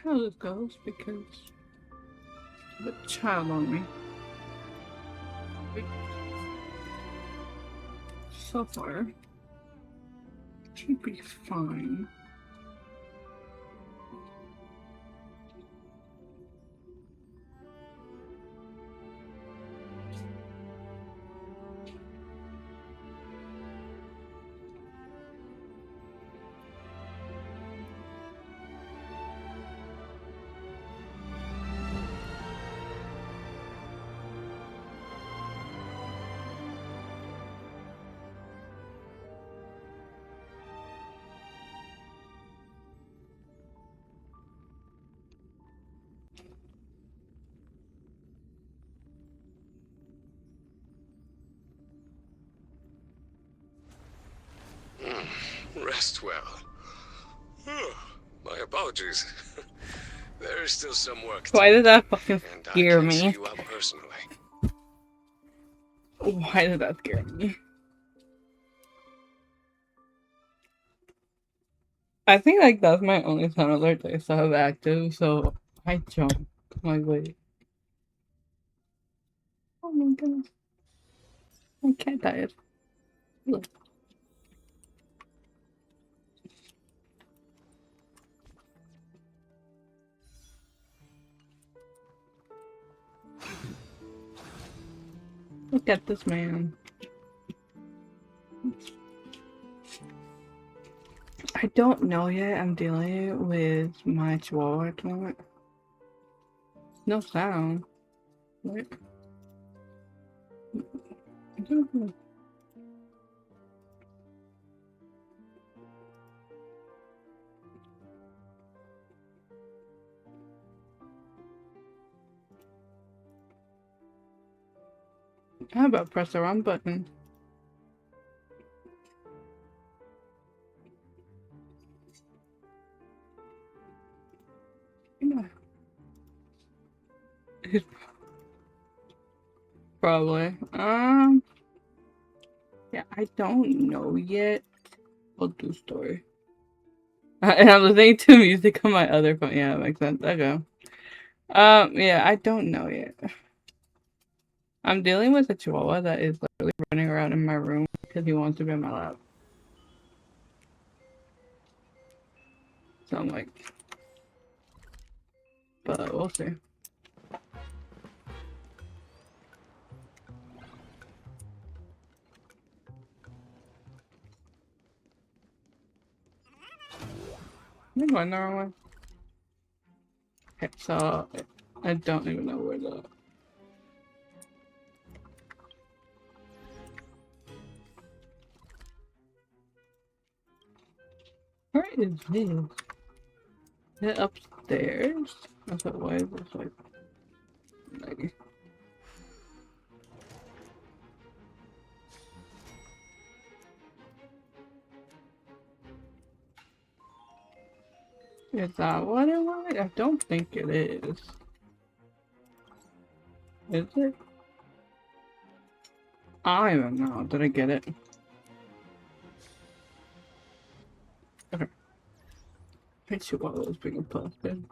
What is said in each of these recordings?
how this goes because the child on me. So far, should be fine. Rest well. My apologies. There is still some work to do. Why did that fucking And scare I can't see me? you out personally. Why did that scare me? I think like that's my only sound alert that I still have active, so I jumped. Like wait. Oh my goodness. My cat died. Look. Look at this man. I don't know yet. I'm dealing with my chihuahua at the moment. No sound. What? I don't know. How about press the wrong button? Yeah. Probably. Yeah, I don't know yet. I'll do story. And I'm listening to music on my other phone. Yeah, that makes sense. Okay. Yeah, I don't know yet. I'm dealing with a chihuahua that is literally running around in my room because he wants to be on my lap. So I'm like, but we'll see. I'm going the wrong way. Okay, so I don't even know where the. Where is this? Is it upstairs? I thought, why is this like. Is that what it was? I don't think it is. Is it? I don't even know. Did I get it? Okay. Let's see what was being posted.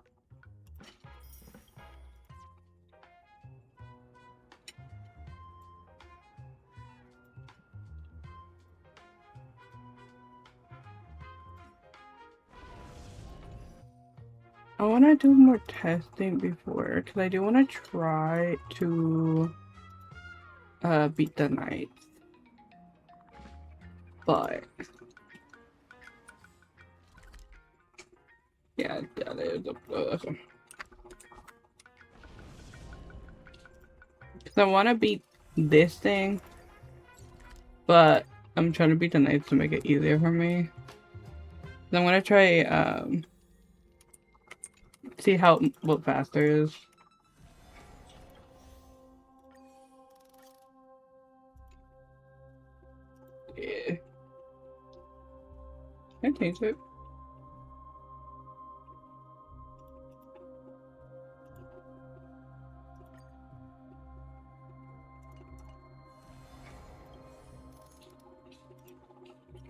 I want to do more testing before, because I do want to try to beat the knight. But yeah, that is okay. Because I want to beat this thing, but I'm trying to beat the knights to make it easier for me. So I'm gonna try see what faster is. Yeah. I change it.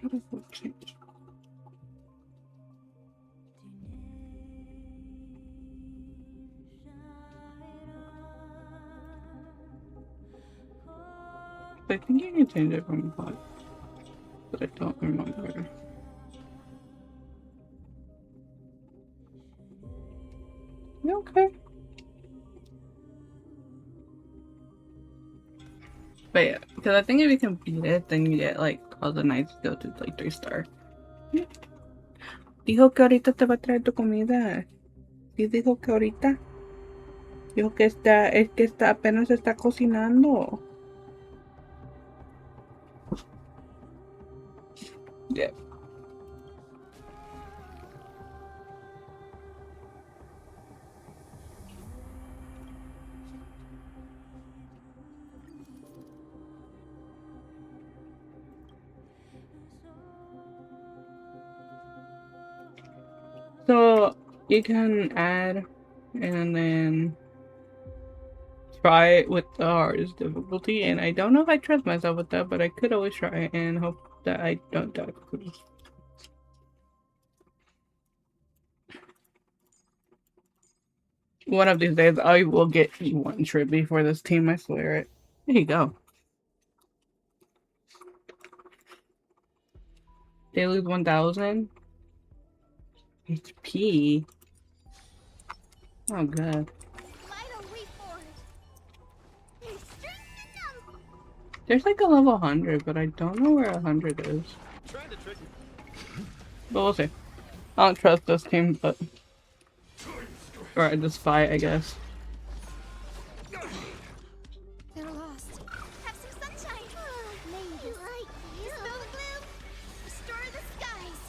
How does that change? I think you can change it from pot, but I don't remember. Okay. But yeah, because I think if you can beat it, then you get like all the knights go to like 3-star. Dijo que ahorita te va a traer tu comida. Y dijo que ahorita. Dijo que es que está apenas está cocinando. Yeah. So you can add and then try it with the hardest difficulty. And I don't know if I trust myself with that, but I could always try it and hope that I don't die. One of these days, I will get one tribute for this team. I swear it. There you go. They lose 1,000 HP. Oh god. There's like a level 100, but I don't know where 100 is. But we'll see. I don't trust this team, but or this fight, I guess. They're lost. Have some sunshine. Maybe like you. Dispel the gloom. Restore the skies.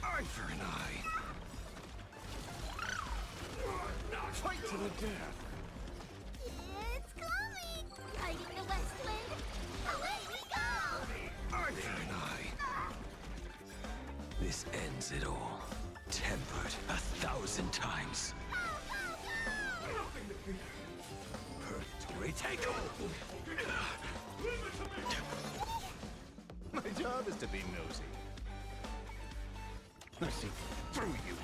Eye for an eye. Fight to the death. It's coming. Guiding the west wind. Away we go. Eye for an eye. This ends it all. Tempered 1,000 times. Purgatory takeover. My job is to be nosy. I see through you.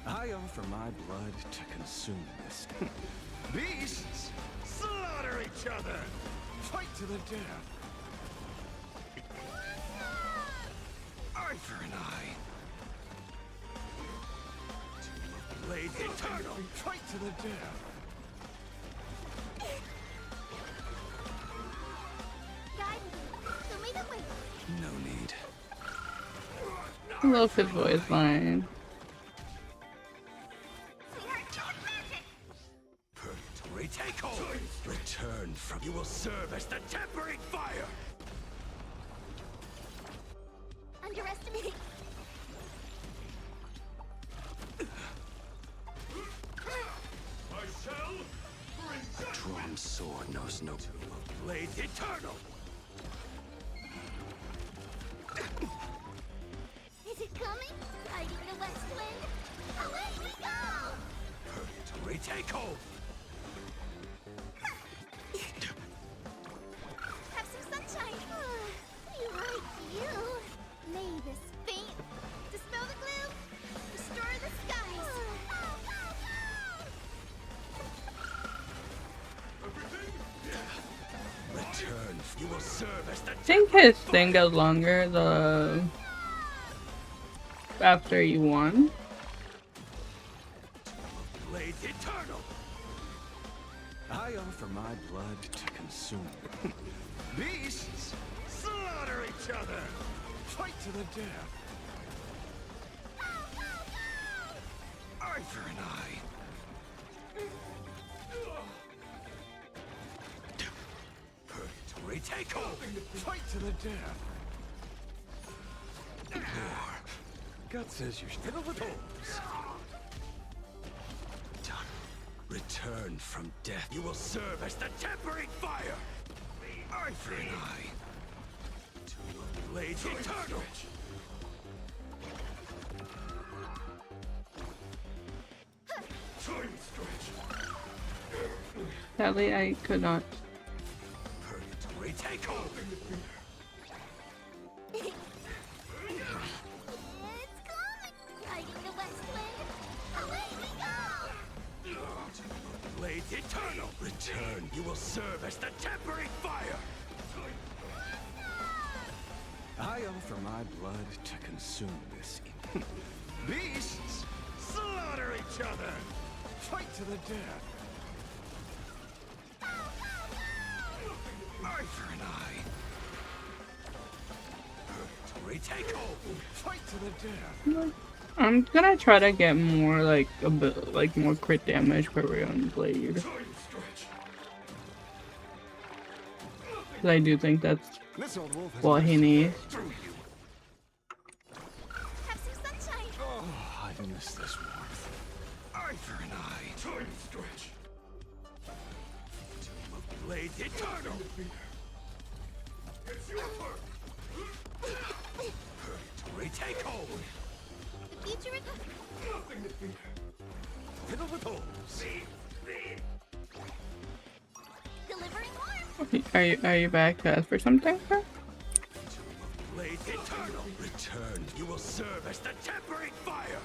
I offer my blood to consume this. Beasts slaughter each other. Fight to the death. Eye for an eye. Blade eternal. Fight to the death. Guide me. Show me the way. No need. I love his voice line. Sweetheart, talk magic. Purgatory takeover. Return from. You will serve as the tempering fire. Underestimate. A drawn sword knows no tomb of blades eternal. Is it coming? Guiding the west wind. Away we go. Purgatory takeover. Have some sunshine. We like you. May this faint. Dispel the gloom. Restore the skies. Return. You will serve as the. I think his thing goes longer the after you won. Blades eternal. I offer my blood to consume. Beasts slaughter each other. Fight to the death. Eye for an eye. Purgatory takeover. Fight to the death. Ignore. God says you should fiddle with holes. Done. Return from death. You will serve as the tempering fire. Eye for an eye. Blades eternal. Time stretch. Sadly, I could not. Purgatory takeover. It's coming. Guiding the west wind. Away we go. Blades eternal. Return. You will serve as the tempering I offer my blood to consume this. Beasts, slaughter each other! Fight to the death! Eye for an eye! Retake hold! Fight to the death! I'm gonna try to get more like a bit like more crit damage per round blade. Cause I do think that's This old wolf has what he needs. through you. Have some sunshine. Oh, I've missed this warmth. Eye for an eye. Time stretch. Tomb of Blades Eternal. It's your turn. Retake hold. The future is... Nothing to fear. Fiddle with holes. delivering warmth. Are you back to ask for something, sir? Tomb of Blades Eternal. Returned. You will serve as the tempering fire.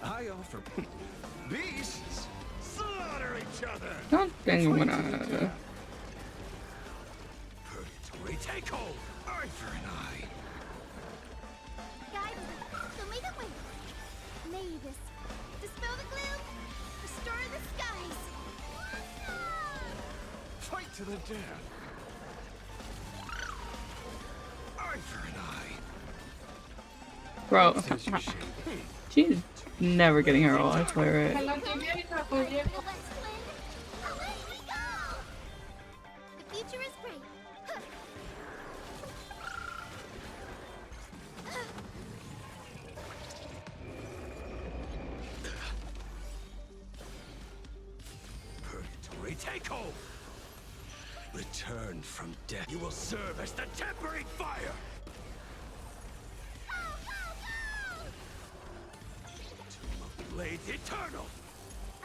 I offer beasts slaughter each other. Don't think I'm gonna. Retake hold. Eye for an eye. Guide me. So make a way. May this dispel the gloom, restore the skies. Fight to the death. Eye for an eye. Bro, Says your shape. she's never getting her all, I swear it. The west wind. Away we go. The future is bright. Retake hold. Returned from death. You will serve as the tempering fire. Tomb of Blades Eternal.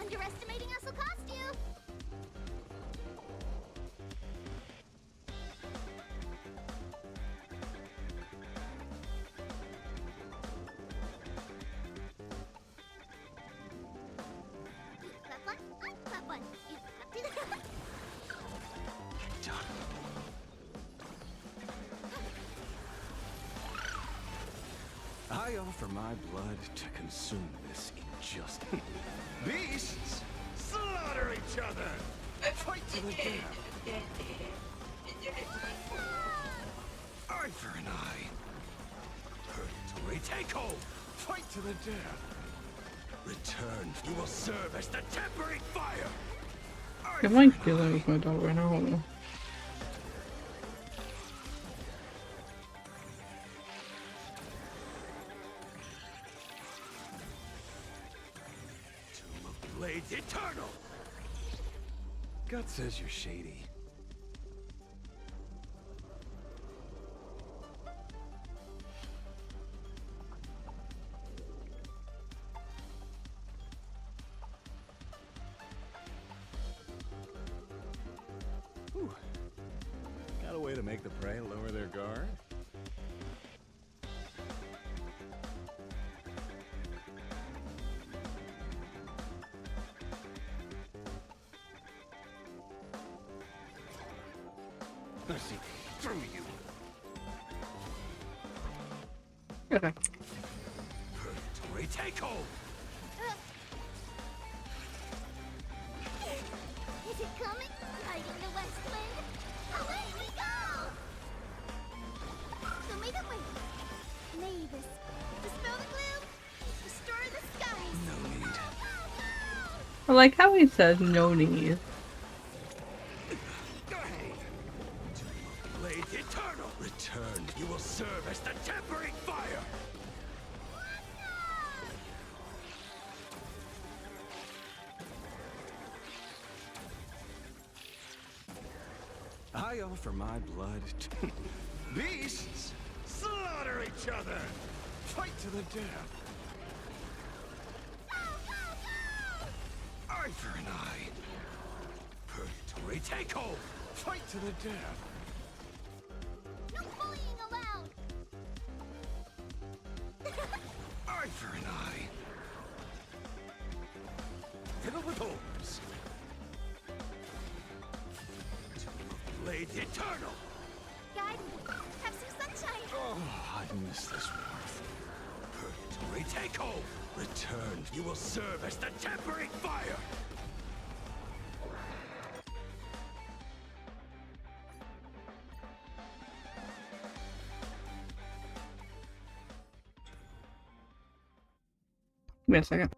Underestimating us will cost you. You clap one, I clap one. You clap two. Done. I offer my blood to consume this injustice. Beasts, slaughter each other. Fight to the death. Eye for an eye. Retake hold. Fight to the death. Return. You will serve as the tempering fire. Eye I'm for like an dealing eye. with my dog right now. Hold on. Tomb of Blades Eternal. Gut says you're shady. Whew. Got a way to make the prey lower their guard? Let's see through you. Okay. Retake hold. Is it coming? Hiding the west wind. Away we go. So make a way. May this dispel the gloom, restore the skies. No need. I like how he says no need. Blades Eternal. Returned. You will serve as the tempering fire. I offer my blood to beasts. Slaughter each other. Fight to the death. Eye for an eye. Retake hold. Fight to the death. No bullying allowed. Eye for an eye. Fiddle with holes. Tomb of Blades Eternal. Guide me. miss this warmth. Purgatory, take hold! Return, you will serve as the tempering fire! Give me a second.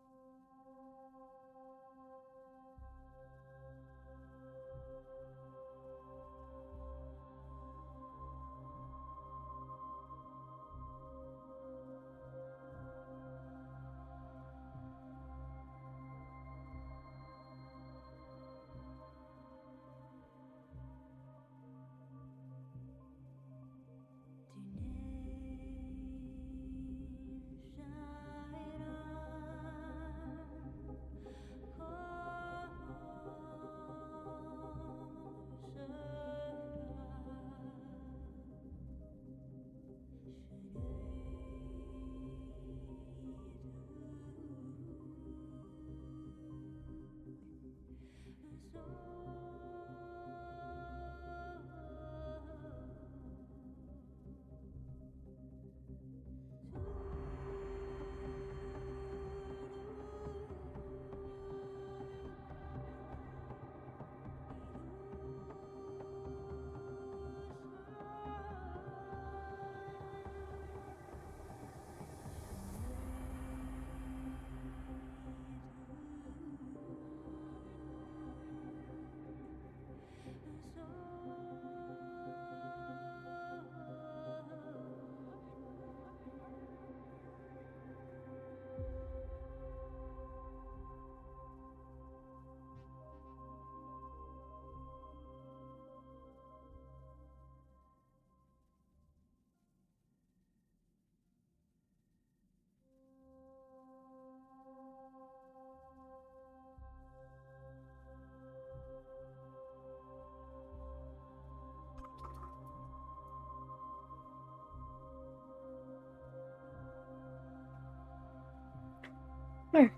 Where?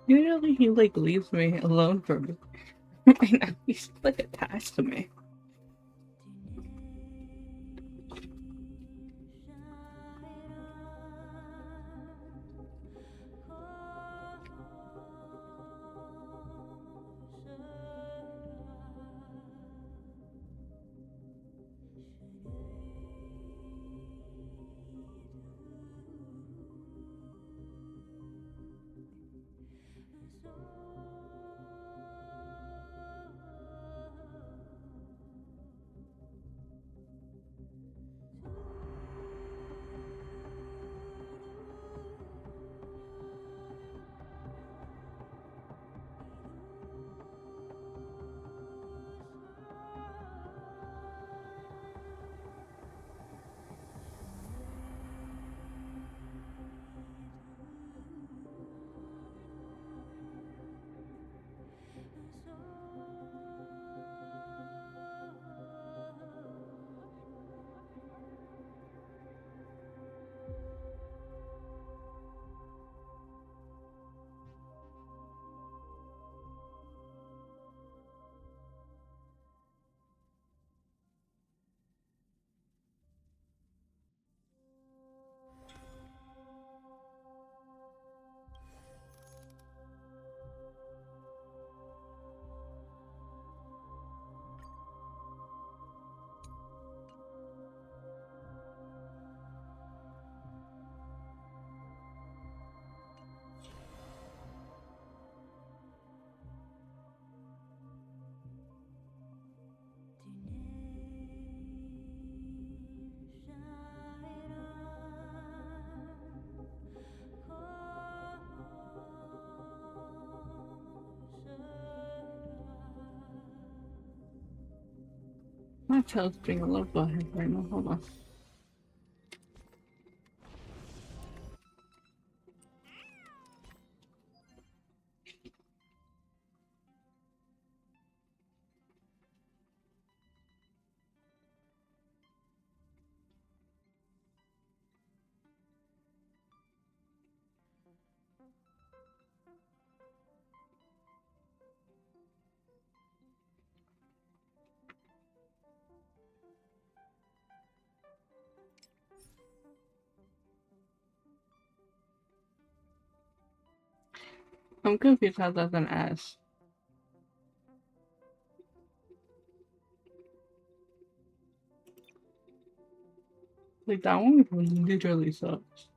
Usually he like leaves me alone for a bit. And now he's like attached to me. My child's being a little butthead right now. Hold on. I'm confused how that's an S. Like, that one literally sucks.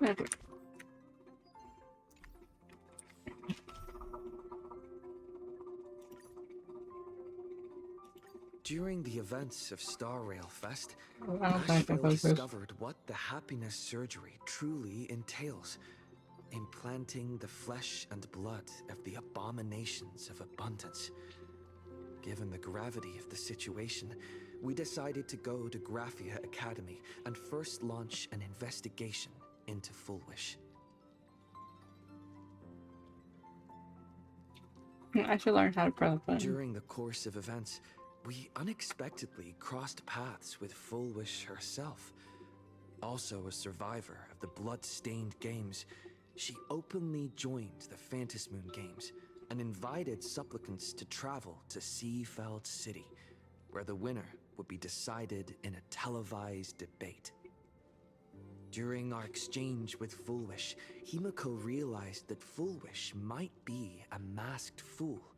Okay. During the events of Star Rail Fest, I don't think I Nashville focus. discovered what the happiness surgery truly entails. Implanting the flesh and blood of the abominations of abundance. Given the gravity of the situation, we decided to go to Graphia Academy and first launch an investigation into Fullwish. I should learn how to press the button. During the course of events, we unexpectedly crossed paths with Fullwish herself. Also a survivor of the blood-stained games, she openly joined the Phantasmoon Games and invited supplicants to travel to Seafeld City, where the winner would be decided in a televised debate. During our exchange with Fullwish, Himiko realized that Fullwish might be a masked fool.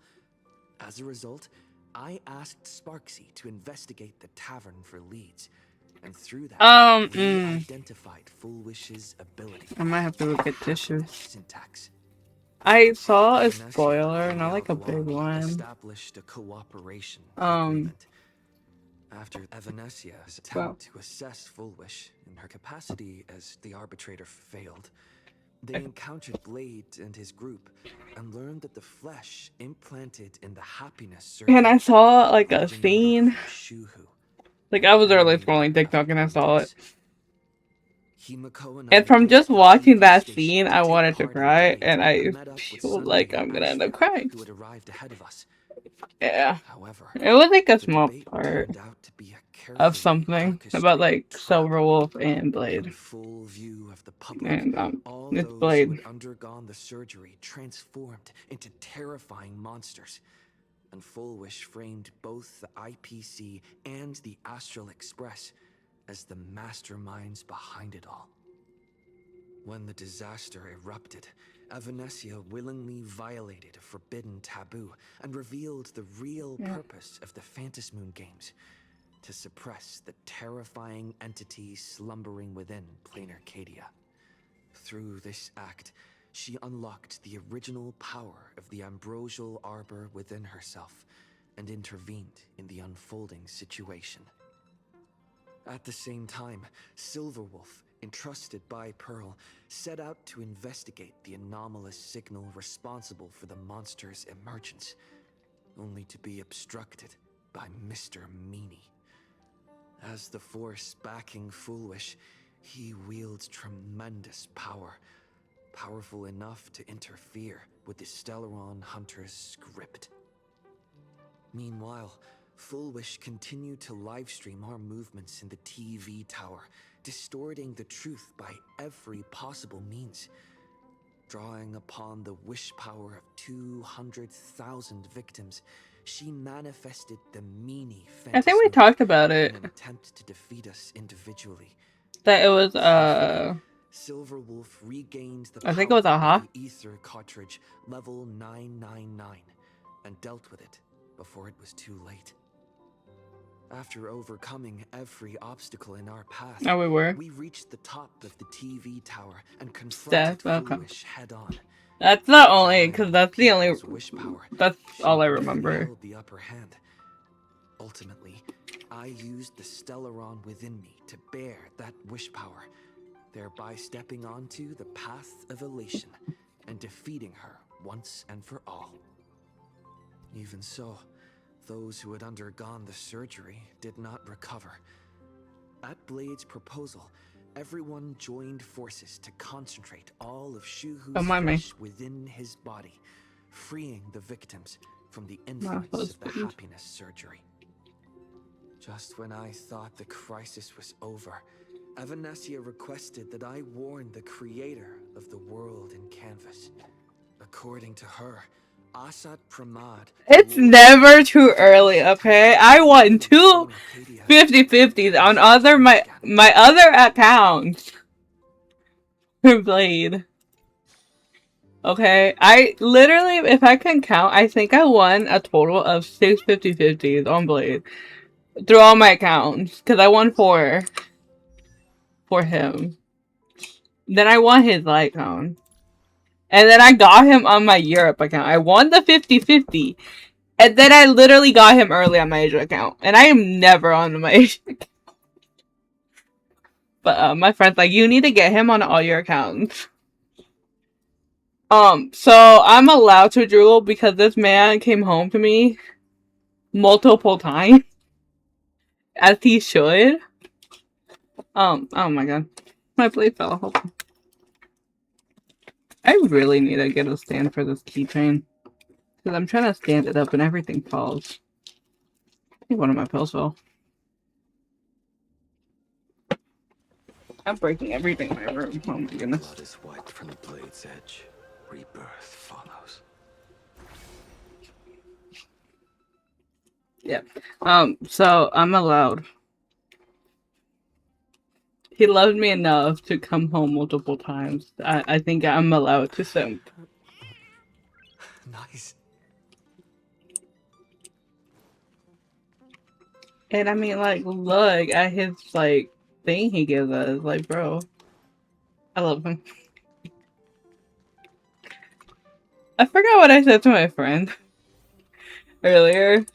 As a result, I asked Sparksy to investigate the tavern for leads, and through that, we identified Fullwish's ability. I might have to look at dishes. Syntax. I saw a spoiler, not like a big one. Established a cooperation agreement. After Evanesia's attempt to assess Fullwish in her capacity as the arbitrator failed, they encountered Blade and his group and learned that the flesh implanted in the happiness circle. And I saw like a scene. Like I was early scrolling TikTok and I saw it. And from just watching that scene, I wanted to cry, and I feel like I'm gonna end up crying. Yeah. It was like a small part of something about like Silverwolf and Blade. And it's Blade. Who had undergone the surgery transformed into terrifying monsters. And Fullwish framed both the IPC and the Astral Express as the masterminds behind it all. When the disaster erupted, Avanesia willingly violated a forbidden taboo and revealed the real purpose of the Phantasmoon Games, to suppress the terrifying entity slumbering within Plain Arcadia. Through this act, she unlocked the original power of the ambrosial arbor within herself and intervened in the unfolding situation. At the same time, Silverwolf, entrusted by Pearl, set out to investigate the anomalous signal responsible for the monster's emergence, only to be obstructed by Mr. Meanie. As the force backing Fullwish, he wields tremendous power, powerful enough to interfere with the Stellaron Hunter's script. Meanwhile, Fullwish continued to livestream our movements in the TV tower, distorting the truth by every possible means. Drawing upon the wish power of 200,000 victims, she manifested the Meanie Phantasm. I think we talked about it. In an attempt to defeat us individually. That it was Silverwolf regained the I think it was the ether cartridge level 999 and dealt with it before it was too late. After overcoming every obstacle in our path, we reached the top of the TV tower and confronted Fullwish head on. That's not only because that's the only wish power. That's all I remember. The upper hand. Ultimately, I used the Stellaron within me to bear that wish power, thereby stepping onto the path of elation and defeating her once and for all. Even so, Those who had undergone the surgery did not recover. At Blade's proposal, everyone joined forces to concentrate all of Shuhu's Don't mind me. flesh within his body, freeing the victims from the influence of the husband. happiness surgery. Just when I thought the crisis was over, Evanessia requested that I warn the creator of the world in canvas. According to her, Asad Pramad... It's never too early, okay? I won two 50-50s on my other accounts for Blade. Okay, I literally, if I can count, I think I won a total of 6 50-50s on Blade through all my accounts, because I won 4 for him. Then I won his light cone. And then I got him on my Europe account. I won the 50-50. And then I literally got him early on my Asia account. And I am never on my Asia account. But my friend's like, you need to get him on all your accounts. So I'm allowed to drool because this man came home to me multiple times. As he should. Oh my god. My blade fell. Hold on. I really need to get a stand for this keychain. Because I'm trying to stand it up and everything falls. I think one of my pills fell. I'm breaking everything in my room. Oh my goodness. Blood is wiped from the blade's edge. Rebirth follows. Yeah. So I'm allowed. He loved me enough to come home multiple times. I think I'm allowed to simp. Nice. And I mean, like, look at his, like, thing he gives us. Like, bro. I love him. I forgot what I said to my friend earlier.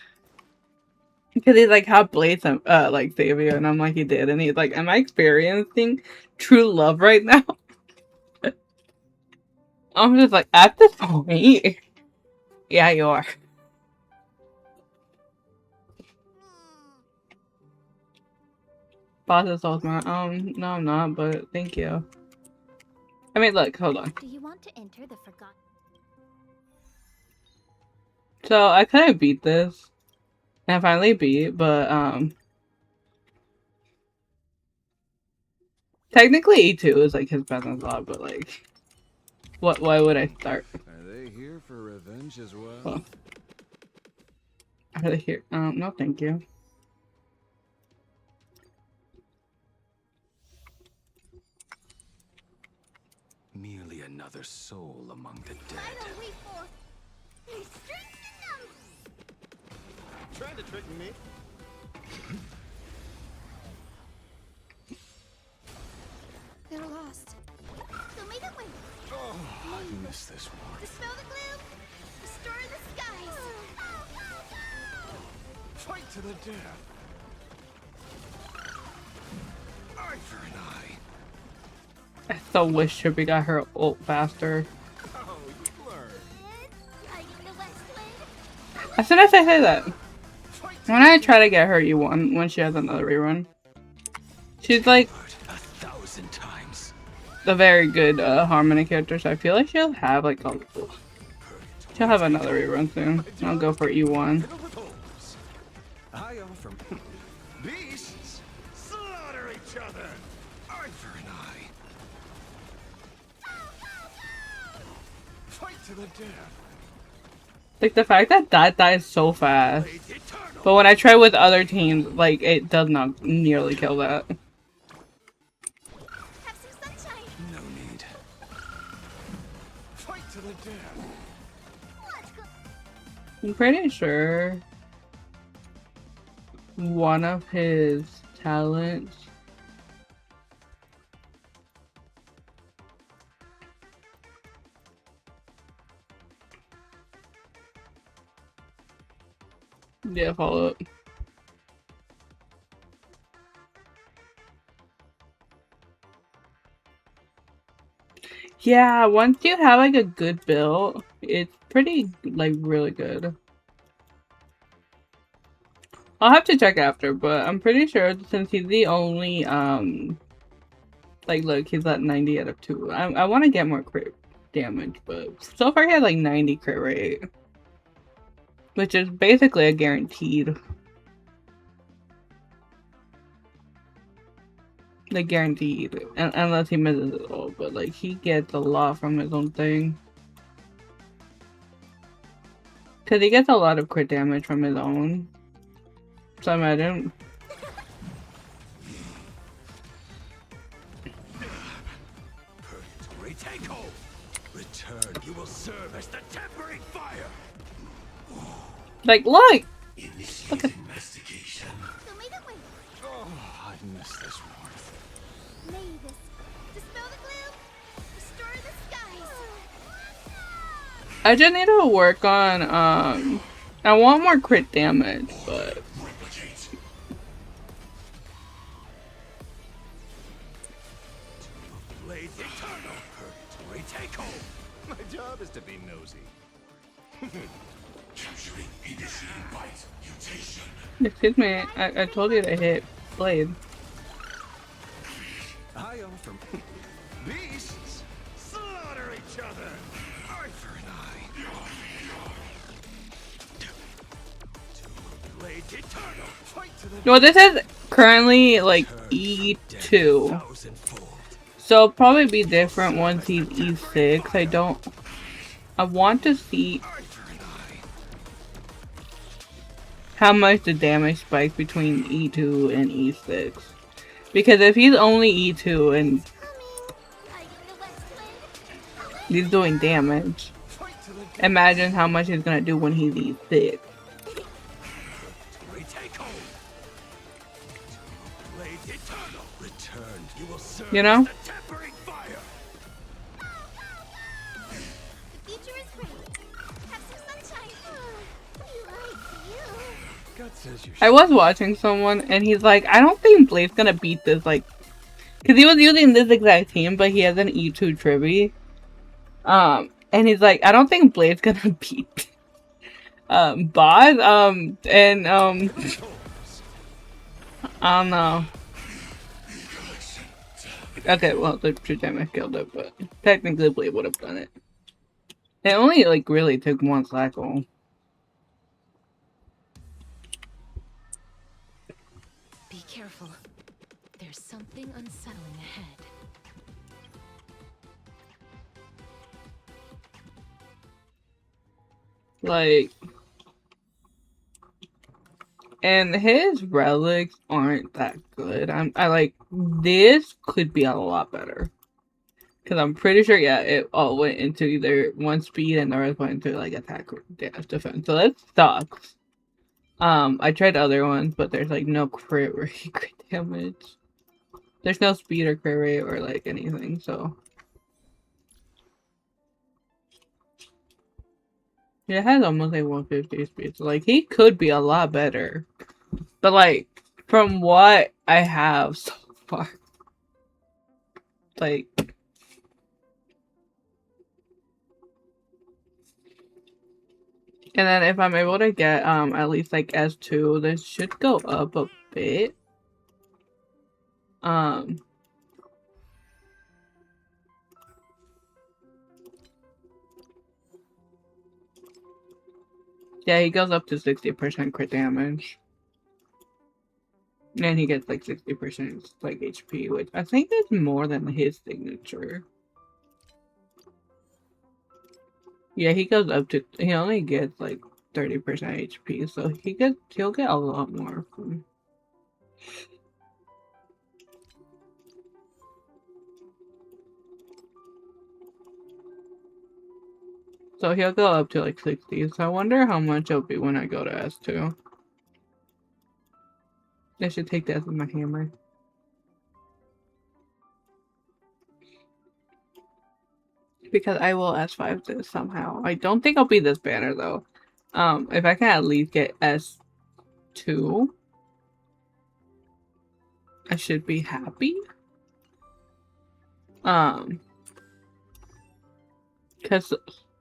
Because he's like, how Blade's like save you? And I'm like, he did. And he's like, am I experiencing true love right now? I'm just like, at this point, yeah, you are. Boss is so smart. No, I'm not, but thank you. I mean, look, hold on. Do you want to enter the forgotten? So I couldn't beat this. And I finally beat, but technically E2 is like his best in slot, but like, why would I start? Are they here for revenge as well? Well, are they here? No, thank you. Merely another soul among the dead. I don't wait for. There's strength in them. Trying to trick me? They're lost. So make it win. Oh, I miss this one. Dispel the gloom. Restore the skies. Fight to the death. Eye for an eye. I so wish Trippy got her ult faster. Oh, you learned. Hiding the west wind. As soon as I say that, when I try to get her E1 when she has another rerun, she's like 1,000 times. a very good Harmony character, so I feel like she'll have like she'll have another rerun soon. I'll go for E1. I offer beasts slaughter each other. Eye for an eye. Fight to the death. Like the fact that that dies so fast, but when I try with other teams, like it does not nearly kill that. Have some sunshine. No need. Fight to the death. Let's go. I'm pretty sure one of his talents. Yeah, follow up. Yeah, once you have like a good build, it's pretty like really good. I'll have to check after, but I'm pretty sure since he's the only, like, look, he's at 90 out of 2. I want to get more crit damage, but so far he had like 90 crit rate, which is basically a guaranteed. Like, guaranteed. Unless he misses it all, but like, he gets a lot from his own thing. Because he gets a lot of crit damage from his own. So I imagine. Return, you will serve as the tempering fire. Like, look! Look at Investigation. Show me the way. Oh, I miss this warmth. May this dispel the gloom, restore the skies. I just need to work on, I want more crit damage, but... Blades eternal. Purgatory take home. My job is to be nosy. Capturing initiating bite mutation. Excuse me, I told you to hit Blade. I offer beasts slaughter each other. Eye for an eye. Two blades eternal. Fight to the Well, this is currently, like, E2. thousandfold. So it'll probably be different once he's E6. I want to see Eye for an eye. how much the damage spikes between E2 and E6. Because if he's only E2 and Are you the west wind? he's doing damage, Fight to the imagine how much he's gonna do when he's E6. retake home. Blades eternal. Returned. You will serve You know? as the tempering fire. The future is great. Have some sunshine. We like you. God says you I was watching someone and he's like, I don't think Blade's gonna beat this, like, because he was using this exact team, but he has an E2 Tribby. And he's like, I don't think Blade's gonna beat Boss. I don't know. Okay, well, the true damage killed it, but technically Blade would have done it. It only, like, really took one cycle. Be careful. There's something unsettling ahead. Like, and his relics aren't that good. I like, this could be a lot better. Because I'm pretty sure, yeah, it all went into either one speed and the rest went into, like, attack or defense. So that sucks. I tried other ones, but there's, like, no crit rate, crit damage. There's no speed or crit rate or, like, anything, so. Yeah, it has almost, like, 150 speed. So, like, he could be a lot better. But, like, from what I have so far, like, and then if I'm able to get at least like S2, this should go up a bit. Yeah, he goes up to 60% crit damage. And he gets like 60% like HP, which I think is more than his signature. Yeah, he goes up to, he only gets like 30% HP, so he'll get a lot more from. So he'll go up to like 60, so I wonder how much it'll be when I go to S2. I should take that as my hammer. Because I will S5 this somehow. I don't think I'll be this banner though. If I can at least get S2, I should be happy. Because,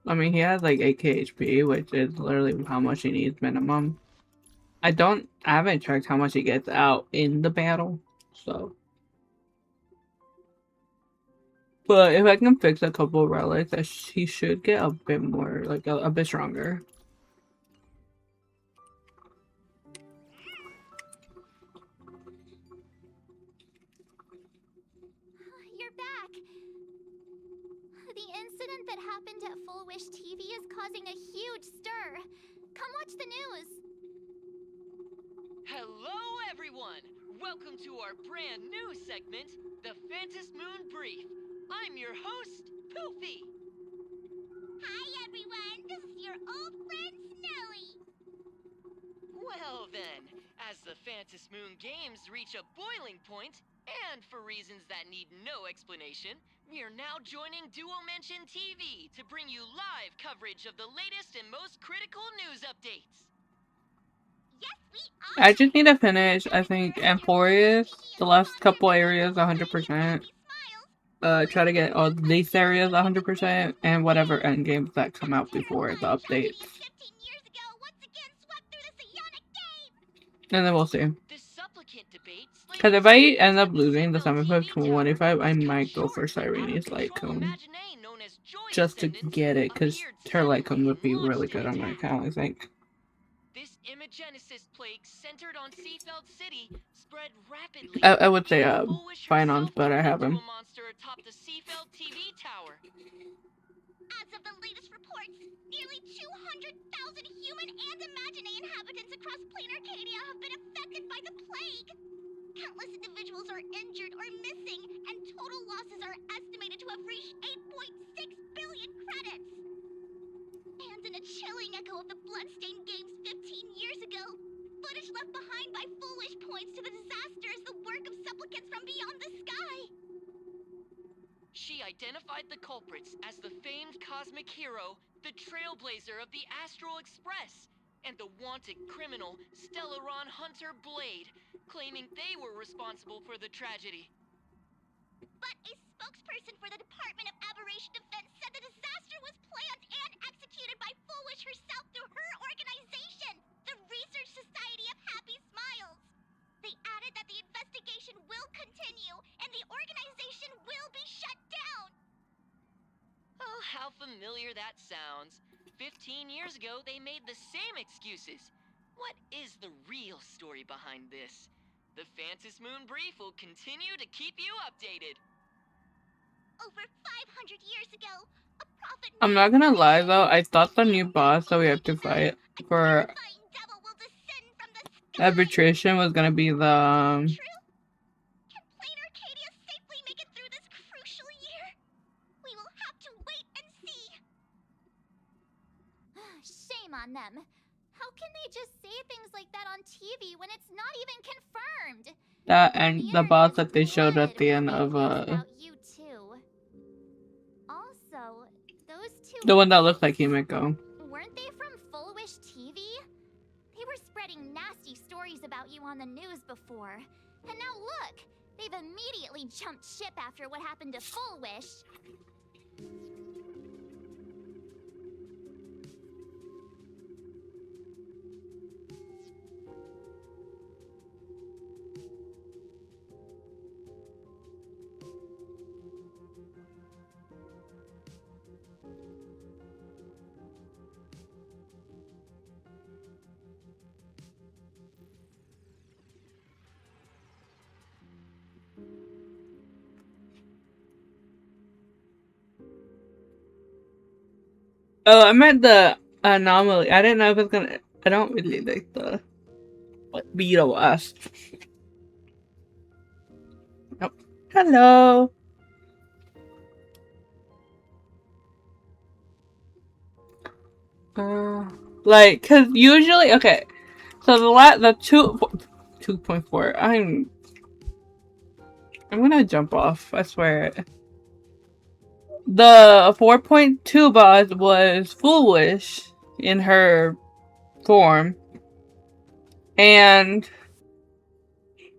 I mean, he has like 8k HP, which is literally how much he needs minimum. I haven't checked how much he gets out in the battle, so. But if I can fix a couple of relics, he should get a bit more, like a bit stronger. You're back. The incident that happened at Full Wish TV is causing a huge stir. Come watch the news. Hello, everyone! Welcome to our brand new segment, the Phantom Moon Brief. I'm your host, Poofy. Hi, everyone. This is your old friend, Snowy. Well then, as the Phantom Moon games reach a boiling point, and for reasons that need no explanation, we are now joining Duo Mention TV to bring you live coverage of the latest and most critical news updates. Yes, we are. I just need to finish, I think, Emporius, the last couple areas 100%. Try to get all these areas 100% and whatever end games that come out before the updates. And then we'll see. The supplicant debate Because if I end up losing the 75-25, I might go for Sirene's Lycone. Just to get it, because her Lycone would be really good on my account, I think. This Imagenesis plague centered on Seafeld City spread rapidly. I would say Finance, but I have him. Monster atop the Seafeld TV tower. As of the latest reports, nearly 200,000 human and Imaginary inhabitants across plain Arcadia have been affected by the plague. Countless individuals are injured or missing, and total losses are estimated to have reached 8.6 billion credits. And in a chilling echo of the Bloodstained Games 15 years ago, footage left behind by Foolish points to the disaster as the work of supplicants from beyond the sky. She identified the culprits as the famed cosmic hero, the trailblazer of the Astral Express, and the wanted criminal, Stellaron Hunter Blade, claiming they were responsible for the tragedy. But a spokesperson for the Department of Aberration Defense said the disaster was planned and executed by Foolish herself through her organization, the Research Society of Happy Smiles. They added that the investigation will continue and the organization will be shut down. Oh, how familiar that sounds. 15 years ago, they made the same excuses. What is the real story behind this? The Phantom Moon Brief will continue to keep you updated. Over 500 years ago, a prophet... I'm not gonna lie though, I thought the new boss that we have to fight for arbitration was gonna be the Can plain Arcadia safely make it through this crucial year? We will have to wait and see. Shame on them. How can they just say things like that on TV when it's not even confirmed? that and the boss that they showed at the end of About you too. Also, those two the one that looked like Himeko. weren't they from Full Wish TV? They were spreading nasty stories about you on the news before. And now look, they've immediately jumped ship after what happened to Full Wish. Oh, I meant the anomaly. I didn't know if it's gonna. I don't really like the beetle us. Nope. Hello. Like, cause usually, okay. So the 2.4. I'm gonna jump off. I swear. The 4.2 boss was Foolish in her form. And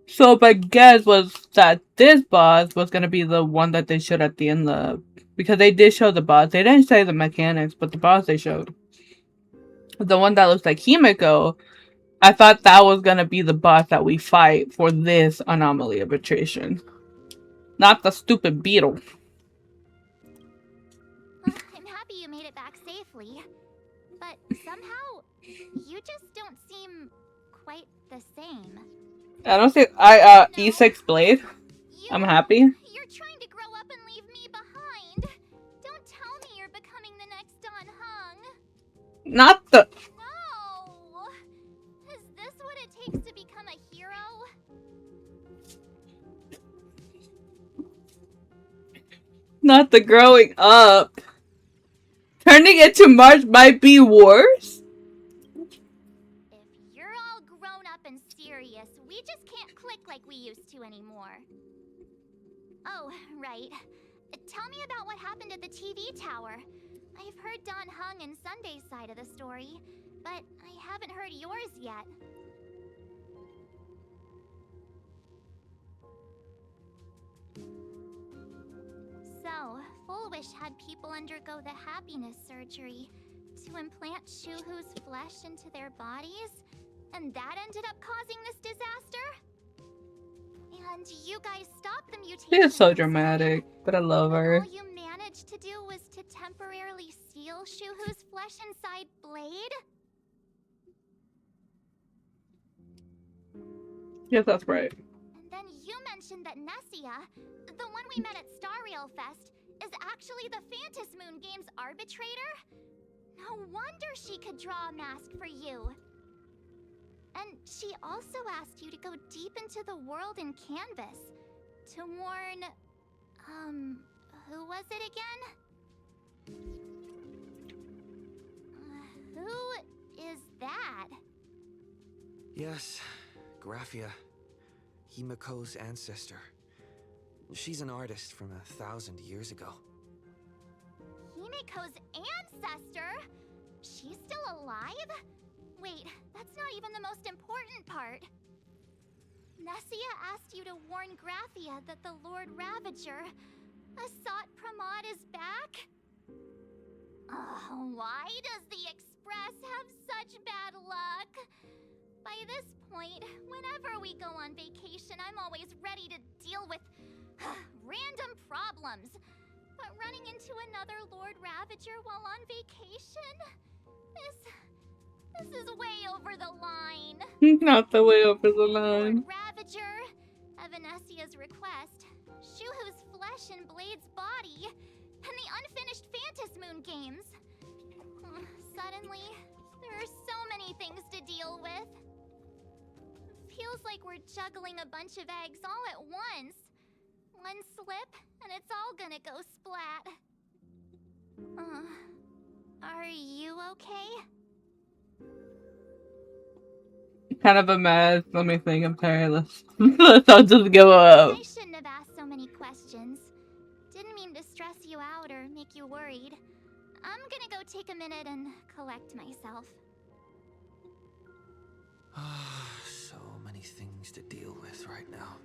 so my guess was that this boss was gonna be the one that they showed at the end of, because they did show the boss. They didn't say the mechanics, but the boss they showed. The one that looks like Himeko I thought that was gonna be the boss that we fight for this anomaly arbitration. Not the stupid beetle. I'm happy you made it back safely. But somehow, you just don't seem quite the same. I don't say E6 Blade. I'm happy. You're trying to grow up and leave me behind. Don't tell me you're becoming the next Don Hung. Not the No! Is this what it takes to become a hero? not the growing up. Turning into March might be worse. If you're all grown up and serious, we just can't click like we used to anymore. Oh, right. Tell me about what happened at the TV tower. I've heard Don Hung and Sunday's side of the story, but I haven't heard yours yet. So, Full Wish had people undergo the happiness surgery to implant Shuhu's flesh into their bodies, and that ended up causing this disaster? And you guys stopped the mutation. She is so dramatic, but I love her. All you managed to do was to temporarily seal Shuhu's flesh inside Blade? Yes, that's right. And then you mentioned that Nessia, the one we met at Starreal Fest, is actually the Phantom Moon Games arbitrator? No wonder she could draw a mask for you. And she also asked you to go deep into the world in Canvas to warn... who was it again? Who is that? Yes, Graphia. Himiko's ancestor. She's an artist from 1,000 years ago. Himiko's ancestor? She's still alive? Wait, that's not even the most important part. Nessia asked you to warn Graphia that the Lord Ravager, Asat Pramod, is back? Why does the Express have such bad luck? By this point, whenever we go on vacation, I'm always ready to deal with random problems. But running into another Lord Ravager while on vacation? This is way over the line. Not the way over the line. Lord Ravager, at Venesia's request, Shuhu's flesh and Blade's body, and the unfinished Phantom Moon Games. Suddenly, there are so many things to deal with. Feels like we're juggling a bunch of eggs all at once. One slip, and it's all gonna go splat. Are you okay? Kind of a mess. Let me think. I'm tired. Let's all just go up. I shouldn't have asked so many questions. Didn't mean to stress you out or make you worried. I'm gonna go take a minute and collect myself. So many things to deal with right now.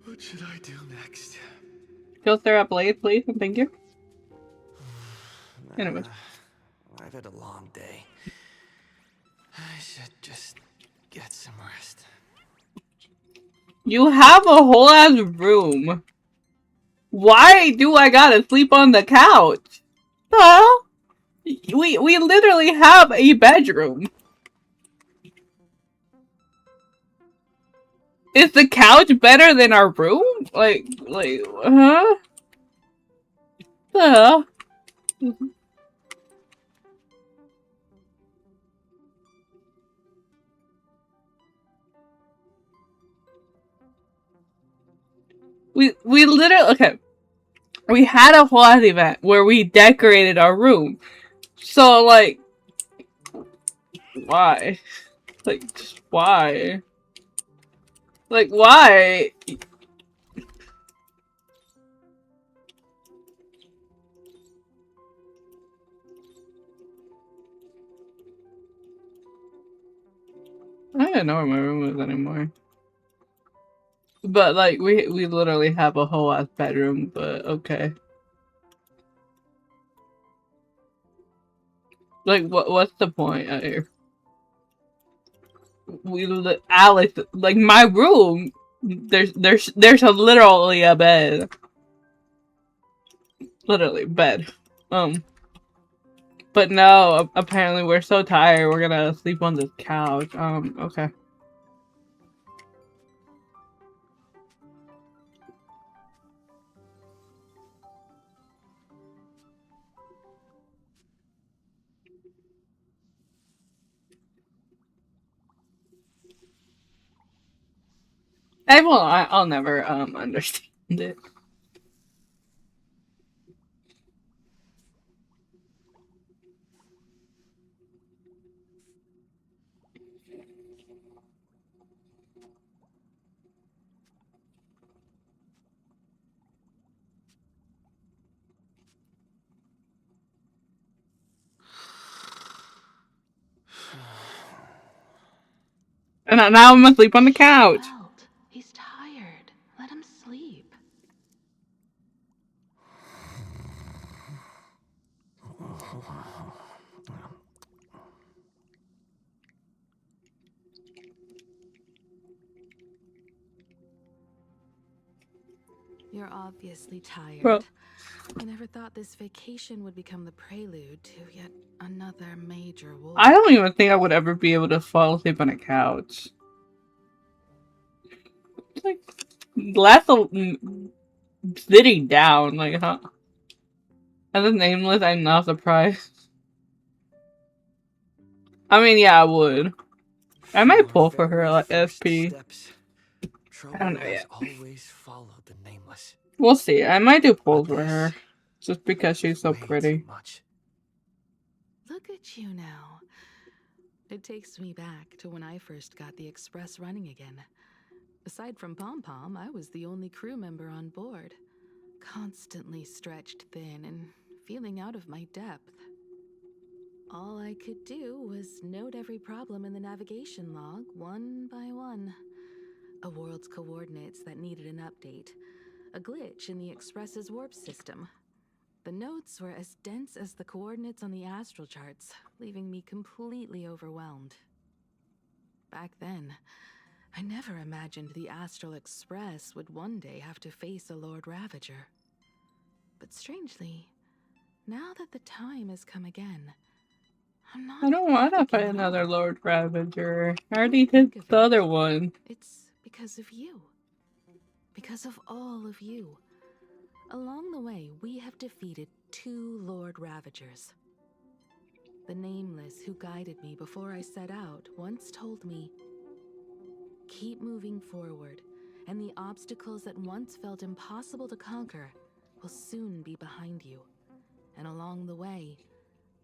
What should I do next? Go stir up Blade, please, and thank you. Anyways. I've had a long day. I should just get some rest. You have a whole ass room. Why do I gotta sleep on the couch? The hell? We literally have a bedroom. Is the couch better than our room? Like, huh? The hell? We literally, okay. We had a whole ass event where we decorated our room. So, like, why? Like, just why? Like, why? I don't know where my room is anymore. But, like, we literally have a whole ass bedroom, but okay. Like, what's the point out here? Alex, like my room, there's literally a bed, literally bed. But no, apparently we're so tired we're gonna sleep on this couch. Okay. I'll never understand it. And now I'm gonna sleep on the couch. Belt. He's tired. Let him sleep. You're obviously tired. Bro, I never thought this vacation would become the prelude to yet another major war. I don't even think I would ever be able to fall asleep on a couch. It's like sitting down, like huh? As a nameless, I'm not surprised. I mean, yeah, I would. I might pull for her like SP. I don't know yet. Always followed the nameless. We'll see. I might do pulls But for her, just because she's so way pretty. too much. Look at you now. It takes me back to when I first got the Express running again. Aside from Pom Pom, I was the only crew member on board. Constantly stretched thin and feeling out of my depth. All I could do was note every problem in the navigation log, one by one. A world's coordinates that needed an update. A glitch in the Express's warp system. The notes were as dense as the coordinates on the astral charts, leaving me completely overwhelmed. Back then, I never imagined the Astral Express would one day have to face a Lord Ravager. But strangely, now that the time has come again, I'm not I don't want to panicking fight at another all. Lord Ravager. I already did the other one. It's because of you. Because of all of you. Along the way, we have defeated 2 Lord Ravagers. The Nameless who guided me before I set out once told me, keep moving forward, and the obstacles that once felt impossible to conquer will soon be behind you. And along the way,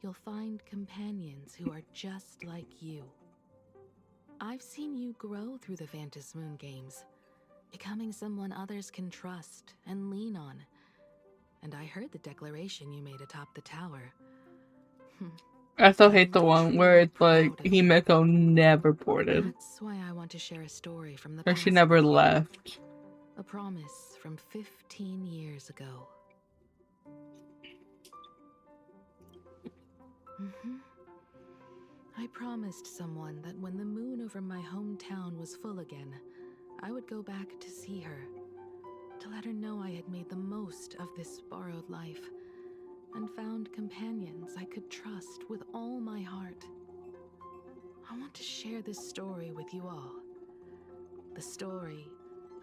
you'll find companions who are just like you. I've seen you grow through the Vantis Moon games, becoming someone others can trust and lean on. And I heard the declaration you made atop the tower. I still hate the one where it's like Himeko never boarded. That's why I want to share a story from the Or past. she never left. A promise from 15 years ago. I promised someone that when the moon over my hometown was full again, I would go back to see her, to let her know I had made the most of this borrowed life, and found companions I could trust with all my heart. I want to share this story with you all. The story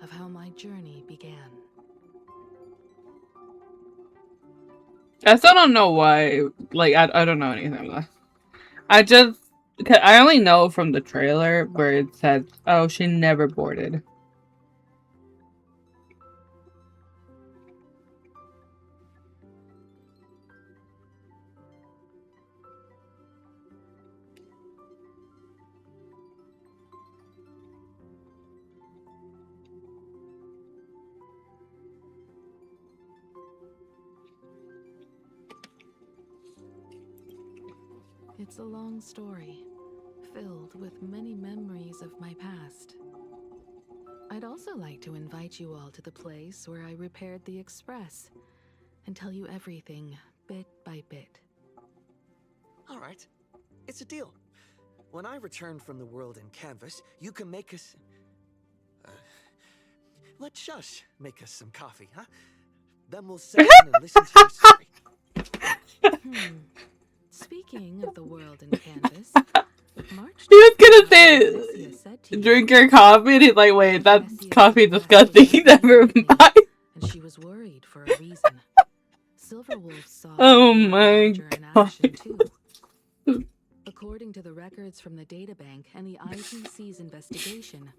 of how my journey began. I still don't know why. Like, I don't know anything about that. I only know from the trailer where it said, oh, she never boarded. It's a long story, filled with many memories of my past. I'd also like to invite you all to the place where I repaired the Express and tell you everything bit by bit. All right, it's a deal. When I return from the world in canvas, you can make us... let Shush make us some coffee, huh? Then we'll sit down and listen to your story. Speaking of the world in canvas, March He was gonna Alessia say, said to you, drink your coffee, and he's like, wait, that's Alessia coffee expressed disgusting. Never resentment, mind. and she was worried for a reason. Silverwolf saw Oh the my Ranger in action god. too. According to the records from the databank and the IPC's investigation,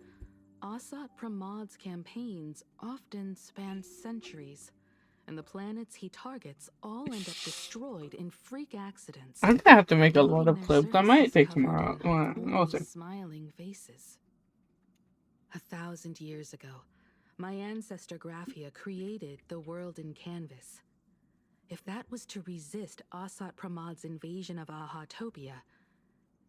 Asat Pramod's campaigns often span centuries, and the planets he targets all end up destroyed in freak accidents. I'm gonna have to make a lot leaving of their clips. I might surfaces take covered tomorrow. in Well, we'll only see. smiling faces. 1,000 years ago, my ancestor Graphia created the world in canvas. If that was to resist Asat Pramod's invasion of Ahatopia,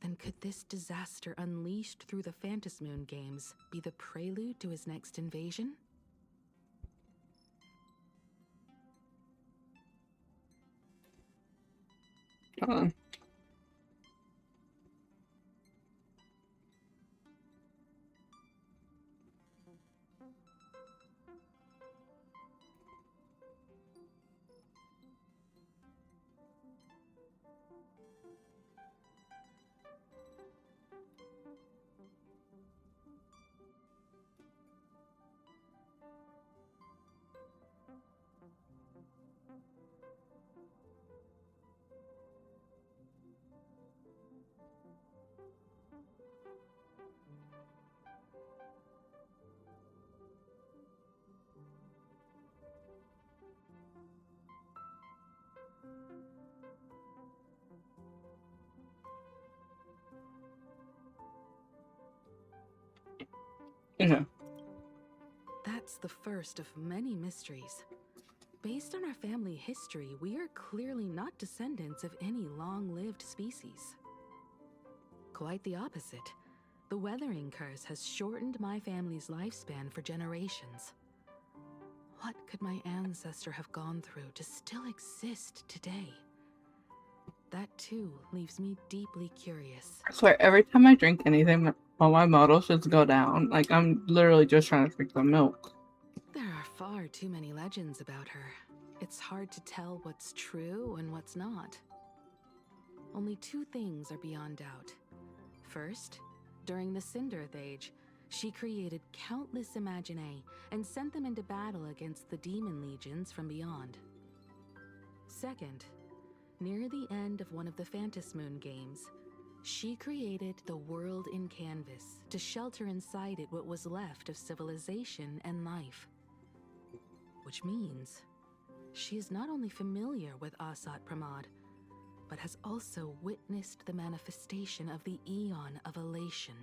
then could this disaster unleashed through the Phantasmoon games be the prelude to his next invasion? Hold on. Okay. That's the first of many mysteries. Based on our family history, we are clearly not descendants of any long-lived species. Quite the opposite. The Wuthering curse has shortened my family's lifespan for generations. What could my ancestor have gone through to still exist today? That too leaves me deeply curious. I swear, every time I drink anything, all my models just go down. Like, I'm literally just trying to drink the milk. There are far too many legends about her. It's hard to tell what's true and what's not. Only two things are beyond doubt. First, during the Cinderth Age, she created countless Imaginae and sent them into battle against the demon legions from beyond. Second, near the end of one of the Phantasmoon games, she created the world in canvas to shelter inside it what was left of civilization and life. Which means she is not only familiar with Asat Pramod, but has also witnessed the manifestation of the Eon of Elation.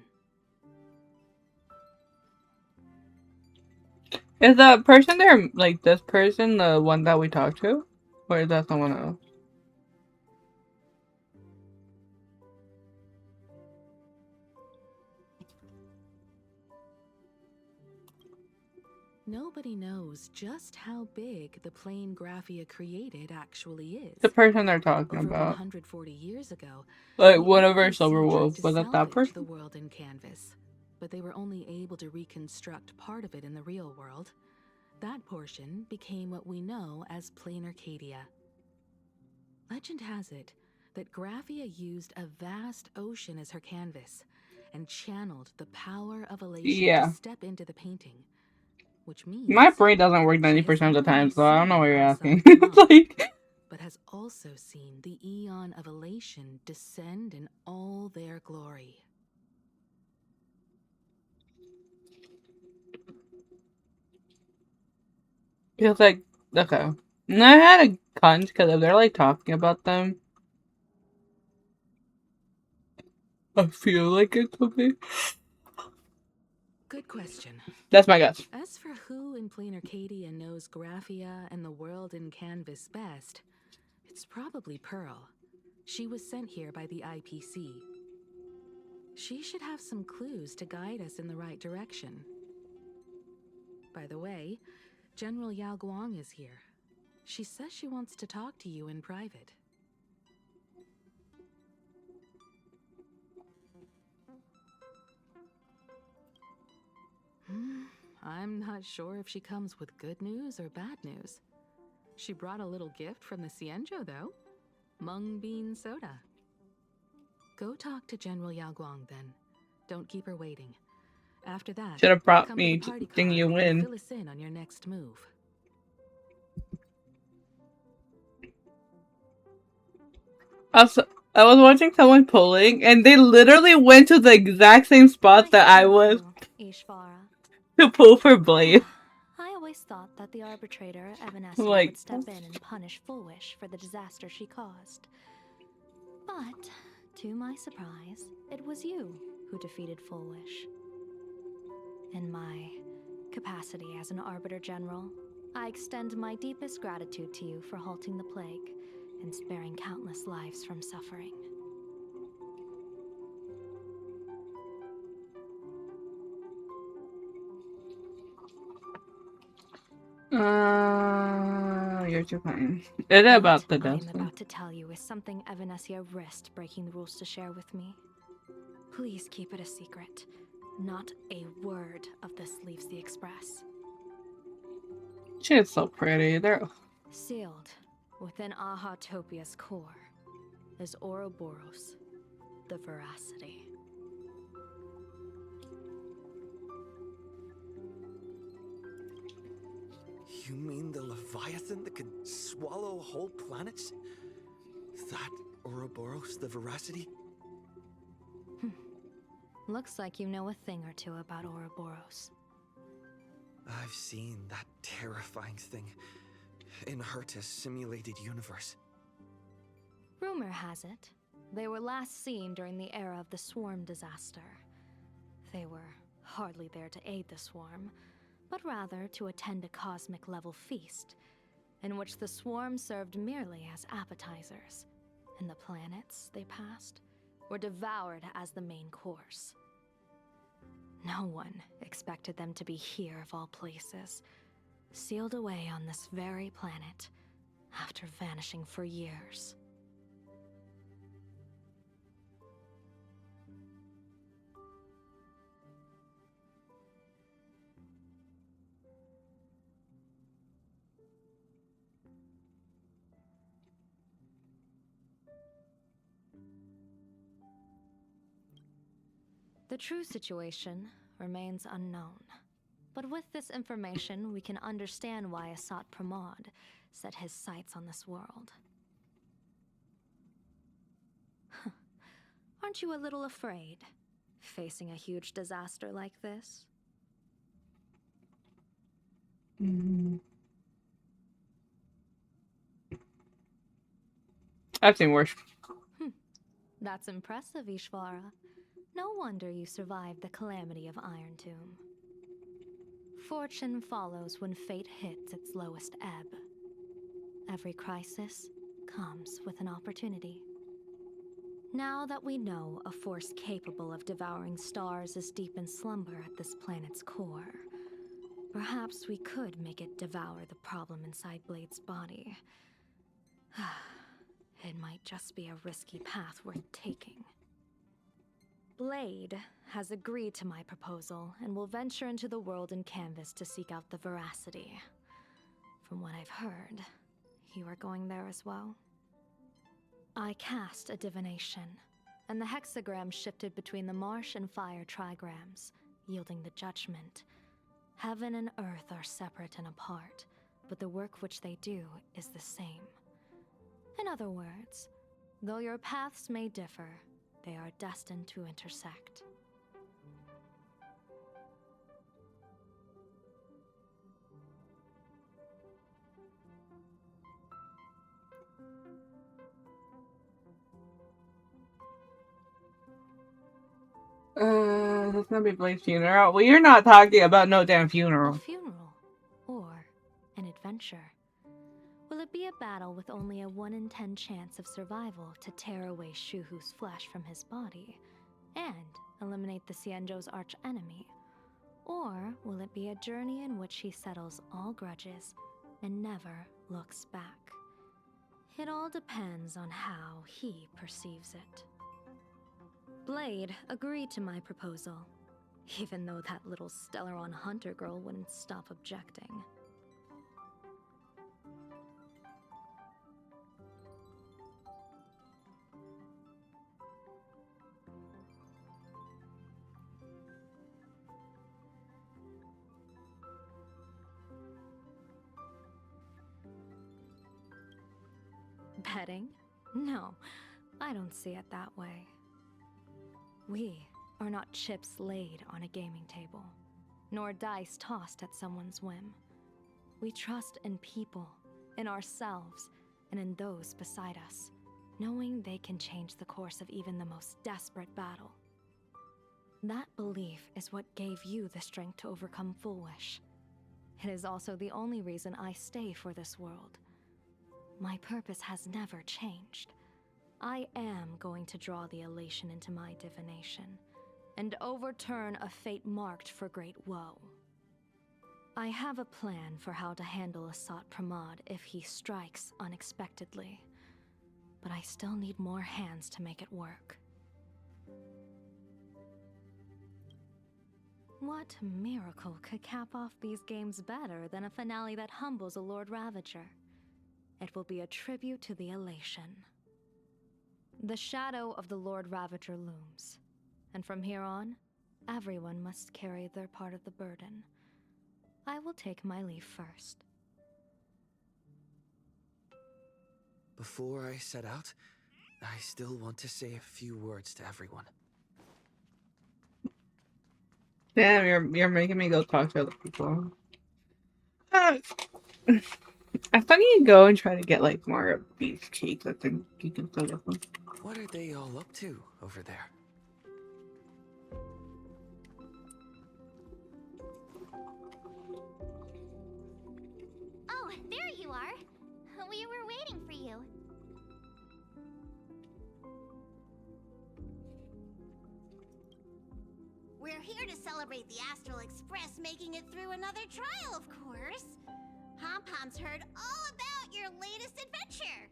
Is the person there, like, this person, the one that we talked to? Or is that someone else? Nobody knows just how big the plane Graphia created actually is. The person they're talking Over about. 140 years ago, Like, the whatever IPC Silver tried Wolf. to Was it that salvage person? the world in canvas, but they were only able to reconstruct part of it in the real world. That portion became what we know as Plain Arcadia. Legend has it that Graphia used a vast ocean as her canvas and channeled the power of elation Yeah. to step into the painting. Which means My brain doesn't work she has 90% of the not time, only so I don't know what seen you're Asat asking. Pramod, Like, but has also seen the Eon of Elation descend in all their glory. feels like, okay. And I had a hunch, because if they're, like, talking about them, I feel like it could be. Good question. That's my guess. As for who in Plain Arcadia knows Graphia and the world in canvas best, it's probably Pearl. She was sent here by the IPC. She should have some clues to guide us in the right direction. By the way, General Yao Guang is here. She says she wants to talk to you in private. I'm not sure if she comes with good news or bad news. She brought a little gift from the Xianzhou, though. Mung bean soda. Go talk to General Yao Guang, then. Don't keep her waiting. After that, Should have brought come me to the party thing car you and win. fill us in on your next move. Also, I was watching someone polling, and they literally went to the exact same spot that I was Ishvara. to pull for Blade. I always thought that the arbitrator, Evanescence, Like, would step in and punish Fullwish for the disaster she caused. But, to my surprise, it was you who defeated Fullwish. In my capacity as an Arbiter General, I extend my deepest gratitude to you for halting the plague and sparing countless lives from suffering. You're too kind. Is it about the What I am dust? about to tell you is something Evanesia risked breaking the rules to share with me. Please keep it a secret. Not a word of this leaves the Express. She is so pretty. They're Sealed within Ahatopia's core is Ouroboros, the Veracity. You mean the Leviathan that could swallow whole planets? That Ouroboros, the Veracity? Looks like you know a thing or two about Ouroboros. I've seen that terrifying thing in Herta's simulated universe. Rumor has it, they were last seen during the era of the Swarm disaster. They were hardly there to aid the Swarm, but rather to attend a cosmic-level feast, in which the Swarm served merely as appetizers, and the planets they passed were devoured as the main course. No one expected them to be here of all places, sealed away on this very planet, after vanishing for years. The true situation remains unknown. But with this information, we can understand why Asat Pramod set his sights on this world. Aren't you a little afraid, facing a huge disaster like this? I've seen worse. That's impressive, Ishvara. No wonder you survived the calamity of Iron Tomb. Fortune follows when fate hits its lowest ebb. Every crisis comes with an opportunity. Now that we know a force capable of devouring stars is deep in slumber at this planet's core, perhaps we could make it devour the problem inside Blade's body. It might just be a risky path worth taking. Blade has agreed to my proposal and will venture into the world in canvas to seek out the Veracity. From what I've heard, you are going there as well? I cast a divination, and the hexagram shifted between the marsh and fire trigrams, yielding the judgment. Heaven and earth are separate and apart, but the work which they do is the same. In other words, though your paths may differ, they are destined to intersect. This gonna be Blade's funeral. Well, you're not talking about no damn A funeral. funeral, or an adventure. Will it be a battle with only a 1 in 10 chance of survival to tear away Shuhu's flesh from his body and eliminate the Xianzhou's arch-enemy? Or will it be a journey in which he settles all grudges and never looks back? It all depends on how he perceives it. Blade agreed to my proposal, even though that little Stellaron hunter girl wouldn't stop objecting. Betting? No, I don't see it that way. We are not chips laid on a gaming table, nor dice tossed at someone's whim. We trust in people, in ourselves, and in those beside us, knowing they can change the course of even the most desperate battle. That belief is what gave you the strength to overcome Foolish. It is also the only reason I stay for this world. My purpose has never changed. I am going to draw the elation into my divination, and overturn a fate marked for great woe. I have a plan for how to handle Asat Pramod if he strikes unexpectedly, but I still need more hands to make it work. What miracle could cap off these games better than a finale that humbles a Lord Ravager? It will be a tribute to the elation. The shadow of the Lord Ravager looms, and from here on, everyone must carry their part of the burden. I will take my leave first. Before I set out, I still want to say a few words to everyone. Damn, you're making me go talk to other people. I thought you'd go and try to get like more beef cakes. I think you can still get them. What are they all up to over there? Oh, there you are. We were waiting for you. We're here to celebrate the Astral Express making it through another trial, of course. Pom-Pom's heard all about your latest adventure.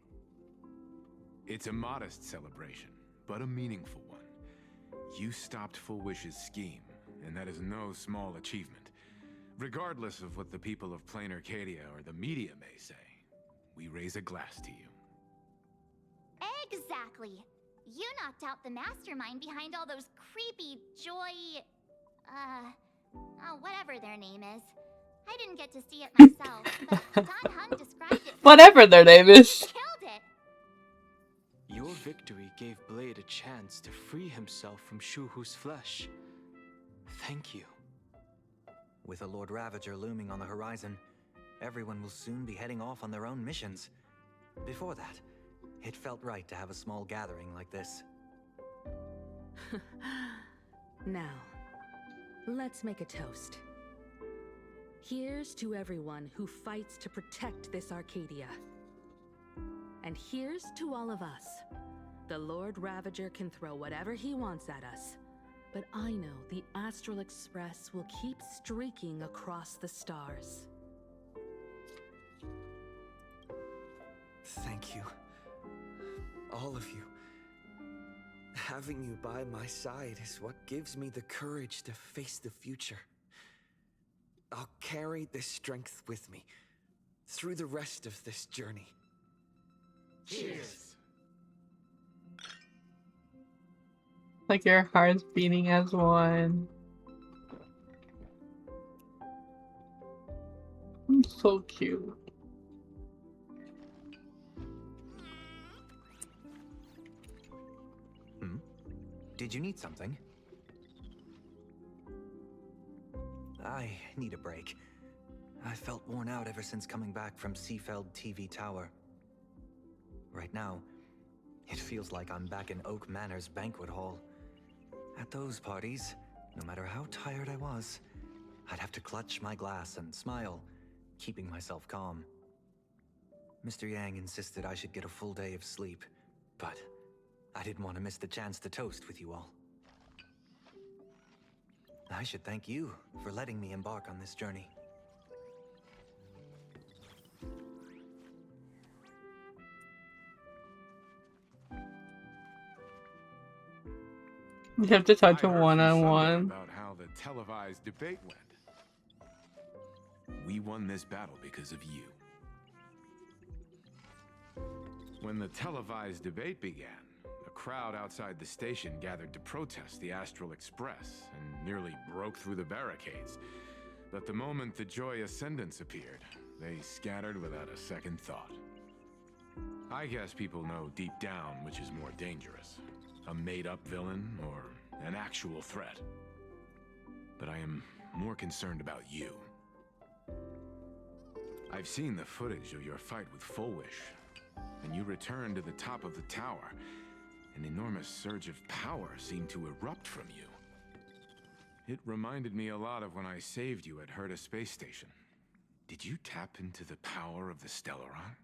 It's a modest celebration, but a meaningful one. You stopped Full Wish's scheme, and that is no small achievement. Regardless of what the people of Plain Arcadia or the media may say, we raise a glass to you. Exactly. You knocked out the mastermind behind all those creepy Joy... whatever their name is. I didn't get to see it myself, but Don Hung described it. Whatever their name is. Killed it. Your victory gave Blade a chance to free himself from Shuhu's flesh. Thank you. With a Lord Ravager looming on the horizon, everyone will soon be heading off on their own missions. Before that, it felt right to have a small gathering like this. Now, let's make a toast. Here's to everyone who fights to protect this Arcadia. And here's to all of us. The Lord Ravager can throw whatever he wants at us, but I know the Astral Express will keep streaking across the stars. Thank you. All of you. Having you by my side is what gives me the courage to face the future. I'll carry this strength with me through the rest of this journey. Cheers! Like your heart's beating as one. So cute. Did you need something? I need a break. I felt worn out ever since coming back from Seafeld TV Tower. Right now, it feels like I'm back in Oak Manor's banquet hall. At those parties, no matter how tired I was, I'd have to clutch my glass and smile, keeping myself calm. Mr. Yang insisted I should get a full day of sleep, but I didn't want to miss the chance to toast with you all. I should thank you for letting me embark on this journey. You have to talk to I heard from one-on-one. someone about how the televised debate went. We won this battle because of you. When the televised debate began, a crowd outside the station gathered to protest the Astral Express and nearly broke through the barricades. But the moment the Joy Ascendants appeared, they scattered without a second thought. I guess people know deep down which is more dangerous, a made-up villain or an actual threat. But I am more concerned about you. I've seen the footage of your fight with Full Wish, and you returned to the top of the tower. An enormous surge of power seemed to erupt from you. It reminded me a lot of when I saved you at Herta Space Station. Did you tap into the power of the Stellaron?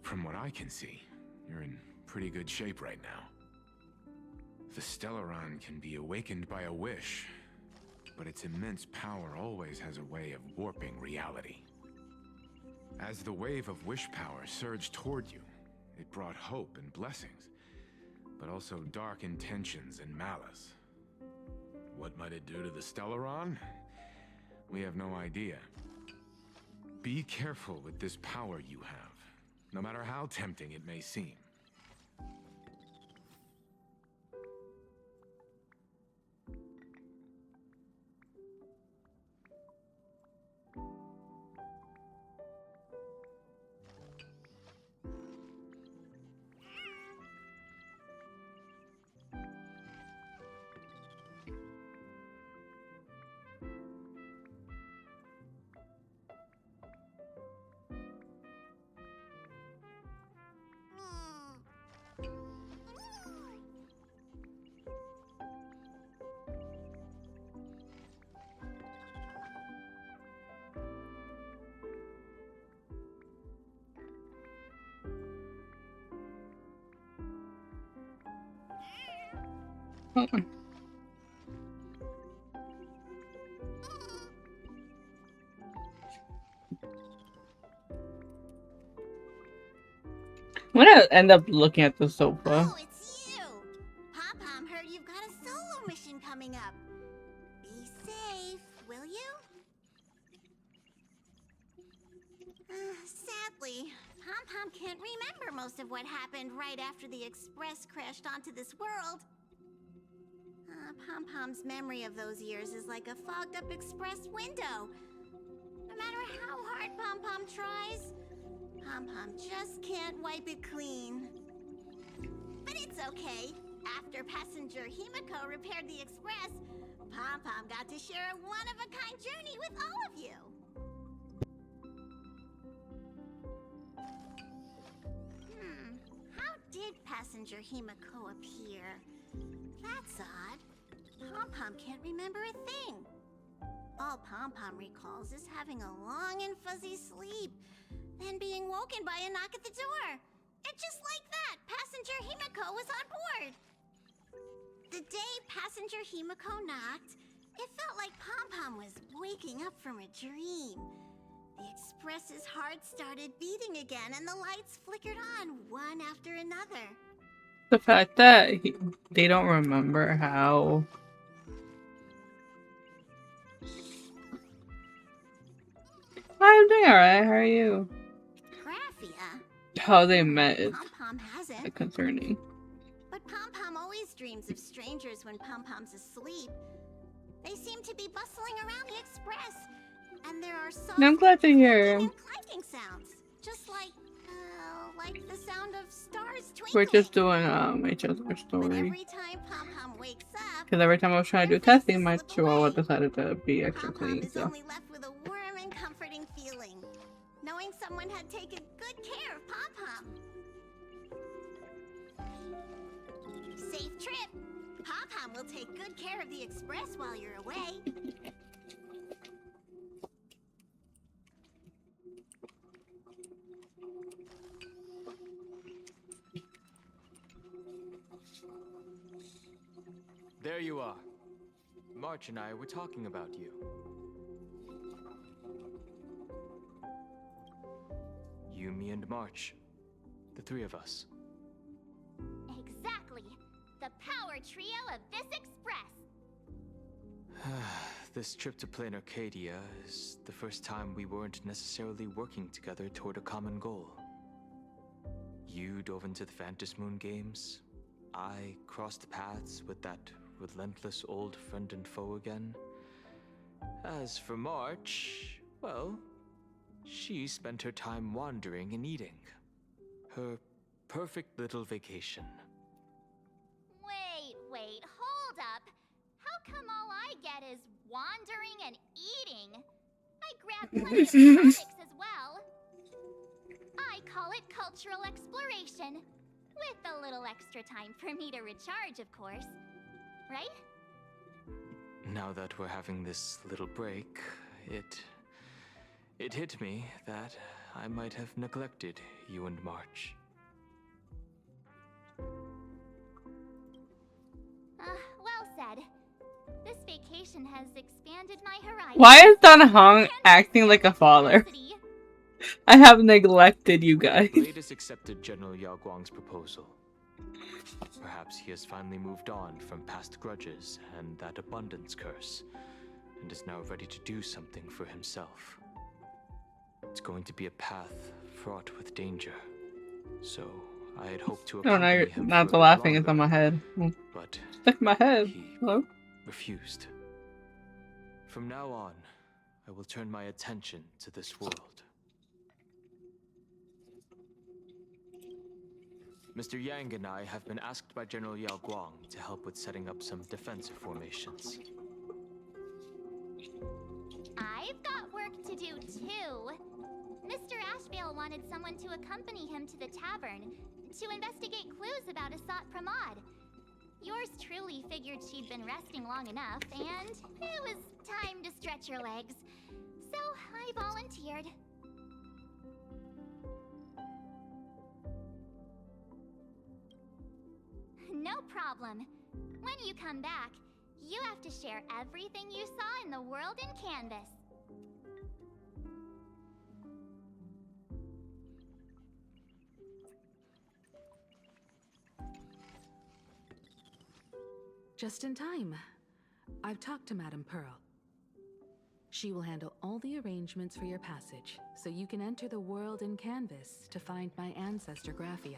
From what I can see, you're in pretty good shape right now. The Stellaron can be awakened by a wish, but its immense power always has a way of warping reality. As the wave of wish power surged toward you, it brought hope and blessings, but also dark intentions and malice. What might it do to the Stellaron? We have no idea. Be careful with this power you have, no matter how tempting it may seem. I'm gonna end up looking at the sofa. Oh, it's you! Pom-Pom heard you've got a solo mission coming up. Be safe, will you? Sadly, Pom-Pom can't remember most of what happened right after the Express crashed onto this world. Pom-Pom's memory of those years is like a fogged-up Express window. No matter how hard Pom-Pom tries, Pom-Pom just can't wipe it clean. But it's okay. After passenger Himiko repaired the Express, Pom-Pom got to share a one-of-a-kind journey with all of you. How did passenger Himiko appear? That's odd. Pom-Pom can't remember a thing. All Pom-Pom recalls is having a long and fuzzy sleep, then being woken by a knock at the door. And just like that, passenger Himiko was on board. The day passenger Himiko knocked, it felt like Pom-Pom was waking up from a dream. The Express's heart started beating again, and the lights flickered on one after another. The fact that they don't remember how... I'm doing alright, how are you? Graphia. How they met is Pom-Pom hasn't. concerning. But Pom-Pom always dreams of strangers when Pom-Pom's asleep. They seem to be bustling around the Express, and there are soft I'm glad to hear. and clanking sounds, just like the sound of stars twinkling. We're just doing each other's But story. every time Pom-Pom wakes up, Because every time I was trying to do testing, my chihuahua decided to be extra Pom-Pom clean. is So only left with a warm and comforting feeling, knowing someone had taken good care of Pom-Pom. Safe trip. Pom-Pom will take good care of the Express while you're away. There you are. March and I were talking about you. me and March. The three of us. Exactly. The power trio of this express. This trip to Plain Arcadia is the first time we weren't necessarily working together toward a common goal. You dove into the Phantom Moon games. I crossed paths with that relentless old friend and foe again. As for March, well, she spent her time wandering and eating. Her perfect little vacation. Wait, hold up. How come all I get is wandering and eating? I grab plenty of comics as well. I call it cultural exploration. With a little extra time for me to recharge, of course. Right? Now that we're having this little break, it hit me that I might have neglected you and March. Well said. This vacation has expanded my horizons. Why is Don Hong acting like a father? I have neglected you guys. Blade has accepted General Yao Guang's proposal. Perhaps he has finally moved on from past grudges and that abundance curse, and is now ready to do something for himself. It's going to be a path fraught with danger, so I had hoped to accompany him not for the a bit laughing is longer, on my head. but Stuck in my head. he Hello? refused. From now on, I will turn my attention to this world. Mr. Yang and I have been asked by General Yao Guang to help with setting up some defensive formations. I've got work to do too. Mr. Ashvale wanted someone to accompany him to the tavern to investigate clues about Asat Pramod. Yours truly figured she'd been resting long enough, and it was time to stretch her legs. So I volunteered. No problem. When you come back, you have to share everything you saw in the world in Canvas. Just in time. I've talked to Madame Pearl. She will handle all the arrangements for your passage, so you can enter the world in Canvas to find my ancestor Graphia.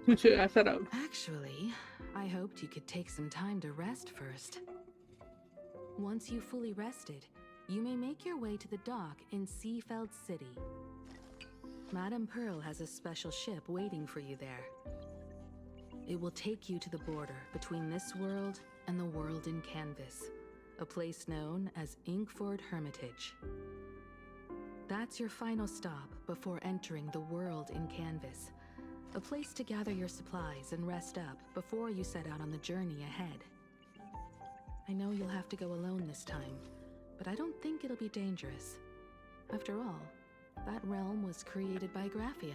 I set up. Actually, I hoped you could take some time to rest first. Once you've fully rested, you may make your way to the dock in Seafeld City. Madame Pearl has a special ship waiting for you there. It will take you to the border between this world and the world in Canvas, a place known as Inkford Hermitage. That's your final stop before entering the world in Canvas, a place to gather your supplies and rest up before you set out on the journey ahead. I know you'll have to go alone this time, but I don't think it'll be dangerous. After all, that realm was created by Graphia,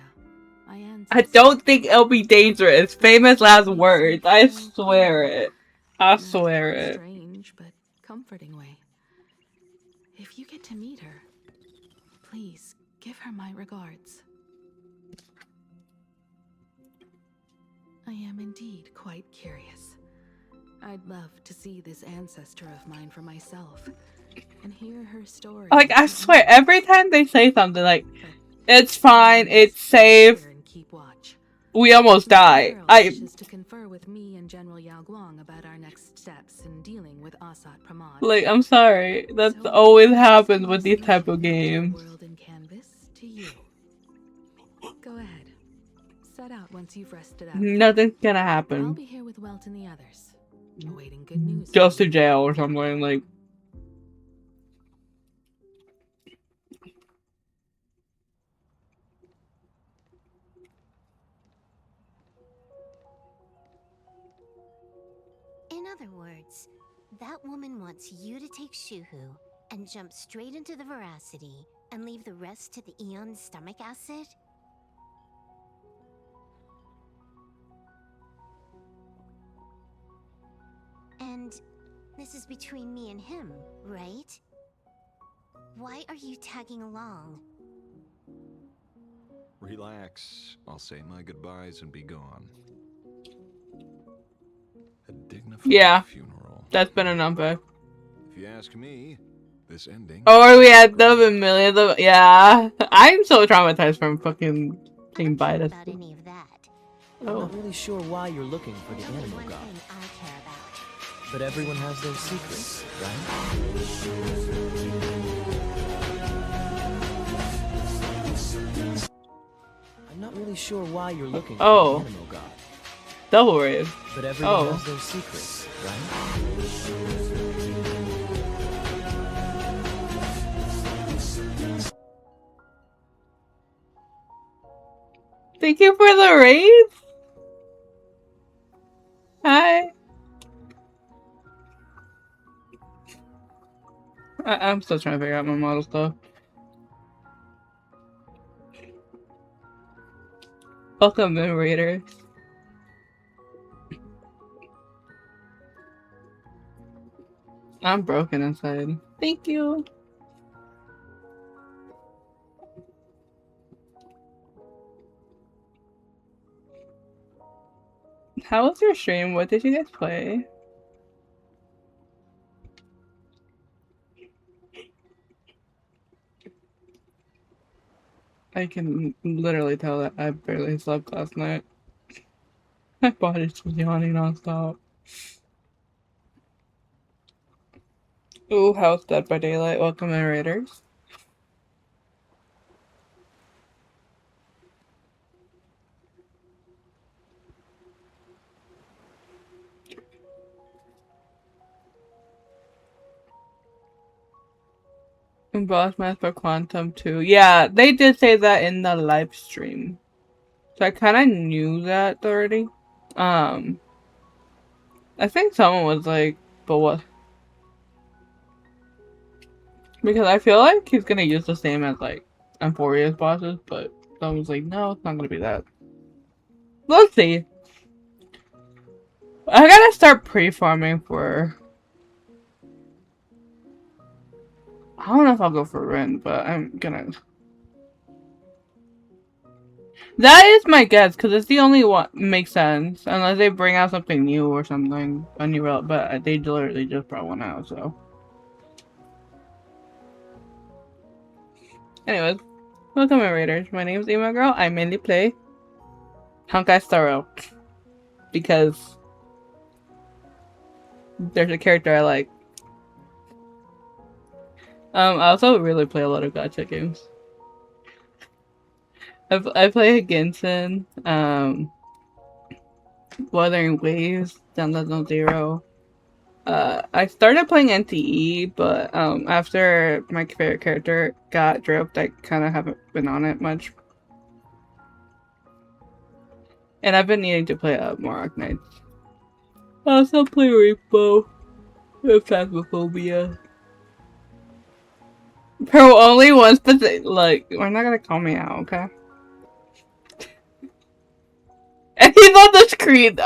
my ancestor. I don't think it'll be dangerous. Famous last words. I swear it. I swear it. Strange, but comforting way. If you get to meet her, please give her my regards. I am indeed quite curious. I'd love to see this ancestor of mine for myself and hear her story. Like, I swear, every time they say something like, it's fine, it's safe, we almost die. To confer with me and General Yao Guang about our next steps in dealing with Asat Pramod. Like, I'm sorry. That's always happens with these type of games. World in Canvas to you. Go ahead. Set out once you've rested up. Nothing's gonna I'll happen. be here with Welt and the others, awaiting good news. Just to jail or something, like. In other words, that woman wants you to take Shuhu and jump straight into the Veracity and leave the rest to the Eon's stomach acid? And this is between me and him, right? Why are you tagging along? Relax. I'll say my goodbyes and be gone. A dignified Yeah, funeral. that's been enough. If you ask me, this ending. Or we had the millions of yeah. I'm so traumatized from fucking being biased. About any of that. I'm not really sure why you're looking for the There's only animal one god, thing I care about. but everyone has their secrets, right? I'm not really sure why you're looking for the animal god, double raid. but everyone has their secrets, right? Thank you for the raid. Hi. I'm still trying to figure out my model stuff. Welcome in, Raiders. I'm broken inside. Thank you. How was your stream? What did you guys play? I can literally tell that I barely slept last night. My body's just yawning nonstop. Ooh, House Dead by Daylight. Welcome in, Raiders. And Boss Math for Quantum 2. Yeah, they did say that in the live stream. So I kind of knew that already. I think someone was like, but what? Because I feel like he's gonna use the same as like Emphoria's bosses, but someone was like, no, it's not gonna be that. Let's see. I gotta start pre-farming for... I don't know if I'll go for Rin, but I'm gonna... That is my guess, because it's the only one makes sense. Unless they bring out something new or something. A new relic, but they literally just brought one out, so... Anyways, welcome in, Raiders. My name is Emo Girl. I mainly play Honkai Star Rail. Because there's a character I like. I also really play a lot of gacha games. I play Genshin, Wuthering Waves, Zenless Zone. I started playing NTE, but after my favorite character got dropped, I kind of haven't been on it much. And I've been needing to play more Arknights. I also play Rainbow with Phasmophobia. Bro, only one specific, like, we're not gonna call me out, okay? And he's on the screen.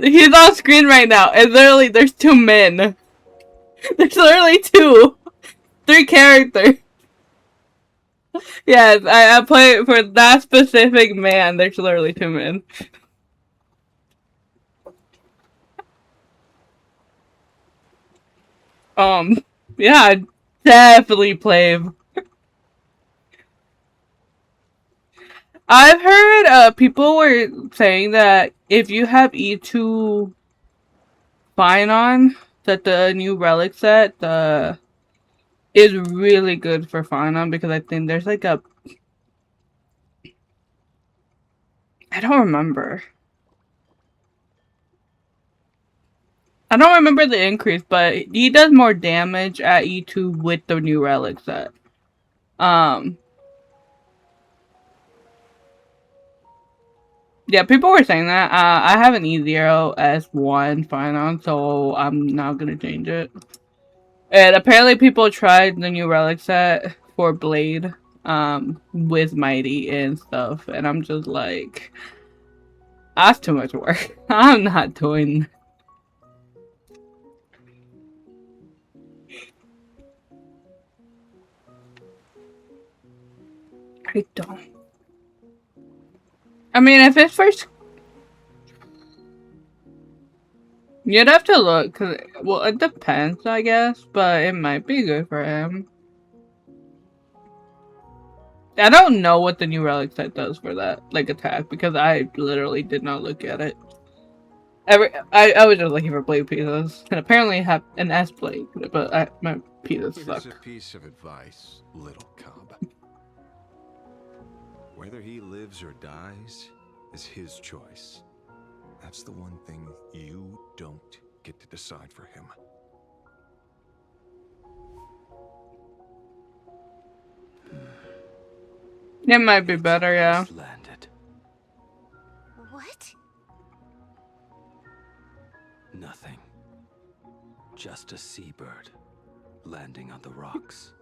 He's on screen right now, and literally, there's 2 men. There's literally 2. 3 characters. Yes, I play for that specific man. There's literally 2 men. Yeah, I definitely play. I've heard people were saying that if you have E2 Fine on, that the new relic set is really good for Final because I think there's like a... I don't remember. I don't remember the increase, but he does more damage at E2 with the new relic set. Yeah, people were saying that. I have an E0 S1 Final, so I'm not gonna change it. And apparently people tried the new relic set for Blade, with Mighty and stuff, and I'm just like, that's too much work. I'm not doing. I don't. I mean, if it's first, you'd have to look. Cause well, it depends, I guess, but it might be good for him. I don't know what the new relic set does for that, like, attack, because I literally did not look at it. I was just looking for blade pieces, and apparently I have an S blade, but my pieces suck. Here's a piece of advice, little cub. Whether he lives or dies is his choice. That's the one thing you don't get to decide for him. It might be better, yeah. Landed. What? Nothing. Just a seabird landing on the rocks.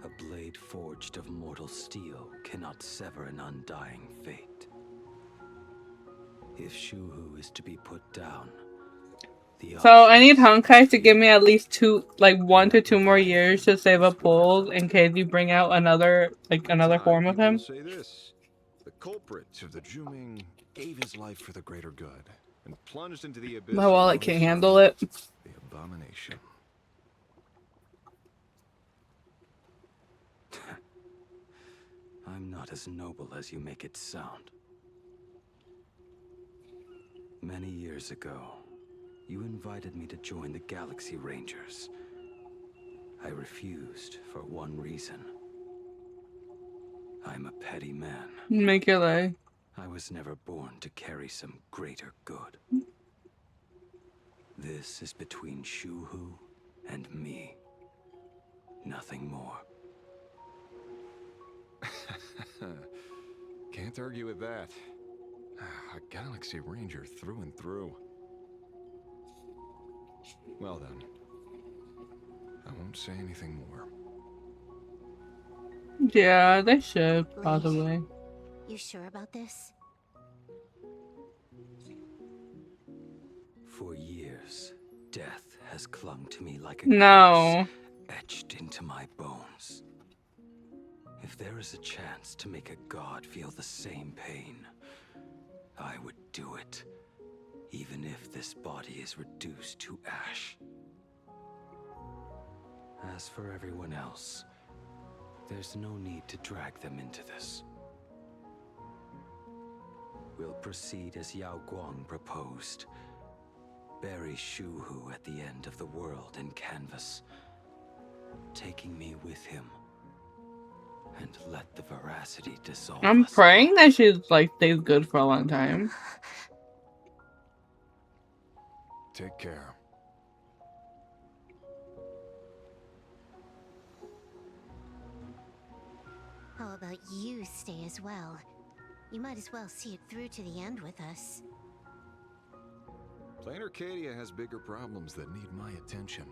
A blade forged of mortal steel cannot sever an undying fate. If Shuhu is to be put down, so I need Honkai to give me at least 1 to 2 more years to save up pools in case you bring out another form of him. Say this. The culprit of the Juming gave his life for the greater good and plunged into the abyss. My wallet can't handle it. The abomination. I'm not as noble as you make it sound. Many years ago, you invited me to join the Galaxy Rangers. I refused for one reason. I'm a petty man. Make your leg. I was never born to carry some greater good. This is between Shuhu and me. Nothing more. Can't argue with that. A Galaxy Ranger through and through. Well then, I won't say anything more. Yeah, they should, possibly. You sure about this? For years, death has clung to me like a curse, etched into my bones. If there is a chance to make a god feel the same pain, I would do it, even if this body is reduced to ash. As for everyone else, there's no need to drag them into this. We'll proceed as Yao Guang proposed. Bury Shuhu at the end of the world in canvas, taking me with him, and let the veracity dissolve I'm us. praying that she stays good for a long time. Take care. How about you stay as well? You might as well see it through to the end with us. Plain Arcadia has bigger problems that need my attention.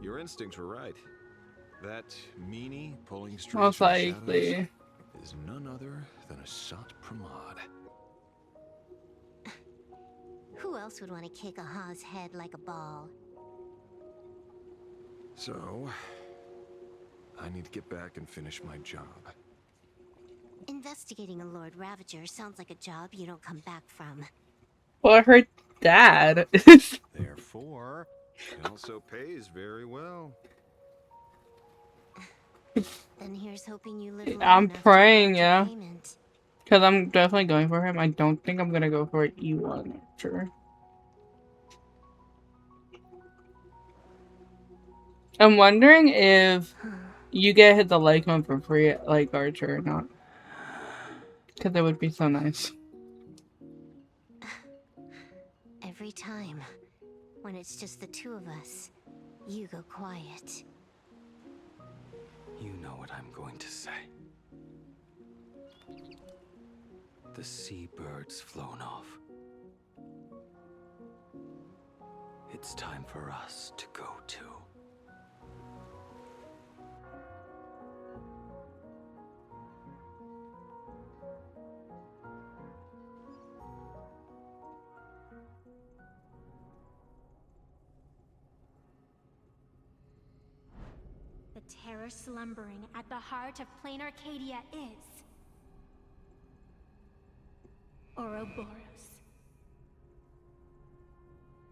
Your instincts were right. That meanie pulling strings Most from likely. shadows is none other than a Sat Pramod. Who else would want to kick a Ha's head like a ball? So, I need to get back and finish my job. Investigating a Lord Ravager sounds like a job you don't come back from. Or her dad. Therefore, it also pays very well. Then here's hoping you live long I'm enough to praying, collect your yeah. payment. Because I'm definitely going for him. I don't think I'm going to go for E1 Archer. I'm wondering if you get the like one for free, like Archer or not. Because it would be so nice. Every time, when it's just the two of us, you go quiet. You know what I'm going to say. The seabird's flown off. It's time for us to go too. The terror slumbering at the heart of Plain Arcadia is Ouroboros.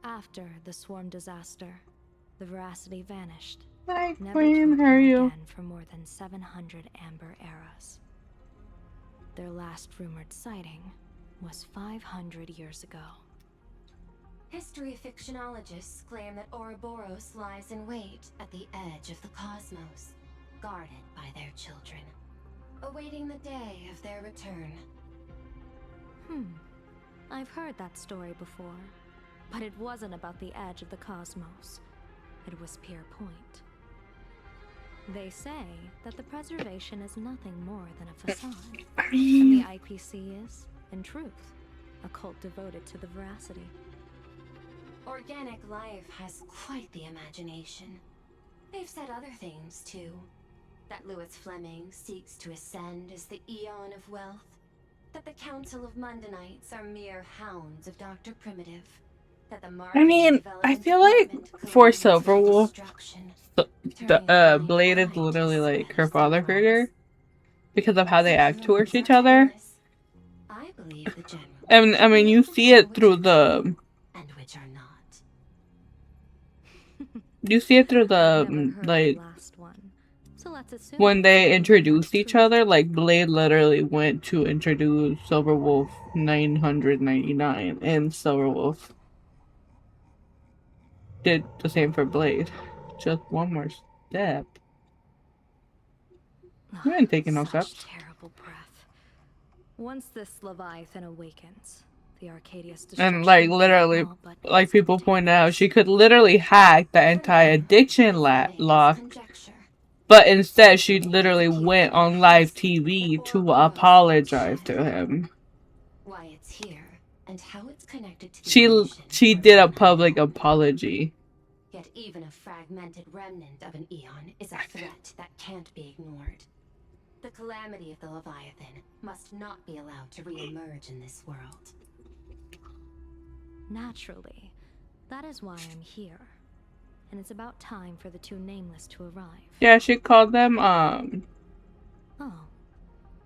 After the swarm disaster, the Veracity vanished. Hi, Never Queen, to how are appear you? again for more than 700 Amber eras. Their last rumored sighting was 500 years ago. History fictionologists claim that Ouroboros lies in wait at the edge of the cosmos, guarded by their children, awaiting the day of their return. I've heard that story before, but it wasn't about the edge of the cosmos. It was Pier Point. They say that the preservation is nothing more than a facade, and the IPC is, in truth, a cult devoted to the Veracity. Organic life has quite the imagination. They've said other things, too. That Louis Fleming seeks to ascend as the Eon of Wealth. That the Council of Mundanites are mere hounds of Dr. Primitive. That the I mean, I feel like for Silverwolf, the Blade is literally like her father figure because of how they act towards each other. I believe the general. And I mean, you see it through the. And which are not. You see it through the like when they introduced each other. Like Blade literally went to introduce Silverwolf 999, and Silverwolf did the same for Blade. Just one more step. You ain't taking no steps. Terrible breath. Once this Leviathan awakens, the Arcadia's And like literally, like people point out, she could literally hack the anti-addiction lock, but instead she literally went on live TV to apologize to him. Why it's here and how it's connected to the She did a public apology. Yet even a fragmented remnant of an Eon is a threat that can't be ignored. The calamity of the Leviathan must not be allowed to re-emerge in this world. Naturally, that is why I'm here. And it's about time for the two Nameless to arrive. Yeah, she called them, Oh,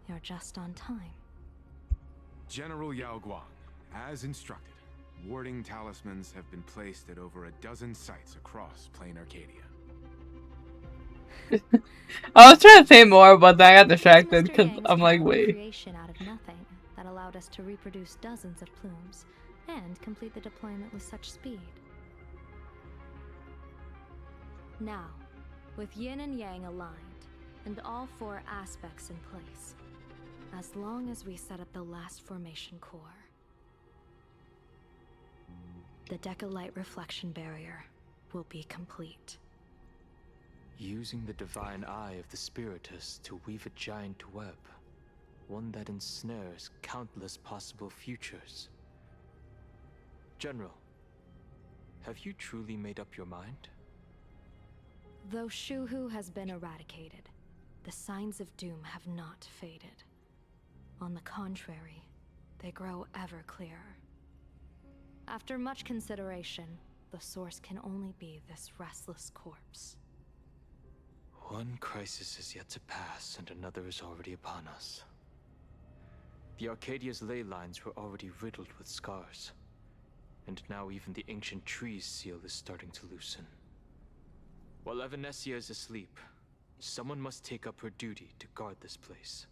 you're just on time. General Yao Guang, as instructed, warding talismans have been placed at over a dozen sites across Plain Arcadia. I was trying to say more, but then I got distracted because I'm like, wait. Creation out of nothing that allowed us to reproduce dozens of plumes and complete the deployment with such speed. Now, with yin and yang aligned, and all four aspects in place, as long as we set up the last formation core, the Decalight reflection barrier will be complete. Using the divine eye of the Spiritus to weave a giant web, one that ensnares countless possible futures. General, have you truly made up your mind? Though Shuhu has been eradicated, the signs of doom have not faded. On the contrary, they grow ever clearer. After much consideration, the source can only be this restless corpse. One crisis is yet to pass, and another is already upon us. The Arcadia's ley lines were already riddled with scars, and now even the ancient tree's seal is starting to loosen. While Evanesia is asleep, someone must take up her duty to guard this place.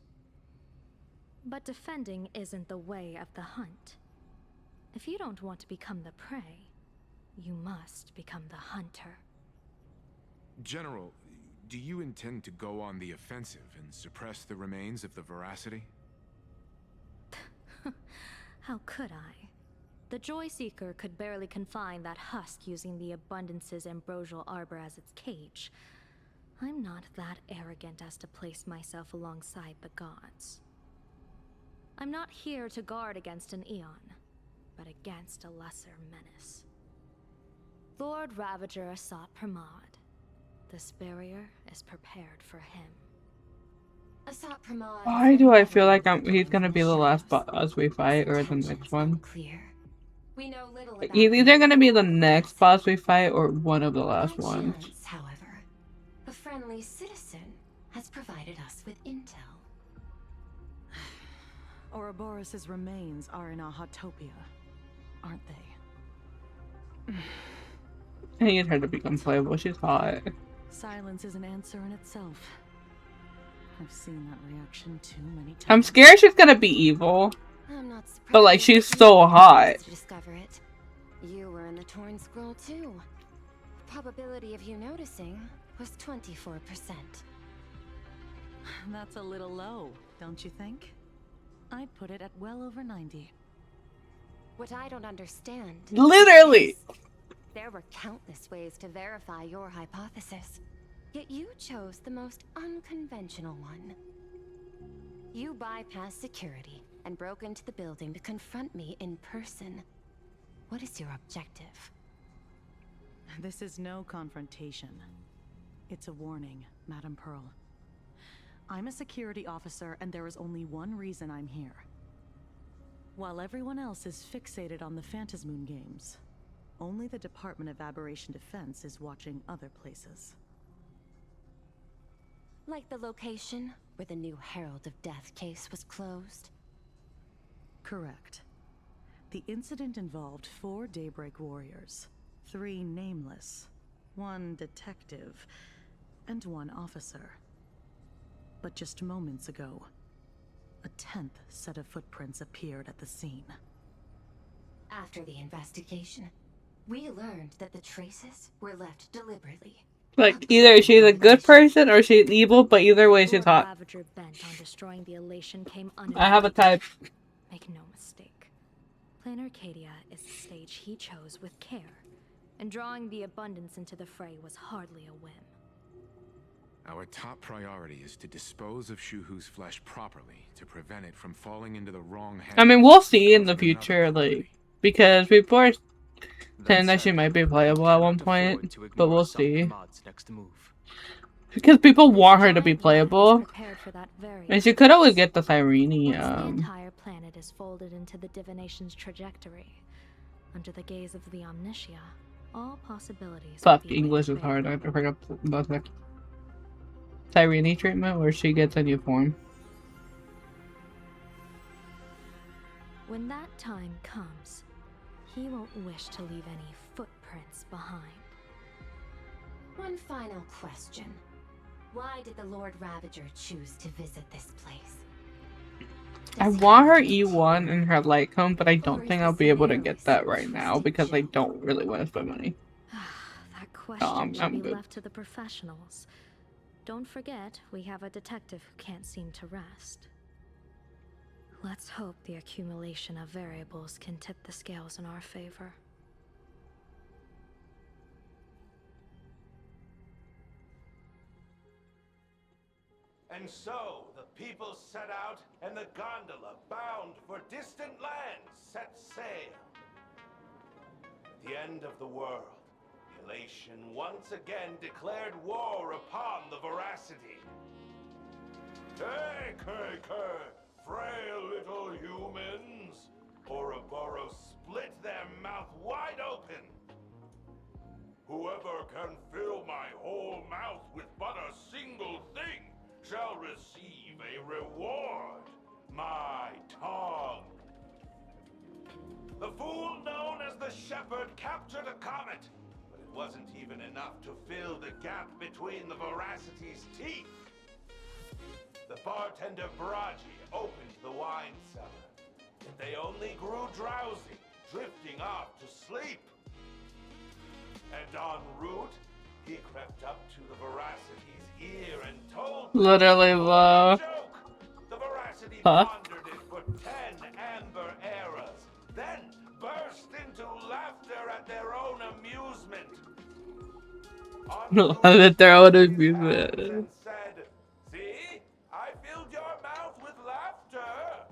But defending isn't the way of the hunt. If you don't want to become the prey, you must become the hunter. General, do you intend to go on the offensive and suppress the remains of the Veracity? How could I? The Joy Seeker could barely confine that husk using the Abundance's ambrosial arbor as its cage. I'm not that arrogant as to place myself alongside the gods. I'm not here to guard against an Eon, but against a lesser menace. Lord Ravager Asat Pramod. This barrier is prepared for him. Asat Pramod. Why do I feel like he's gonna be the last boss we fight, or the next one? We know little about Either gonna be the next boss we fight, or one of the last ones. however, a friendly citizen has provided us with intel. Ouroboros' remains are in Ahotopia, aren't they? I need her to become playable. She's hot. Silence is an answer in itself. I've seen that reaction too many times. I'm scared she's gonna be evil. I'm not surprised. But like, she's so hot. To discover it. You were in the Torn Scroll too. The probability of you noticing was 24%. That's a little low, don't you think? I'd put it at well over 90. What I don't understand. Literally. Is there were countless ways to verify your hypothesis. Yet you chose the most unconventional one. You bypassed security and broke into the building to confront me in person. What is your objective? This is no confrontation. It's a warning, Madam Pearl. I'm a security officer, and there is only one reason I'm here. While everyone else is fixated on the Phantasmoon games, only the Department of Aberration Defense is watching other places. Like the location where the new Herald of Death case was closed? Correct. The incident involved 4 Daybreak warriors, 3 nameless, 1 detective, and 1 officer. But just moments ago, a 10th set of footprints appeared at the scene. After the investigation, we learned that the traces were left deliberately. Like, either she's a good person or she's evil, but either way she's hot. Ravager bent on destroying the Elation came I have a type. Make no mistake. Plan Arcadia is the stage he chose with care, and drawing the Abundance into the fray was hardly a whim. Our top priority is to dispose of Shuhu's flesh properly to prevent it from falling into the wrong hands. I mean, we'll see in the future, like, because reports saying that she might be playable at one point, but we'll see. Because people want her to be playable, and she could always get the Cyrene. The entire planet is folded into the divination's trajectory. Under the gaze of the Omnitia, all possibilities. Fuck, English is hard. I forgot about that. Cyrene treatment, where she gets a new form. When that time comes, he won't wish to leave any footprints behind. One final question. Why did the Lord Ravager choose to visit this place? I want her E1 and her Lycomb, but I don't think I'll be able to get that right now because I don't really want to spend money. That question should be left to the professionals. Don't forget, we have a detective who can't seem to rest. Let's hope the accumulation of variables can tip the scales in our favor. And so, the people set out, and the gondola, bound for distant lands, set sail. At the end of the world, the Elation once again declared war upon the Veracity. Take, frail little humans! Ouroboros split their mouth wide open. Whoever can fill my whole mouth with but a single thing shall receive a reward, my tongue. The fool known as the Shepherd captured a comet, but it wasn't even enough to fill the gap between the Veracity's teeth. The bartender Braji opened the wine cellar, but they only grew drowsy, drifting off to sleep. And en route, he crept up to the Veracity's ear and told them, Literally, joke. The Veracity pondered it for 10 amber eras, then burst into laughter at their own amusement. At their own amusement. And said, "See, I filled your mouth with laughter."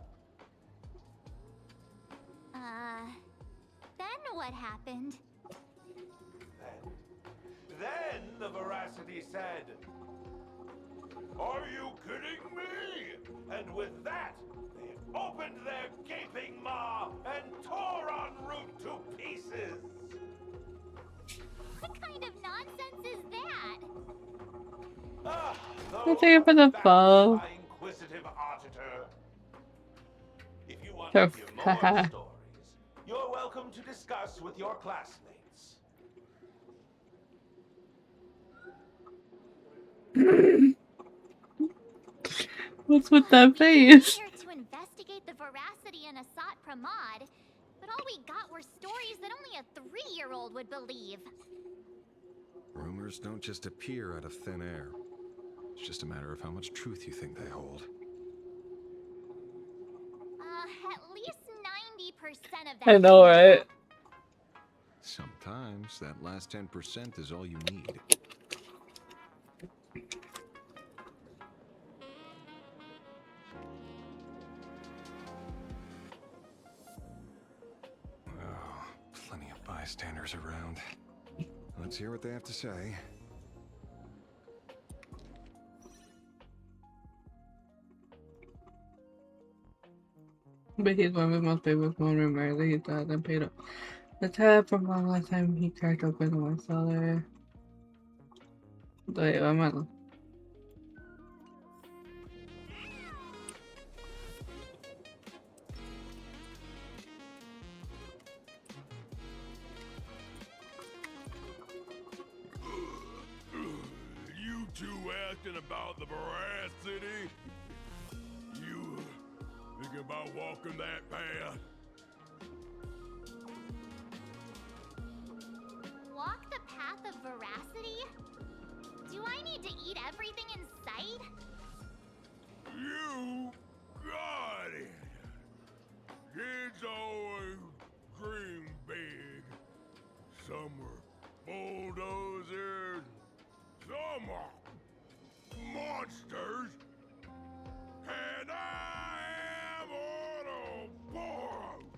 Then what happened? Then the Veracity said, "Are you kidding me?" And with that, they opened their gaping maw and tore en route to pieces. What kind of nonsense is that? I'll take it for the that's fall. my inquisitive auditor. If you want So, to hear more stories, you're welcome to discuss with your classmates. What's with that face? We're here to investigate the veracity in Asat Pramod, but all we got were stories that only a 3-year-old would believe. Rumors don't just appear out of thin air. It's just a matter of how much truth you think they hold. At least 90% of that. I know, right? Sometimes that last 10% is all you need. Oh, plenty of bystanders around. Let's hear what they have to say. But he's one of my most famous one rumor that he thought and paid up the tab from one last time he cracked open one cellar. Wait, I'm not. You two asking about the veracity? You thinking about walking that path? Walk the path of veracity? Do I need to eat everything in sight? You got it. Kids always dream big. Some are bulldozers, some are monsters, and I am Autoboros.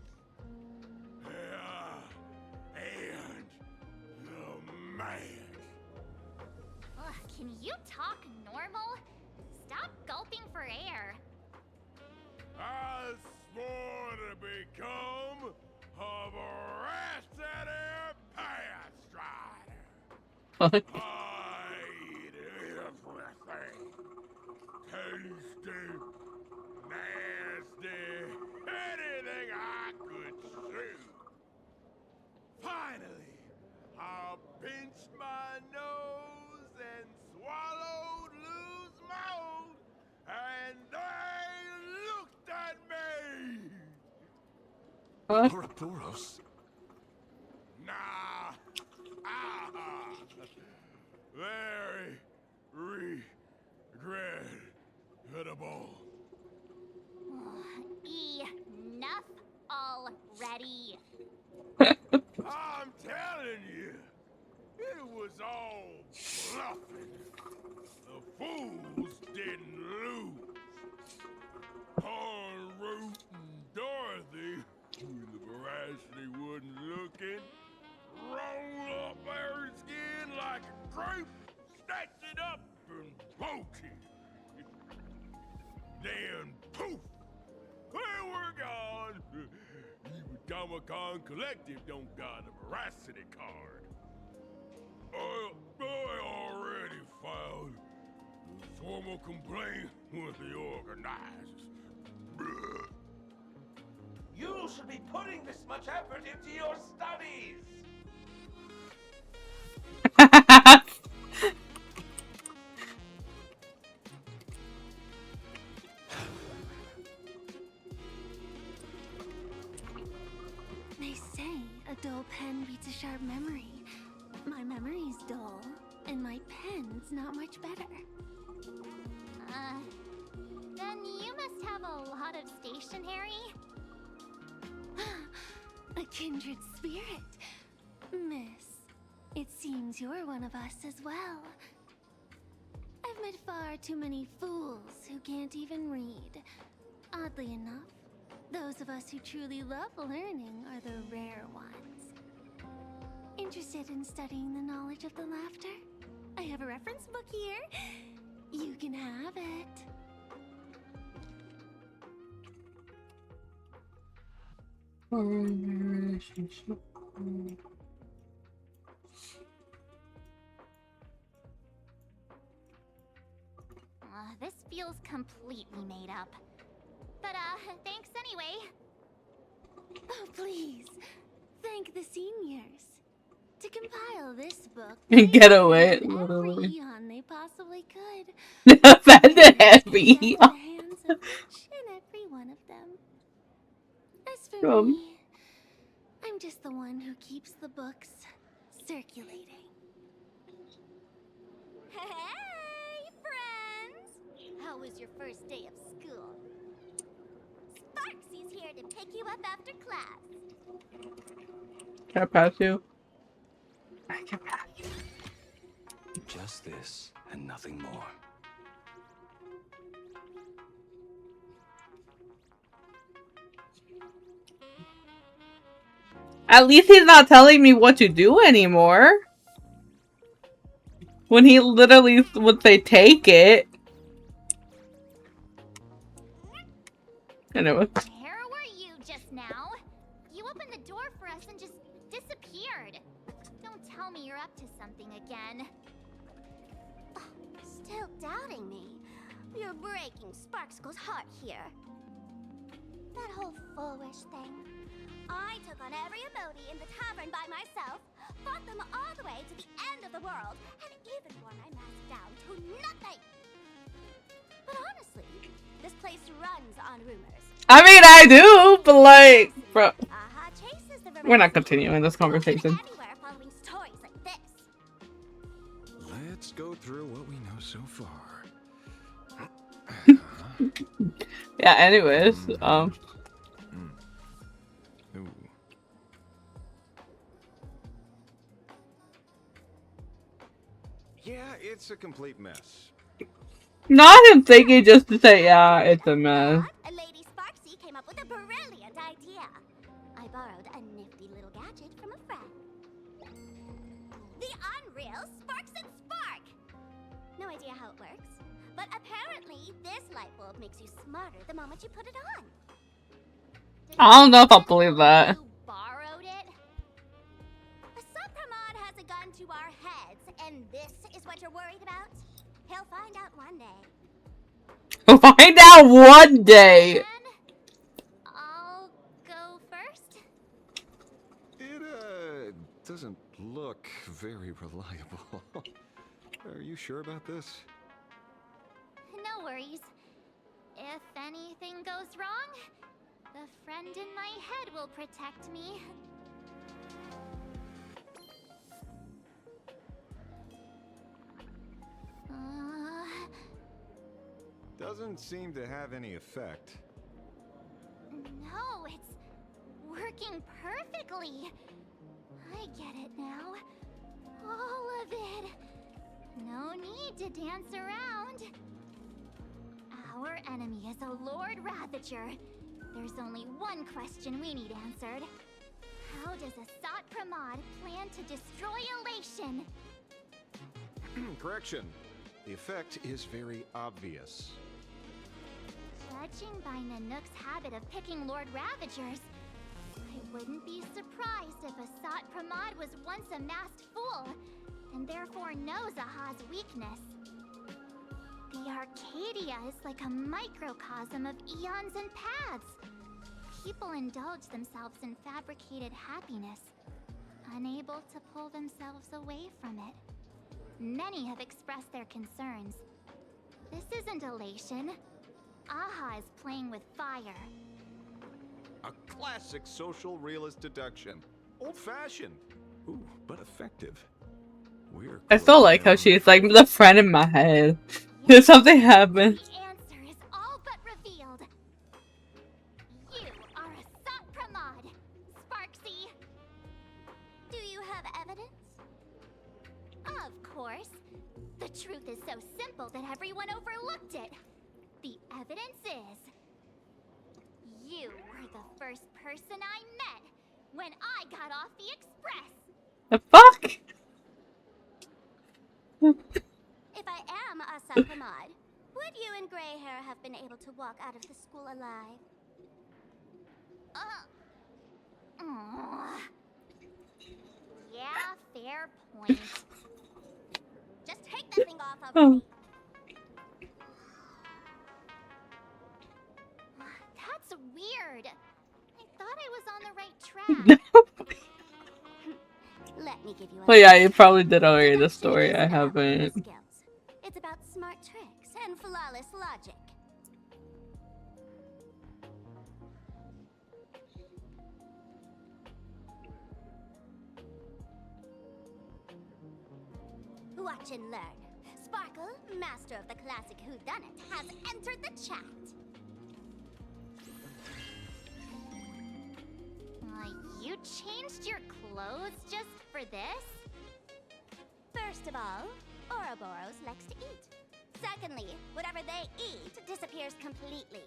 And the man. Ugh, can you talk normal? Stop gulping for air. I swore to become a veracity path strider. I eat everything. Tasty, nasty, anything I could chew. Finally, I pinched my nose and swallowed loose mold, and they looked at me. Ouroboros? Nah. Very regrettable. Enough already. I'm telling you, it was all bluffing. The fools didn't lose. Root and Dorothy, when the veracity wasn't looking, roll up their skin like a grape, snatch it up and poke it. Then poof, they were gone. Even Comic-Con Collective don't got a veracity card. I already filed a formal complaint with the organizers. You should be putting this much effort into your studies. They say a dull pen beats a sharp memory. My memory's dull, and my pen's not much better. Then you must have a lot of stationery. A kindred spirit. Miss, it seems you're one of us as well. I've met far too many fools who can't even read. Oddly enough, those of us who truly love learning are the rare ones. Interested in studying the knowledge of the laughter? I have a reference book here. You can have it. Relationship. This feels completely made up. But, thanks anyway. Oh, please. Thank the seniors. To compile this book, And they get away, every literally. eon they possibly could. Offended heavy. In the hands of each and every one of them. As for me, I'm just the one who keeps the books circulating. Hey, friends! How was your first day of school? Sparksy's here to pick you up after class. Can I pass you? I can pass you. Just this and nothing more. At least he's not telling me what to do anymore. When he literally would say, take it. Anyway. Where were you just now? You opened the door for us and just disappeared. Don't tell me you're up to something again. Still doubting me? You're breaking Sparkskull's heart here. That whole foolish thing. I took on every emoji in the tavern by myself, fought them all the way to the end of the world, and even wore my mask down to nothing. But honestly, this place runs on rumors. I mean, I do, but like, bro. We're not continuing this conversation. Stories like this. Let's go through what we know so far. Yeah, anyways, Ooh. Yeah, it's a complete mess. Not him thinking just to say, yeah, it's a mess. Lady Sparksy came up with a brilliant idea. I borrowed a nifty little gadget from a friend. The unreal Sparks and Spark! No idea how it works, but apparently this light bulb makes you smarter the moment you put it on. I don't know if I'll believe that. You borrowed it? Supramod has a gun to our heads, and this is what you're worried about? He'll find out one day. Find out one day. I'll go first. It, doesn't look very reliable. Are you sure about this? No worries. If anything goes wrong, the friend in my head will protect me. Doesn't seem to have any effect. No, it's working perfectly. I get it now. All of it. No need to dance around. Our enemy is a Lord Ravager. There's only one question we need answered. How does Asat Pramod plan to destroy Elation? Correction. The effect is very obvious. Judging by Nanook's habit of picking Lord Ravagers, I wouldn't be surprised if Asat Pramod was once a masked fool, and therefore knows Aha's weakness. The Arcadia is like a microcosm of eons and paths. People indulge themselves in fabricated happiness, unable to pull themselves away from it. Many have expressed their concerns. This isn't elation. Aha is playing with fire. A classic social realist deduction. Old-fashioned. Ooh, but effective. We're I still like how she's like the friend in my head. If something happens. The answer is all but revealed. You are Asat Pramod, Sparksy. Do you have evidence? Of course. The truth is so simple that everyone overlooked it. The evidence is... you were the first person I met when I got off the express. The fuck? If I am Asat Pramod, would you and Grey Hair have been able to walk out of the school alive? Yeah, fair point. Just take that thing off already. the right track. Let me give you a Oh yeah, you probably did already the story. I haven't. skills. It's about smart tricks and flawless logic. Watch and learn. Sparkle, master of the classic whodunit, has entered the chat. You changed your clothes just for this? First of all, Ouroboros likes to eat. Secondly, whatever they eat disappears completely.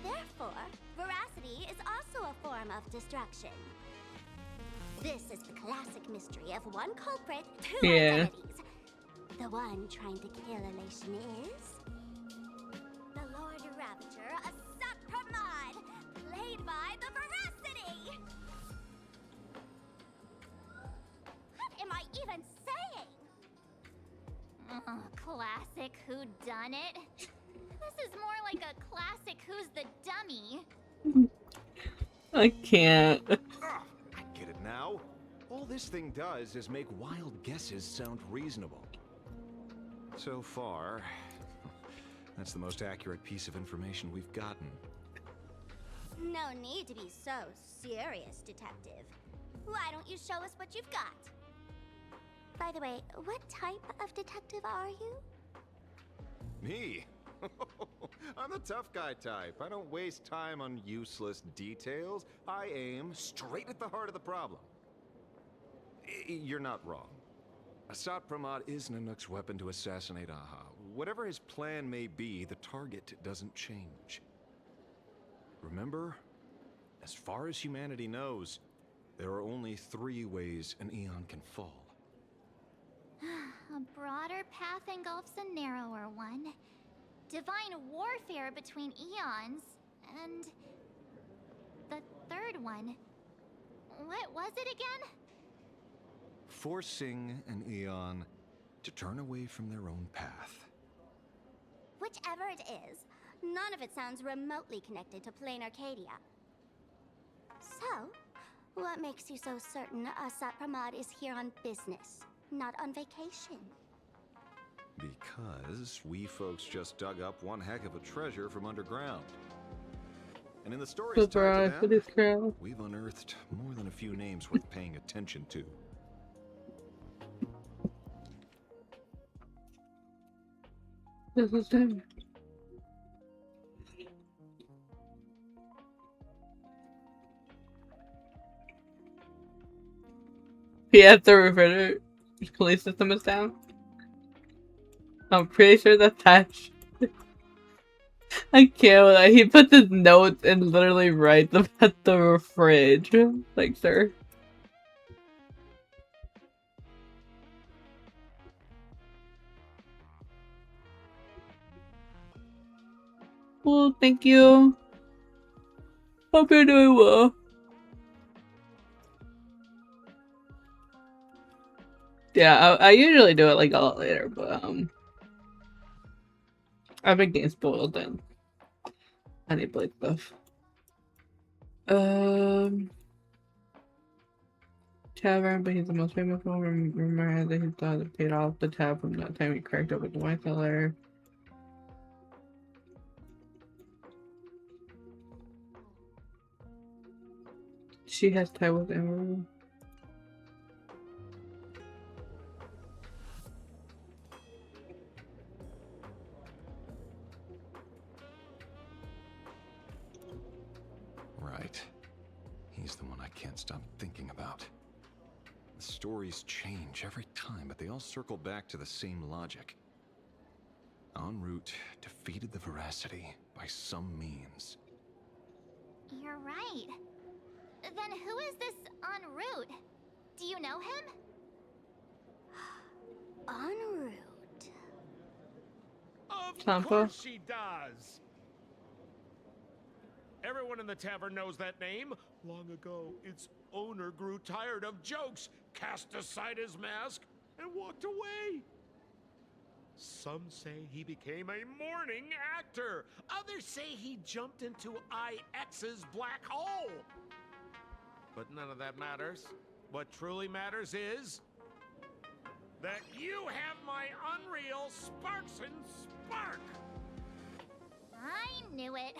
Therefore, veracity is also a form of destruction. This is the classic mystery of one culprit, two identities. The one trying to kill Elation is the Lord Ravager, a Sapramod, played by the Veracity. What am I even saying? Classic whodunit. This is more like a classic Who's the Dummy. I can't. I get it now. All this thing does is make wild guesses sound reasonable. So far, that's the most accurate piece of information we've gotten. No need to be so serious, Detective. Why don't you show us what you've got? By the way, what type of detective are you? Me? I'm the tough guy type. I don't waste time on useless details. I aim straight at the heart of the problem. You're not wrong. Assad Pramod is Nanook's weapon to assassinate Aha. Whatever his plan may be, the target doesn't change. Remember, as far as humanity knows, there are only 3 ways an Eon can fall. A broader path engulfs a narrower one. Divine warfare between eons, and the third one. What was it again? Forcing an Eon to turn away from their own path. Whichever it is, none of it sounds remotely connected to plain Arcadia. So, what makes you so certain Assad Pramod is here on business, not on vacation? Because we folks just dug up one heck of a treasure from underground. And in the stories tied to them, we've unearthed more than a few names worth paying attention to. This is him. Yeah, the refrigerator police system is down. I'm pretty sure that's Tash. I can't with that. He put his notes and literally writes them at the fridge. Like, sir. Well, thank you. Hope you're doing well. Yeah, I usually do it like a lot later, but I've been getting spoiled and I need to play stuff. Tavern, but he's the most famous one. Remember that he thought it paid off the tab from that time he cracked up with the wine cellar. She has tie with Emerald. Right. He's the one I can't stop thinking about. The stories change every time, but they all circle back to the same logic. En route, defeated the Veracity by some means. You're right. Then who is this en route? Do you know him? En route. Of course she does! Everyone in the tavern knows that name. Long ago, its owner grew tired of jokes, cast aside his mask, and walked away. Some say he became a mourning actor. Others say he jumped into IX's black hole. but none of that matters. What truly matters is that you have my unreal Sparks and Spark! I knew it.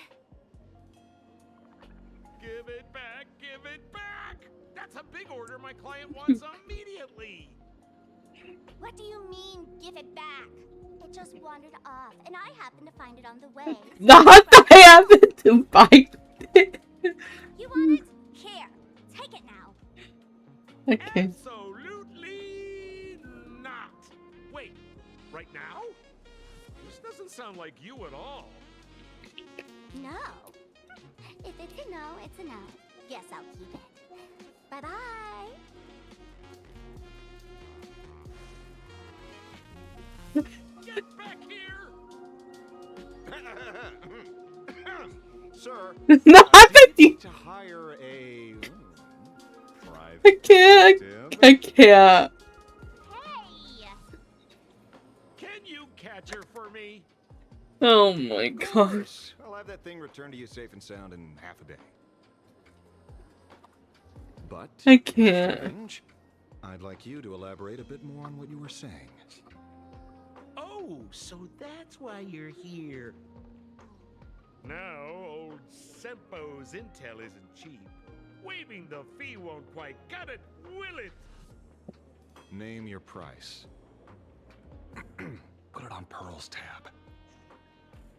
Give it back! Give it back! That's a big order my client wants immediately! What do you mean, give it back? It just wandered off, and I happened to find it on the way. Not I happened to find it. You want it? Here, take it now. Okay. Absolutely not! Wait, right now? This doesn't sound like you at all. No. If it's a no, it's a no. Yes, I'll keep it. Bye-bye. Get back here! Sir, Not that you. to hire a private I can't. detective? I can't. Hey! Can you catch her for me? Oh my Of gosh. course. I'll have that thing returned to you safe and sound in half a day. But I can't. Mr. Finch, I'd like you to elaborate a bit more on what you were saying. Oh, so that's why you're here. Now, old Sempo's intel isn't cheap. Waiving the fee won't quite cut it, will it? Name your price. Put it on Pearl's tab.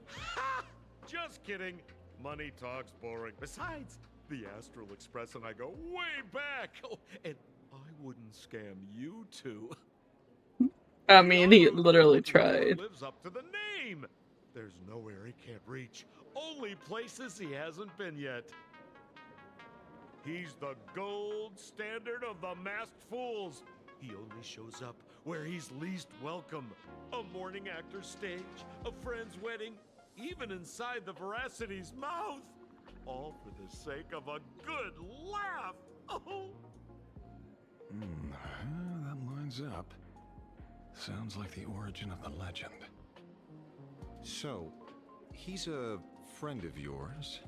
Ha! Just kidding. Money talks boring. Besides, the Astral Express and I go way back. Oh, and I wouldn't scam you two. I mean, he literally tried. Lives up to the name. There's nowhere he can't reach. Only places he hasn't been yet. He's the gold standard of the masked fools. He only shows up where he's least welcome. A morning actor's stage, a friend's wedding, even inside the Veracity's mouth. All for the sake of a good laugh. Oh. That lines up. Sounds like the origin of the legend. So, he's a friend of yours?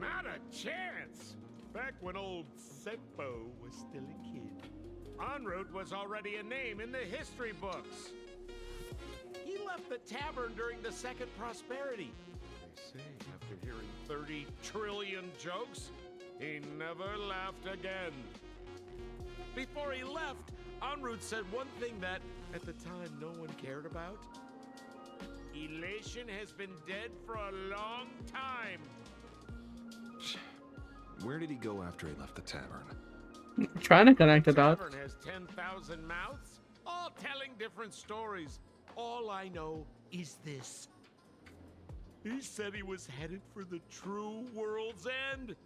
Not a chance! Back when old Sempo was still a kid, En route was already a name in the history books. He left the tavern during the Second Prosperity. They say after hearing 30 trillion jokes, he never laughed again. Before he left, En route said one thing that, at the time, no one cared about. Elation has been dead for a long time. Where did he go after he left the tavern? I'm trying to connect the dots. The tavern has 10,000 mouths, all telling different stories. All I know is this. He said he was headed for the true world's end,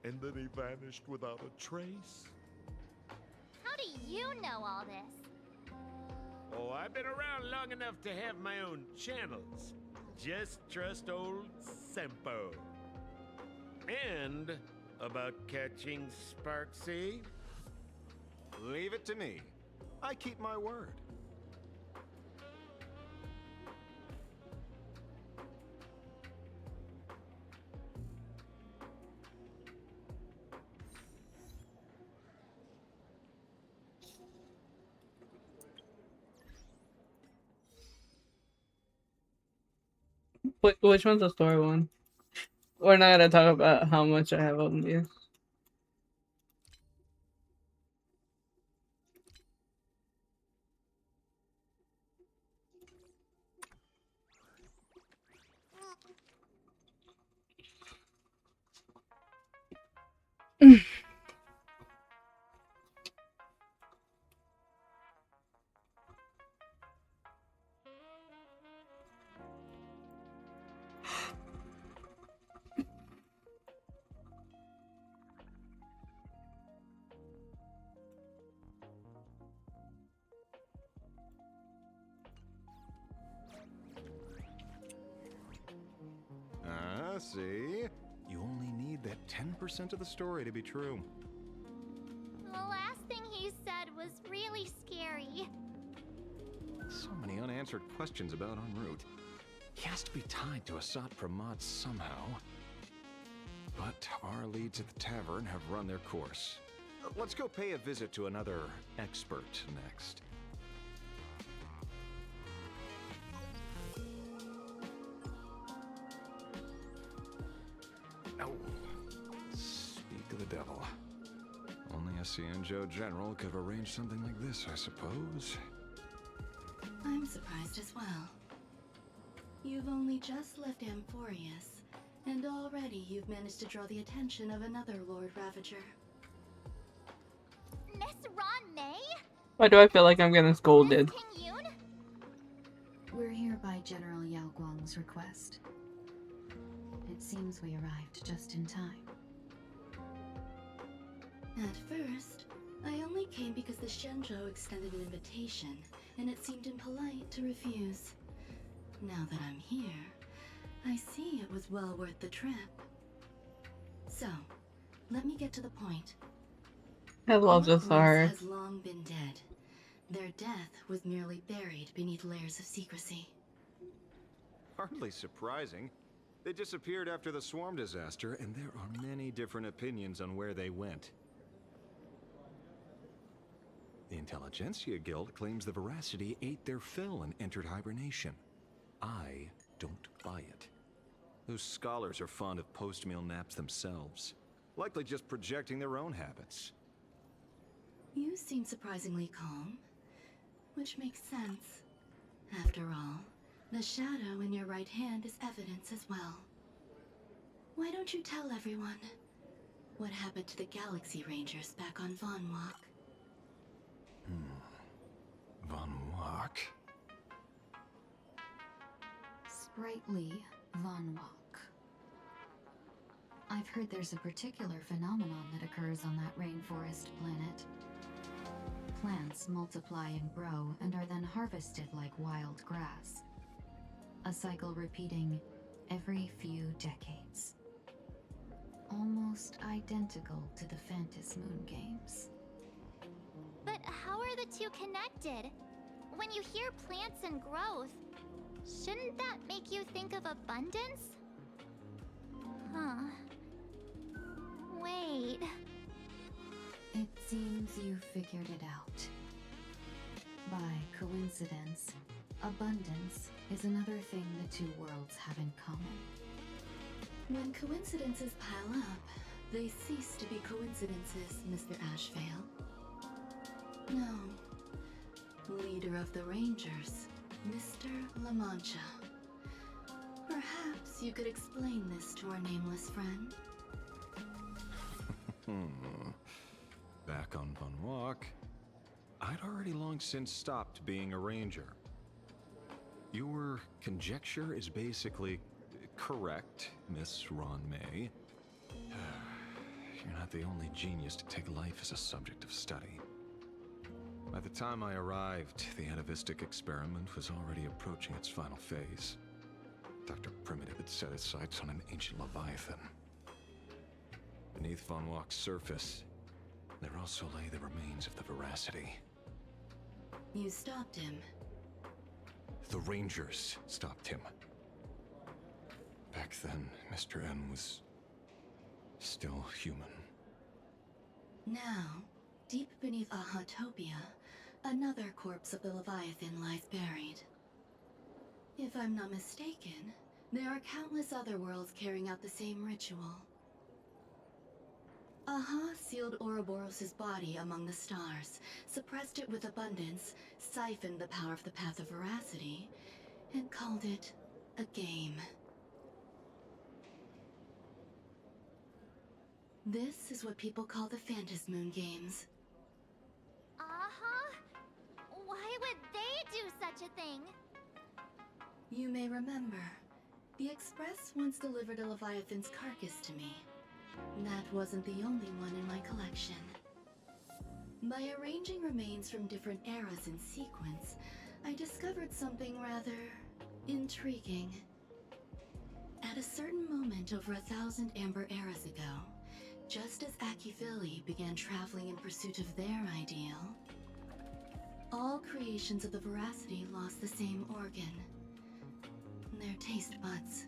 and then he vanished without a trace. How do you know all this? Oh, I've been around long enough to have my own channels. Just trust old Sempo. And about catching Sparksy? Leave it to me. I keep my word. Which one's the story one? We're not gonna talk about how much I have on these. See? You only need that 10% of the story to be true. The last thing he said was really scary. So many unanswered questions about En route. He has to be tied to Asat Pramod somehow. But our leads at the tavern have run their course. Let's go pay a visit to another expert next. Oh, speak of the devil. Only a Cienjo general could have arranged something like this, I suppose. I'm surprised as well. You've only just left Amphorius, and already you've managed to draw the attention of another Lord Ravager. Miss Ron May? Why do I feel like I'm getting scolded? King Yoon? We're here by General Yao Guang's request. It seems we arrived just in time. At first, I only came because the Shenzhou extended an invitation, and it seemed impolite to refuse. Now that I'm here, I see it was well worth the trip. So, let me get to the point. I love this art. Has long been dead. Their death was merely buried beneath layers of secrecy. Hardly surprising. They disappeared after the swarm disaster, and there are many different opinions on where they went. The Intelligentsia Guild claims the Veracity ate their fill and entered hibernation. I don't buy it. Those scholars are fond of post-meal naps themselves, likely just projecting their own habits. You seem surprisingly calm, which makes sense. After all, the shadow in your right hand is evidence as well. Why don't you tell everyone what happened to the Galaxy Rangers back on Von Walk? Von Walk? Sprightly Von Walk. I've heard there's a particular phenomenon that occurs on that rainforest planet. Plants multiply and grow and are then harvested like wild grass. A cycle repeating every few decades. Almost identical to the Phantom Moon games. But how are the two connected? When you hear plants and growth, shouldn't that make you think of abundance? Huh. Wait. It seems you figured it out. By coincidence, abundance is another thing the two worlds have in common. When coincidences pile up, they cease to be coincidences, Mr. Ashvale. No. Leader of the Rangers, Mr. La Mancha. Perhaps you could explain this to our nameless friend. Back on Von Walk, I'd already long since stopped being a ranger. Your conjecture is basically correct, Miss Ron May. You're not the only genius to take life as a subject of study. By the time I arrived, the atavistic experiment was already approaching its final phase. Dr. Primitive had set his sights on an ancient Leviathan. Beneath Von Walk's surface, there also lay the remains of the Veracity. You stopped him. The Rangers stopped him. Back then, Mr. N was still human. Now, deep beneath Ahatopia, another corpse of the Leviathan lies buried. If I'm not mistaken, there are countless other worlds carrying out the same ritual. Aha sealed Ouroboros' body among the stars, suppressed it with abundance, siphoned the power of the Path of Veracity, and called it a game. This is what people call the Phantom Moon games. Uh-huh. Why would they do such a thing? You may remember, the Express once delivered a Leviathan's carcass to me. That wasn't the only one in my collection. By arranging remains from different eras in sequence, I discovered something rather intriguing. At a certain moment over 1,000 Amber eras ago, just as Akivili began traveling in pursuit of their ideal, all creations of the Veracity lost the same organ. Their taste buds.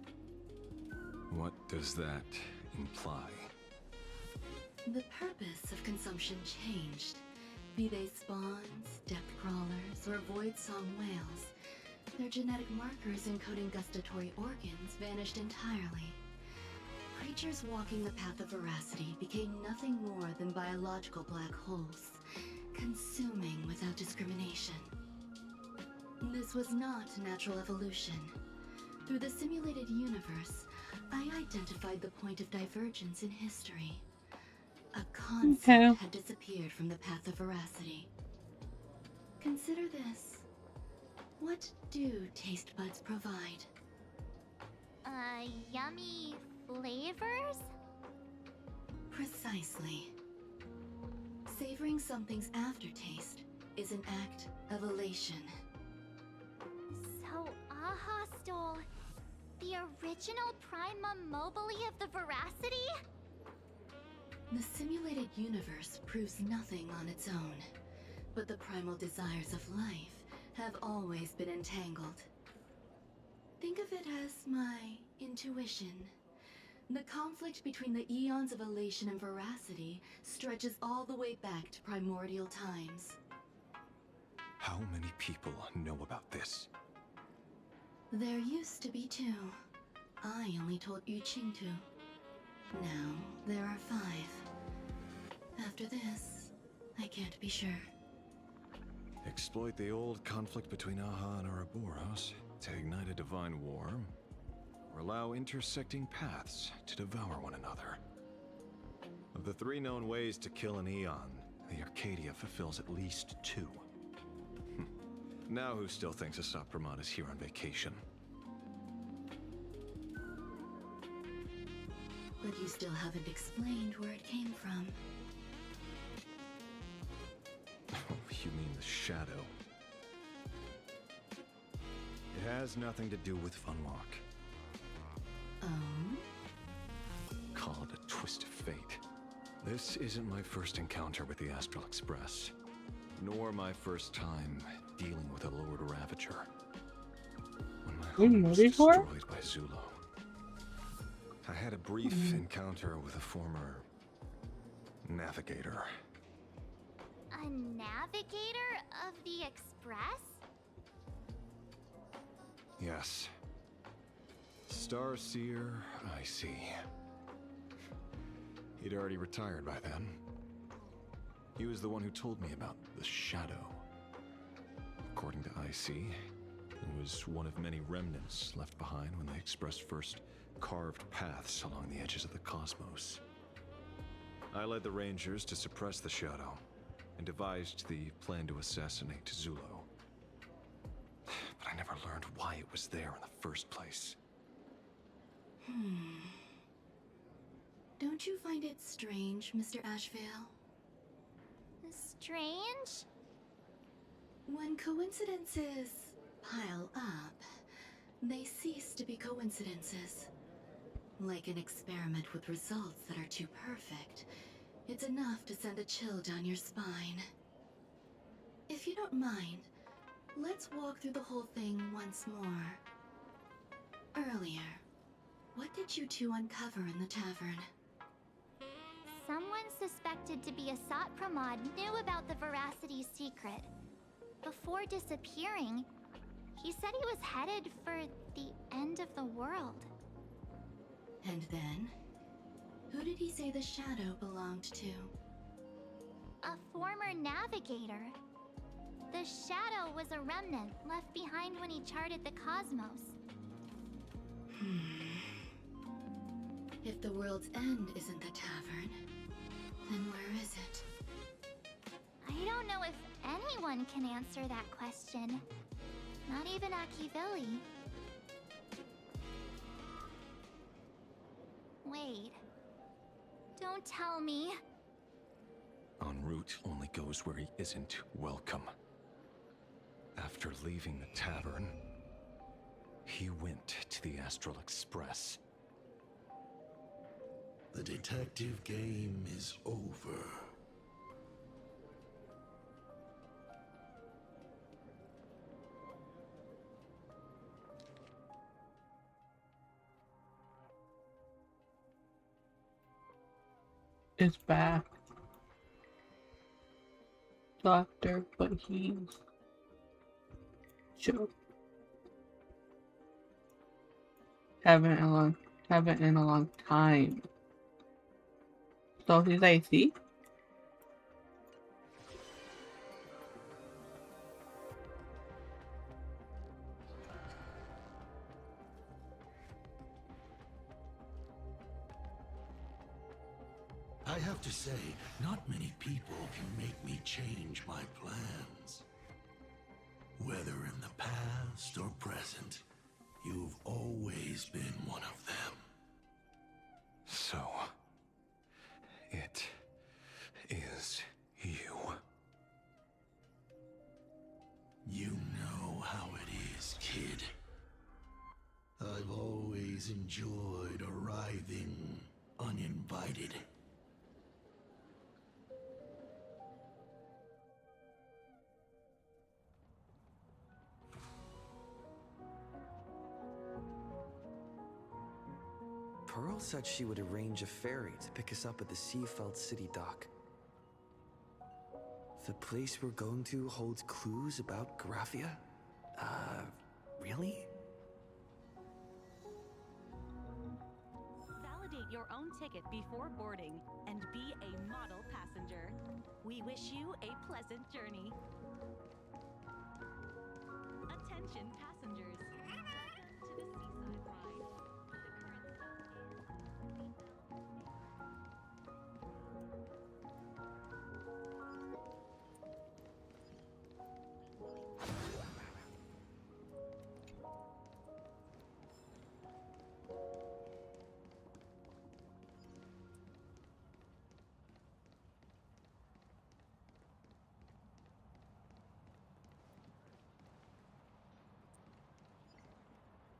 What does that imply? The purpose of consumption changed. Be they spawns, depth crawlers, or void song whales, their genetic markers encoding gustatory organs vanished entirely. Creatures walking the path of veracity became nothing more than biological black holes, consuming without discrimination. This was not natural evolution. Through the simulated universe, I identified the point of divergence in history. A concept had disappeared from the path of veracity. Consider this. What do taste buds provide? Yummy flavors? Precisely. Savoring something's aftertaste is an act of elation. So Aha stole the original Prima Mobile of the Veracity? The simulated universe proves nothing on its own, but the primal desires of life have always been entangled. Think of it as my intuition. The conflict between the eons of elation and veracity stretches all the way back to primordial times. How many people know about this? There used to be 2. I only told Yuqing 2. Now, there are 5. After this, I can't be sure. Exploit the old conflict between Aha and Ouroboros to ignite a divine war, or allow intersecting paths to devour one another. Of the 3 known ways to kill an Eon, the Arcadia fulfills at least 2. Now who still thinks Asap Pramod is here on vacation? But you still haven't explained where it came from. Oh, you mean the shadow? It has nothing to do with Funwalk. Oh? Call it a twist of fate. This isn't my first encounter with the Astral Express, nor my first time dealing with a Lord Ravager. When my home was destroyed by Zulo, I had a brief encounter with a former navigator. A navigator of the Express? Yes. Starseer, I see. He'd already retired by then. He was the one who told me about the Shadow. According to IC, it was one of many remnants left behind when the Express first carved paths along the edges of the cosmos. I led the Rangers to suppress the Shadow and devised the plan to assassinate Zulo. But I never learned why it was there in the first place. Don't you find it strange, Mr. Ashvale? Strange? When coincidences pile up, they cease to be coincidences. Like an experiment with results that are too perfect, it's enough to send a chill down your spine. If you don't mind, let's walk through the whole thing once more. Earlier, what did you 2 uncover in the tavern? Someone suspected to be Asat Pramod knew about the Veracity's secret. Before disappearing, he said he was headed for the end of the world. And then? Who did he say the Shadow belonged to? A former navigator. The Shadow was a remnant left behind when he charted the cosmos. If the world's end isn't the tavern, then where is it? I don't know if anyone can answer that question. Not even Akivili. Wait. Don't tell me. En route only goes where he isn't welcome. After leaving the tavern, he went to the Astral Express. The detective game is over. is back. Doctor, but he's chill. Haven't in a long time. So he's AC? I have to say, not many people can make me change my plans. Whether in the past or present, you've always been one of them. So, it is you. You know how it is, kid. I've always enjoyed arriving uninvited. Pearl said she would arrange a ferry to pick us up at the Seafeld City dock. The place we're going to holds clues about Graphia? Really? Validate your own ticket before boarding and be a model passenger. We wish you a pleasant journey. Attention passengers. Welcome to the Seaside Ride.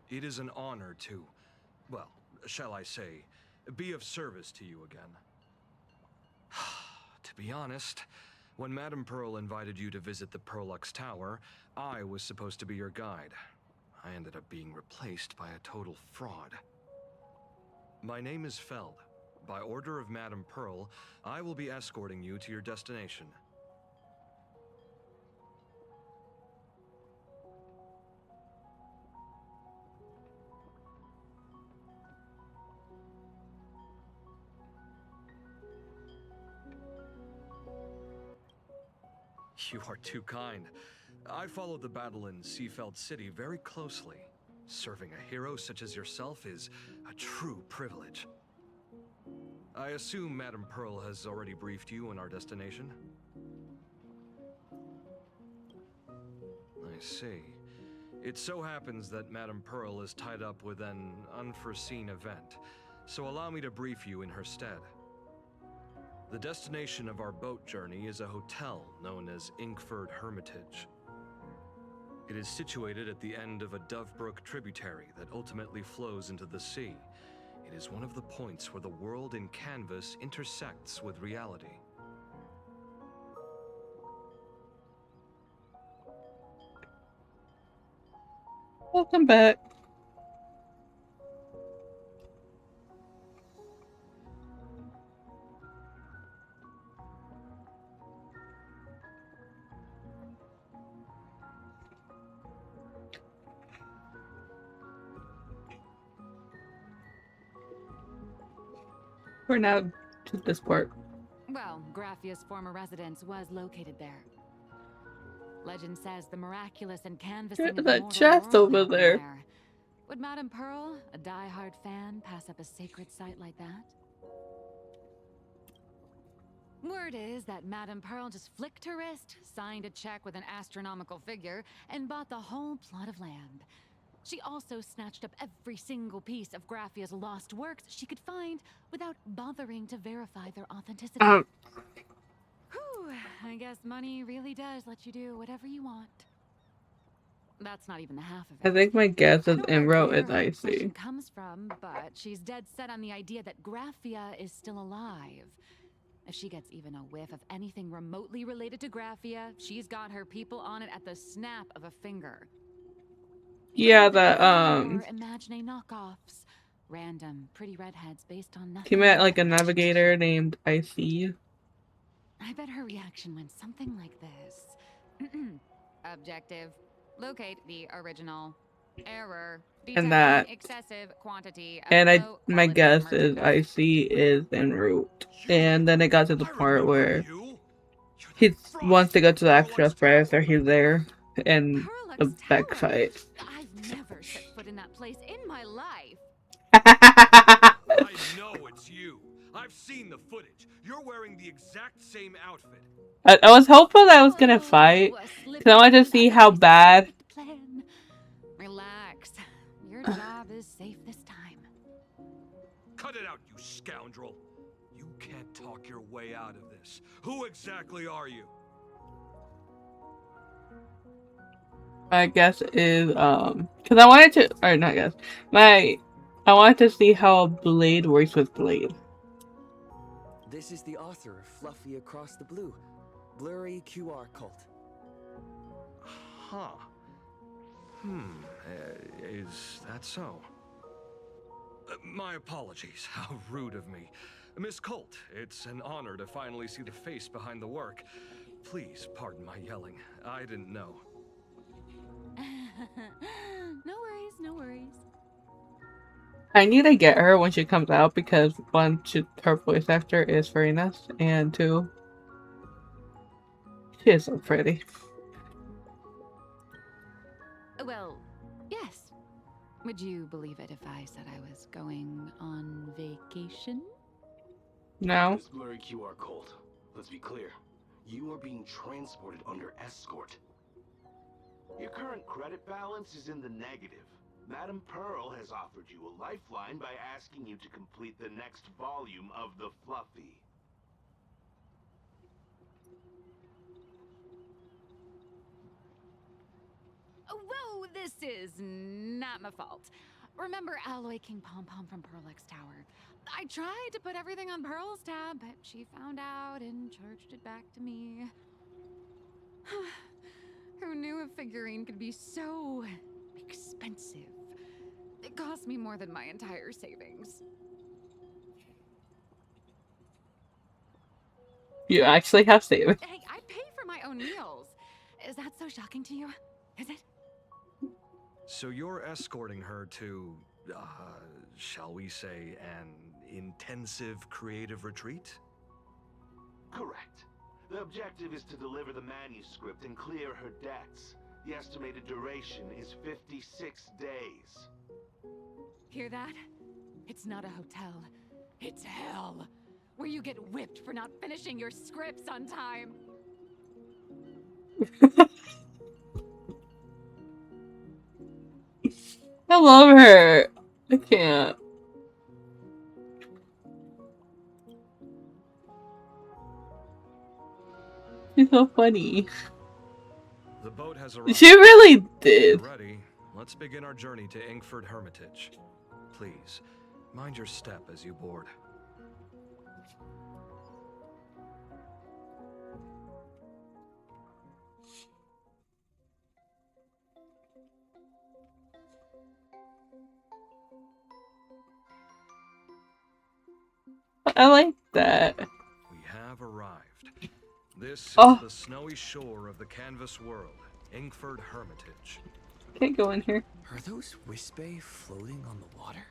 It is an honor to, well, shall I say, be of service to you again. To be honest, when Madame Pearl invited you to visit the Perlux Tower, I was supposed to be your guide. I ended up being replaced by a total fraud. My name is Feld. By order of Madame Pearl, I will be escorting you to your destination. You are too kind. I followed the battle in Seafeld City very closely. Serving a hero such as yourself is a true privilege. I assume Madame Pearl has already briefed you on our destination? I see. It so happens that Madame Pearl is tied up with an unforeseen event, so allow me to brief you in her stead. The destination of our boat journey is a hotel known as Inkford Hermitage. It is situated at the end of a Dovebrook tributary that ultimately flows into the sea. It is one of the points where the world in canvas intersects with reality. Welcome back. We're now to this part. Well, Graphia's former residence was located there. Legend says the miraculous and canvassing of the That mortal chest world over happened there. Would Madame Pearl, a die-hard fan, pass up a sacred site like that? Word is that Madame Pearl just flicked her wrist, signed a check with an astronomical figure, and bought the whole plot of land. She also snatched up every single piece of Graphia's lost works she could find without bothering to verify their authenticity. Whew, I guess money really does let you do whatever you want. That's not even the half of it. I think my guess is Enro Where is her icy. obsession comes from, but she's dead set on the idea that Graphia is still alive. If she gets even a whiff of anything remotely related to Graphia, she's got her people on it at the snap of a finger. Yeah, that Or Imagine knockoffs, Random, pretty redheads based on nothing. He met like a navigator named IC. I bet her reaction went something like this. Objective. Locate the original. Error. And Detecting that. excessive quantity of And my low-quality guess is merchandise. IC is en route. And then it got to the part where he wants to go to the actual express, or he's there in a back fight. I've never set foot in that place in my life. I know it's you. I've seen the footage. You're wearing the exact same outfit. I was hopeful that I was gonna fight, because I wanted to see how bad. Relax. Your job is safe this time. Cut it out, you scoundrel. You can't talk your way out of this. Who exactly are you? My guess is because I wanted to, or not guess. I wanted to see how Blade works with Blade. This is the author of Fluffy Across the Blue, Blurry QR Cult. Huh. Is that so? My apologies. How rude of me. Miss Colt, it's an honor to finally see the face behind the work. Please pardon my yelling. I didn't know. No worries, no worries. I need to get her when she comes out, because one, her voice actor is very nice, and two, she is so pretty. Well, yes. Would you believe it if I said I was going on vacation? No. Miss Blurry QR Colt, let's be clear. You are being transported under escort. Your current credit balance is in the negative. Madame Pearl has offered you a lifeline by asking you to complete the next volume of the Fluffy. Whoa, this is not my fault. Remember Alloy King Pom Pom from Pearl-X Tower? I tried to put everything on Pearl's tab, but she found out and charged it back to me. Who knew a figurine could be so expensive? It cost me more than my entire savings. You actually have savings. Hey, I pay for my own meals. Is that so shocking to you? Is it? So you're escorting her to, shall we say, an intensive creative retreat? Correct. The objective is to deliver the manuscript and clear her debts. The estimated duration is 56 days. Hear that? It's not a hotel. It's hell. Where you get whipped for not finishing your scripts on time. I love her. I can't. She's so funny. The boat has arrived. She really did. Ready? Let's begin our journey to Inkford Hermitage. Please, mind your step as you board. I like that. We have arrived. This is Oh. the snowy shore of the canvas world, Inkford Hermitage. Can't go in here. Are those Wispe floating on the water?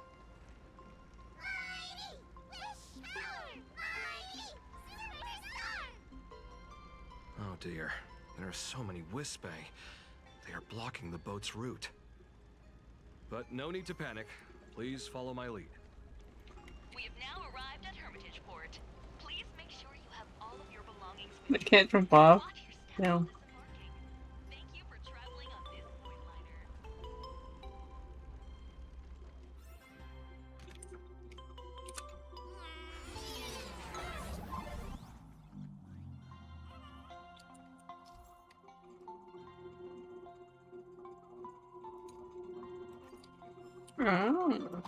Oh dear, there are so many Wispe. They are blocking the boat's route. But no need to panic. Please follow my lead. We have now arrived at Hermitage Port. Please make sure you have all of your belongings I with you. can't jump off. No. Thank you for traveling on this void liner. Oh.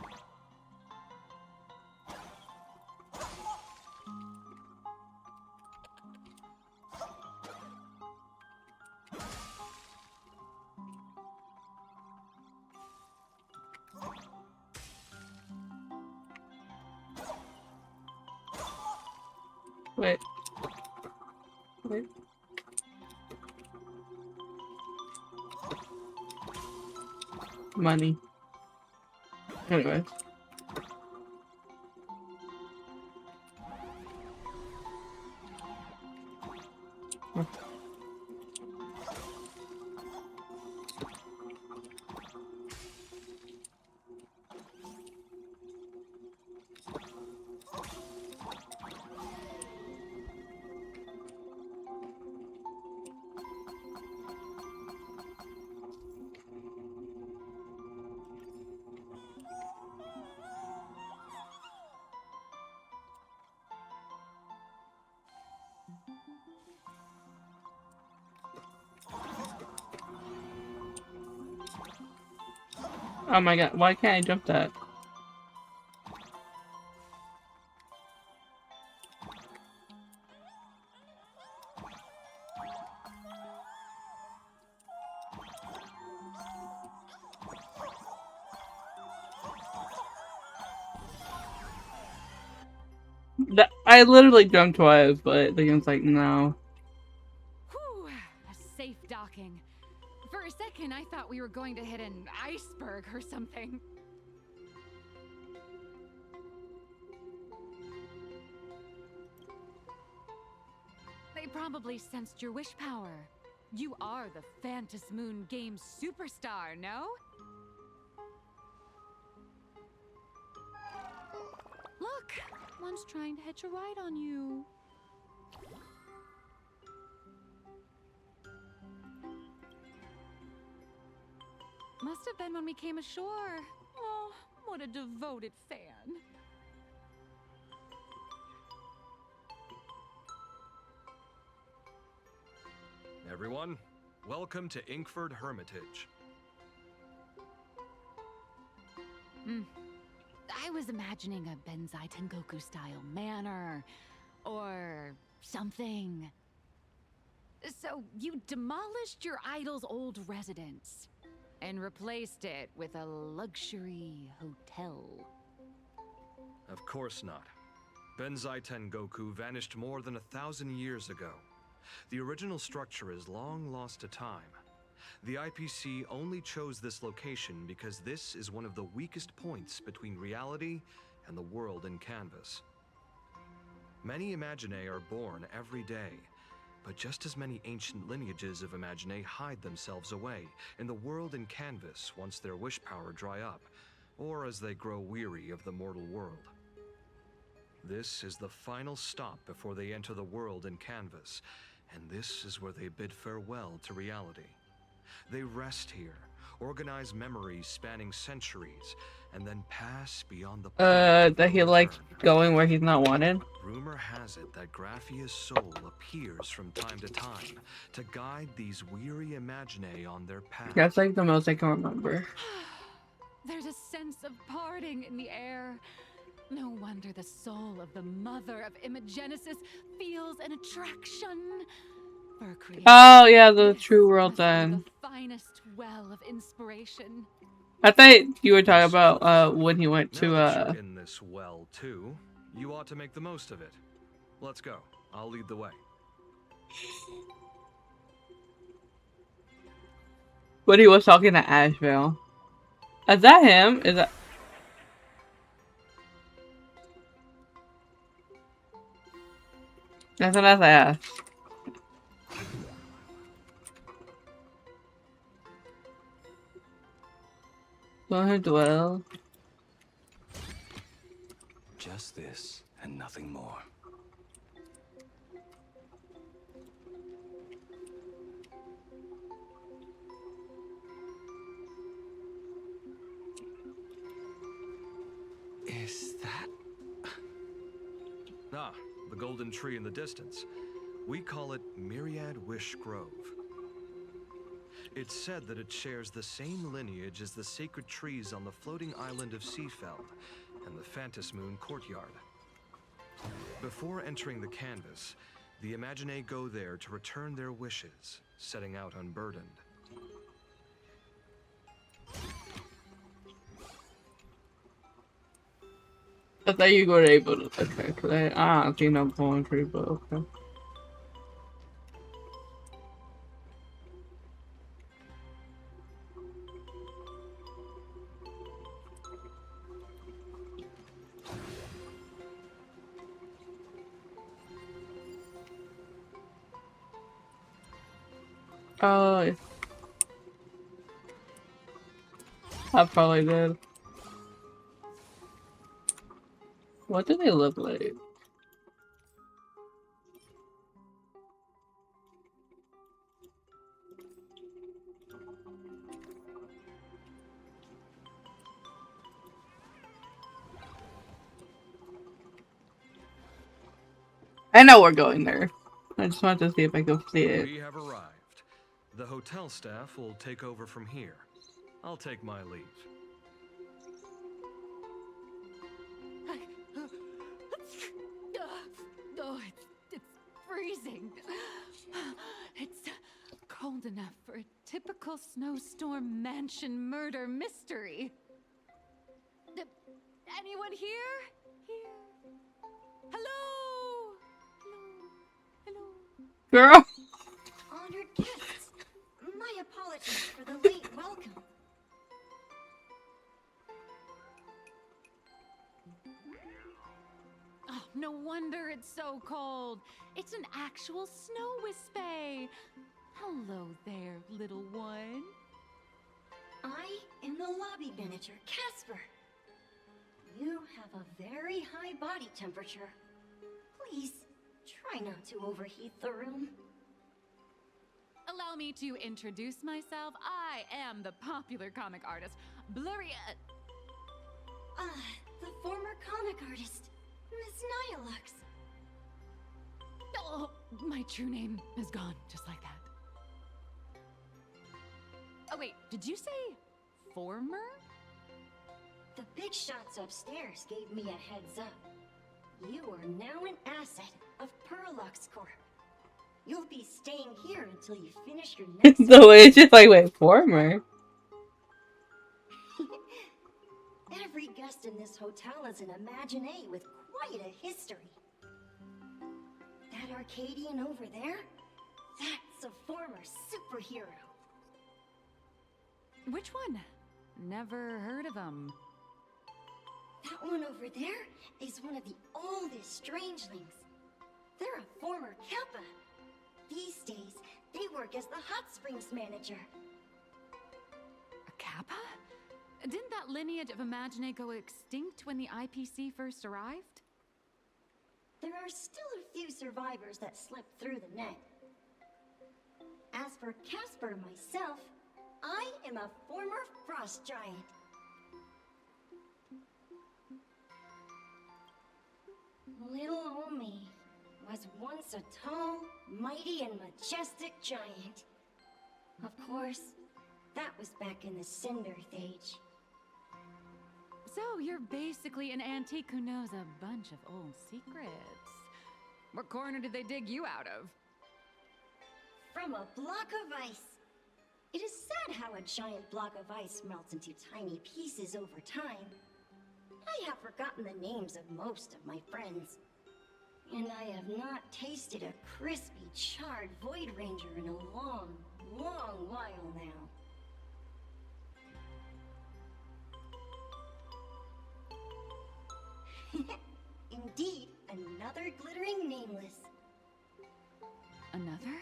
Wait. Wait. Money. Anyway. Oh my god, why can't I jump that? I literally jumped twice, but the game's like, no. Whew, a safe docking. For a second, I thought we were going to hit an iceberg or something. They probably sensed your wish power. You are the Phantom Moon Games superstar, no? Look, one's trying to hitch a ride on you. Must have been when we came ashore. Oh, what a devoted fan. Everyone, welcome to Inkford Hermitage. I was imagining a Benzai Tengoku style manor or something. So you demolished your idol's old residence and replaced it with a luxury hotel. Of course not. Benzai Tengoku vanished more than 1,000 years ago. The original structure is long lost to time. The IPC only chose this location because this is one of the weakest points between reality and the world in canvas. Many Imaginae are born every day, but just as many ancient lineages of Imaginae hide themselves away in the world in canvas once their wish power dry up, or as they grow weary of the mortal world. This is the final stop before they enter the world in canvas, and this is where they bid farewell to reality. They rest here, organize memories spanning centuries, and then pass beyond the That he likes going where he's not wanted. Rumor has it that Graphia's soul appears from time to time to guide these weary Imaginae on their path. That's like the most I can remember. There's a sense of parting in the air. No wonder the soul of the mother of Imagenesis feels an attraction for creation. Oh yeah, the true world then. The finest well of inspiration. I thought you were talking about when he went to Now that you're in this well too, you ought to make the most of it. Let's go. I'll lead the way. When he was talking to Asheville. Is that him? Is that? That's what I asked. Dwell. Just this and nothing more. Is that... Ah, the golden tree in the distance. We call it Myriad Wish Grove. It's said that it shares the same lineage as the sacred trees on the floating island of Seafeld and the Phantom Moon courtyard. Before entering the canvas, the Imaginae go there to return their wishes, setting out unburdened. I thought you were able to. Okay, cause I don't see no poetry, but okay. Oh, I probably did. What do they look like? I know we're going there. I just wanted to see if I could see it. We have arrived. The hotel staff will take over from here. I'll take my leave. Oh, it's freezing. It's cold enough for a typical snowstorm mansion murder mystery. Anyone here? Here? Hello? Hello? Girl. Honored guests, my apologies for the late welcome. Oh, no wonder it's so cold. It's an actual snow wispy. Hello there, little one. I am the lobby manager, Casper. You have a very high body temperature. Please, try not to overheat the room. Allow me to introduce myself. I am the popular comic artist, Blurry. The former comic artist, Miss Nihilux. Oh, my true name is gone, just like that. Oh wait, did you say former? The big shots upstairs gave me a heads up. You are now an asset of Perlux Corp. You'll be staying here until you finish your next. So it's just like, wait, former. Every guest in this hotel is an Imaginé with quite a history. That Arcadian over there? That's a former superhero. Which one? Never heard of him. That one over there is one of the oldest strangelings. They're a former Kappa. These days, they work as the Hot Springs manager. A Kappa? Didn't that lineage of Imaginé go extinct when the IPC first arrived? There are still a few survivors that slipped through the net. As for Casper myself, I am a former frost giant. Little Omi was once a tall, mighty, and majestic giant. Of course, that was back in the Cinder Age. So you're basically an antique who knows a bunch of old secrets. What corner did they dig you out of? From a block of ice. It is sad how a giant block of ice melts into tiny pieces over time. I have forgotten the names of most of my friends. And I have not tasted a crispy, charred Void Ranger in a long, long while now. Indeed, another glittering nameless. Another?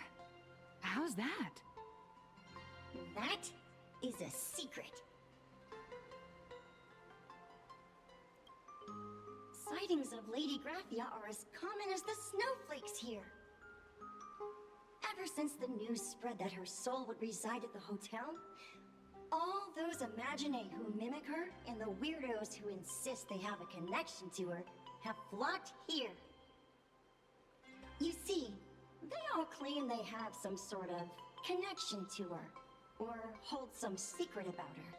How's that? That is a secret. Sightings of Lady Graphia are as common as the snowflakes here. Ever since the news spread that her soul would reside at the hotel, all those Imaginé who mimic her and the weirdos who insist they have a connection to her have flocked here. You see, they all claim they have some sort of connection to her, or hold some secret about her.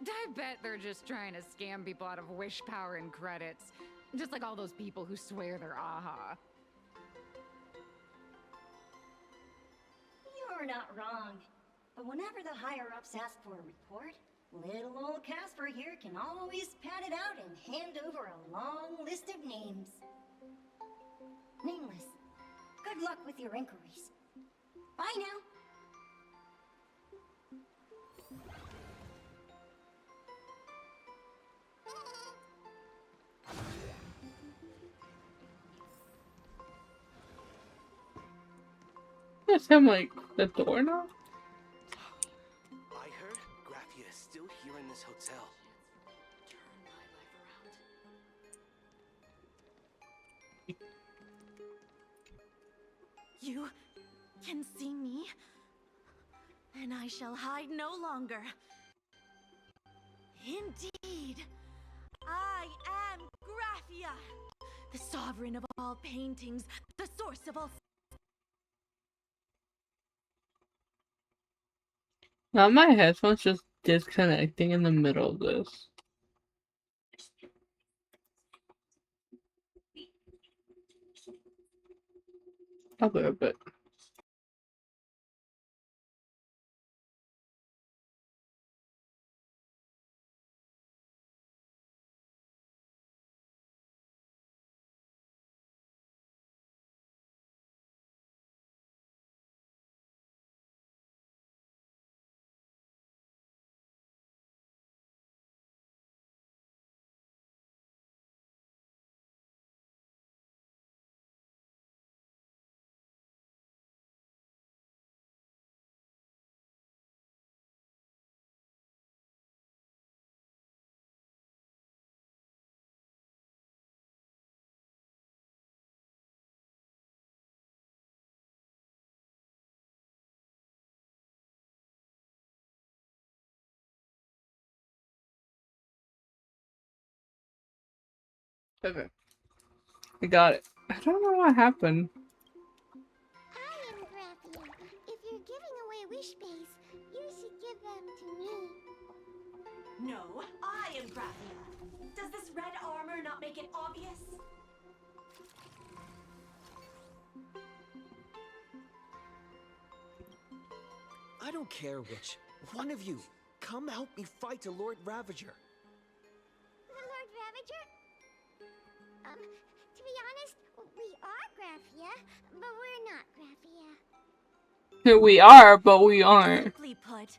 I bet they're just trying to scam people out of wish power and credits. Just like all those people who swear they're AHA. You're not wrong. But whenever the higher-ups ask for a report, Little old Casper here can always pad it out and hand over a long list of names. Nameless, good luck with your inquiries. Bye now. Yes, I'm like the doorknob. I heard Graphia is still here in this hotel. You can see me, and I shall hide no longer. Indeed, I am Graphia, the sovereign of all paintings, the source of all. Now my headphones just disconnecting in the middle of this. A little bit. Okay. I got it. I don't know what happened. I am Graphia. If you're giving away wish base, you should give them to me. No, I am Graphia. Does this red armor not make it obvious? I don't care which. One of you, come help me fight the Lord Ravager. The Lord Ravager? To be honest, we are Graphia, but we're not Graphia. We are, but we aren't. Simply put,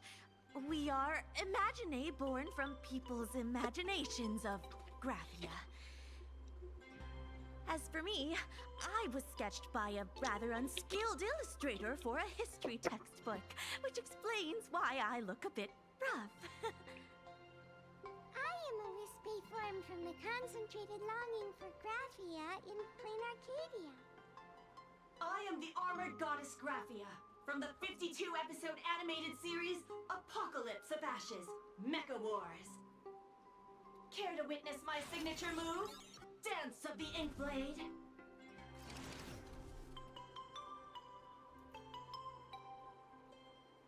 we are Imaginae born from people's imaginations of Graphia. As for me, I was sketched by a rather unskilled illustrator for a history textbook, which explains why I look a bit rough. I am a wispy form from the concentrated longing for Graphia in plain Arcadia. I am the armored goddess Graphia from the 52-episode animated series Apocalypse of Ashes, Mecha Wars. Care to witness my signature move? Dance of the Inkblade.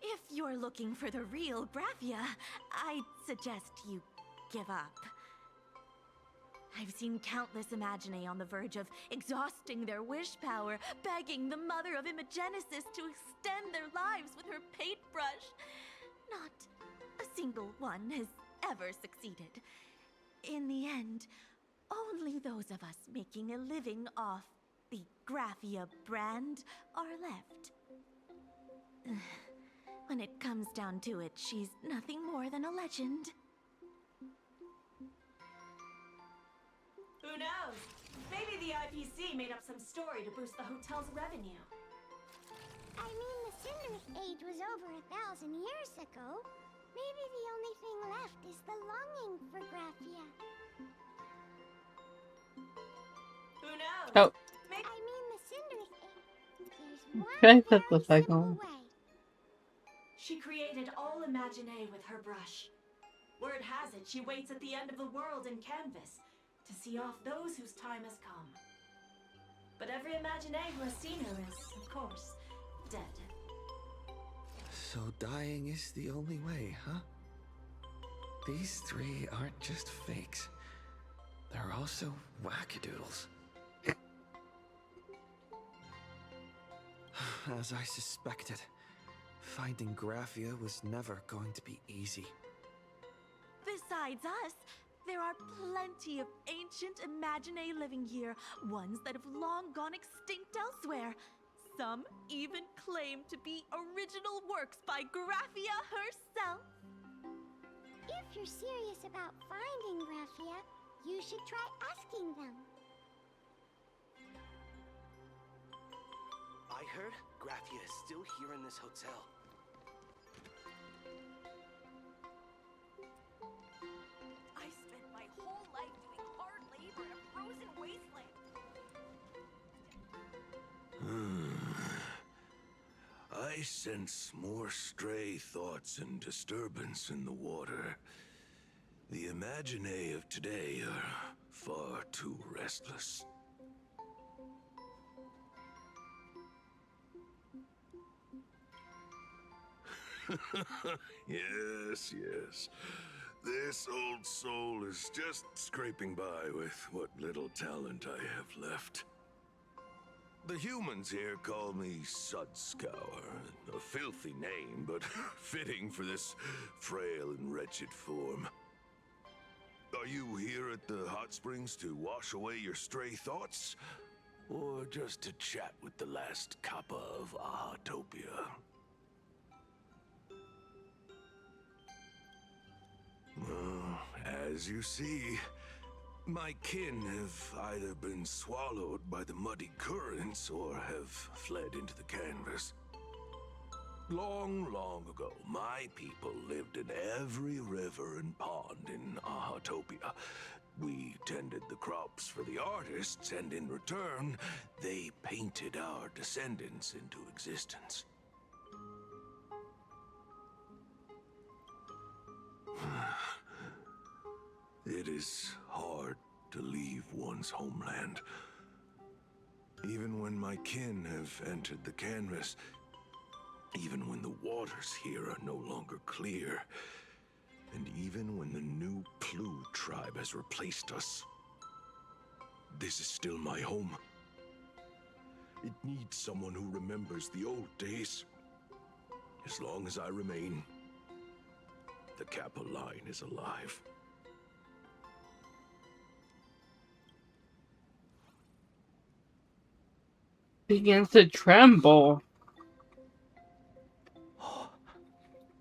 If you're looking for the real Graphia, I'd suggest you give up. I've seen countless Imaginae on the verge of exhausting their wish power, begging the mother of Imagenesis to extend their lives with her paintbrush. Not a single one has ever succeeded. In the end, only those of us making a living off the Graphia brand are left. When it comes down to it, she's nothing more than a legend. Who knows? Maybe the IPC made up some story to boost the hotel's revenue. I mean, the Cinderace age was over 1,000 years ago. Maybe the only thing left is the longing for Graphia. Who knows? Oh. I mean, the Cinderace age. There's one Can I set very the cycle? simple way. She created all Imaginae with her brush. Word has it, she waits at the end of the world in canvas to see off those whose time has come. But every Imaginae who has seen her is, of course, dead. So dying is the only way, huh? These three aren't just fakes. They're also wackadoodles. As I suspected, finding Graphia was never going to be easy. Besides us, there are plenty of ancient Imaginae living here, ones that have long gone extinct elsewhere. Some even claim to be original works by Graphia herself. If you're serious about finding Graphia, you should try asking them. I heard Graphia is still here in this hotel. I spent my whole life doing hard labor in a frozen wasteland. I sense more stray thoughts and disturbance in the water. The Imaginae of today are far too restless. Yes, yes. This old soul is just scraping by with what little talent I have left. The humans here call me Sudscour, a filthy name, but fitting for this frail and wretched form. Are you here at the hot springs to wash away your stray thoughts? Or just to chat with the last Kappa of Ahatopia? Well, as you see, my kin have either been swallowed by the muddy currents or have fled into the canvas. Long, long ago, my people lived in every river and pond in Ahatopia. We tended the crops for the artists, and in return, they painted our descendants into existence. It is hard to leave one's homeland. Even when my kin have entered the canvas, even when the waters here are no longer clear, and even when the new Plu tribe has replaced us, this is still my home. It needs someone who remembers the old days. As long as I remain, the Kappa line is alive. Begins to tremble.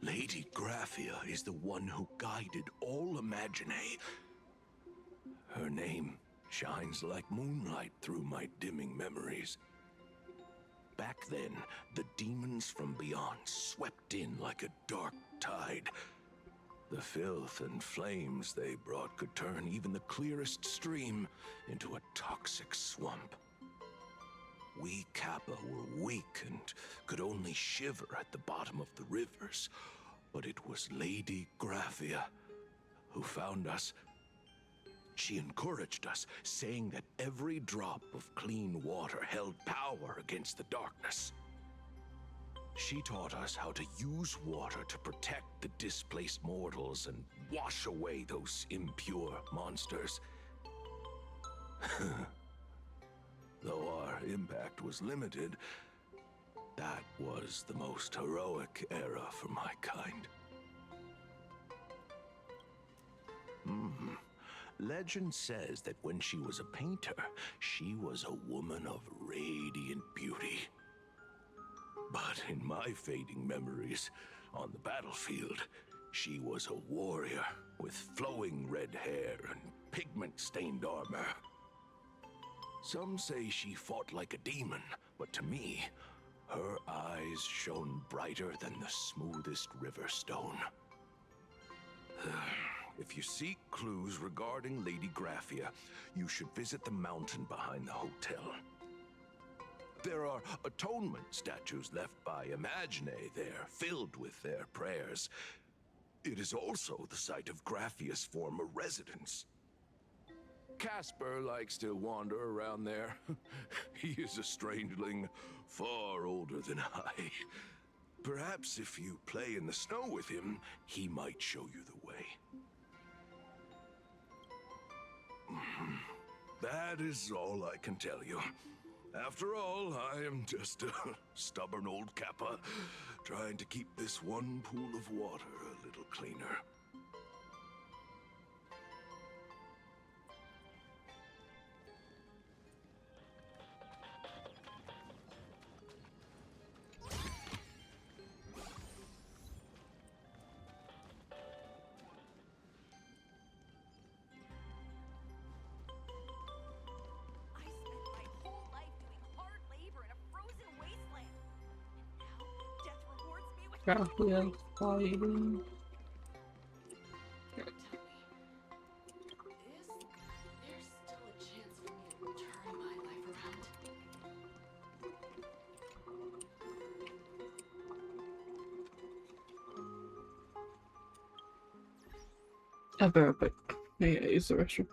Lady Graphia is the one who guided all Imaginae. Her name shines like moonlight through my dimming memories. Back then, the demons from beyond swept in like a dark tide. The filth and flames they brought could turn even the clearest stream into a toxic swamp. We Kappa were weak and could only shiver at the bottom of the rivers. But it was Lady Graphia who found us. She encouraged us, saying that every drop of clean water held power against the darkness. She taught us how to use water to protect the displaced mortals and wash away those impure monsters. Though our impact was limited, that was the most heroic era for my kind. Legend says that when she was a painter, she was a woman of radiant beauty. But in my fading memories, on the battlefield, she was a warrior with flowing red hair and pigment-stained armor. Some say she fought like a demon, but to me, her eyes shone brighter than the smoothest river stone. If you seek clues regarding Lady Graphia, you should visit the mountain behind the hotel. There are atonement statues left by Imaginae there, filled with their prayers. It is also the site of Graphia's former residence. Casper likes to wander around there. He is a strangeling far older than I. Perhaps if you play in the snow with him, he might show you the way. That is all I can tell you. After all, I am just a stubborn old Kappa, trying to keep this one pool of water a little cleaner. Graphia fighting. I'll be right back. I gotta use the restroom.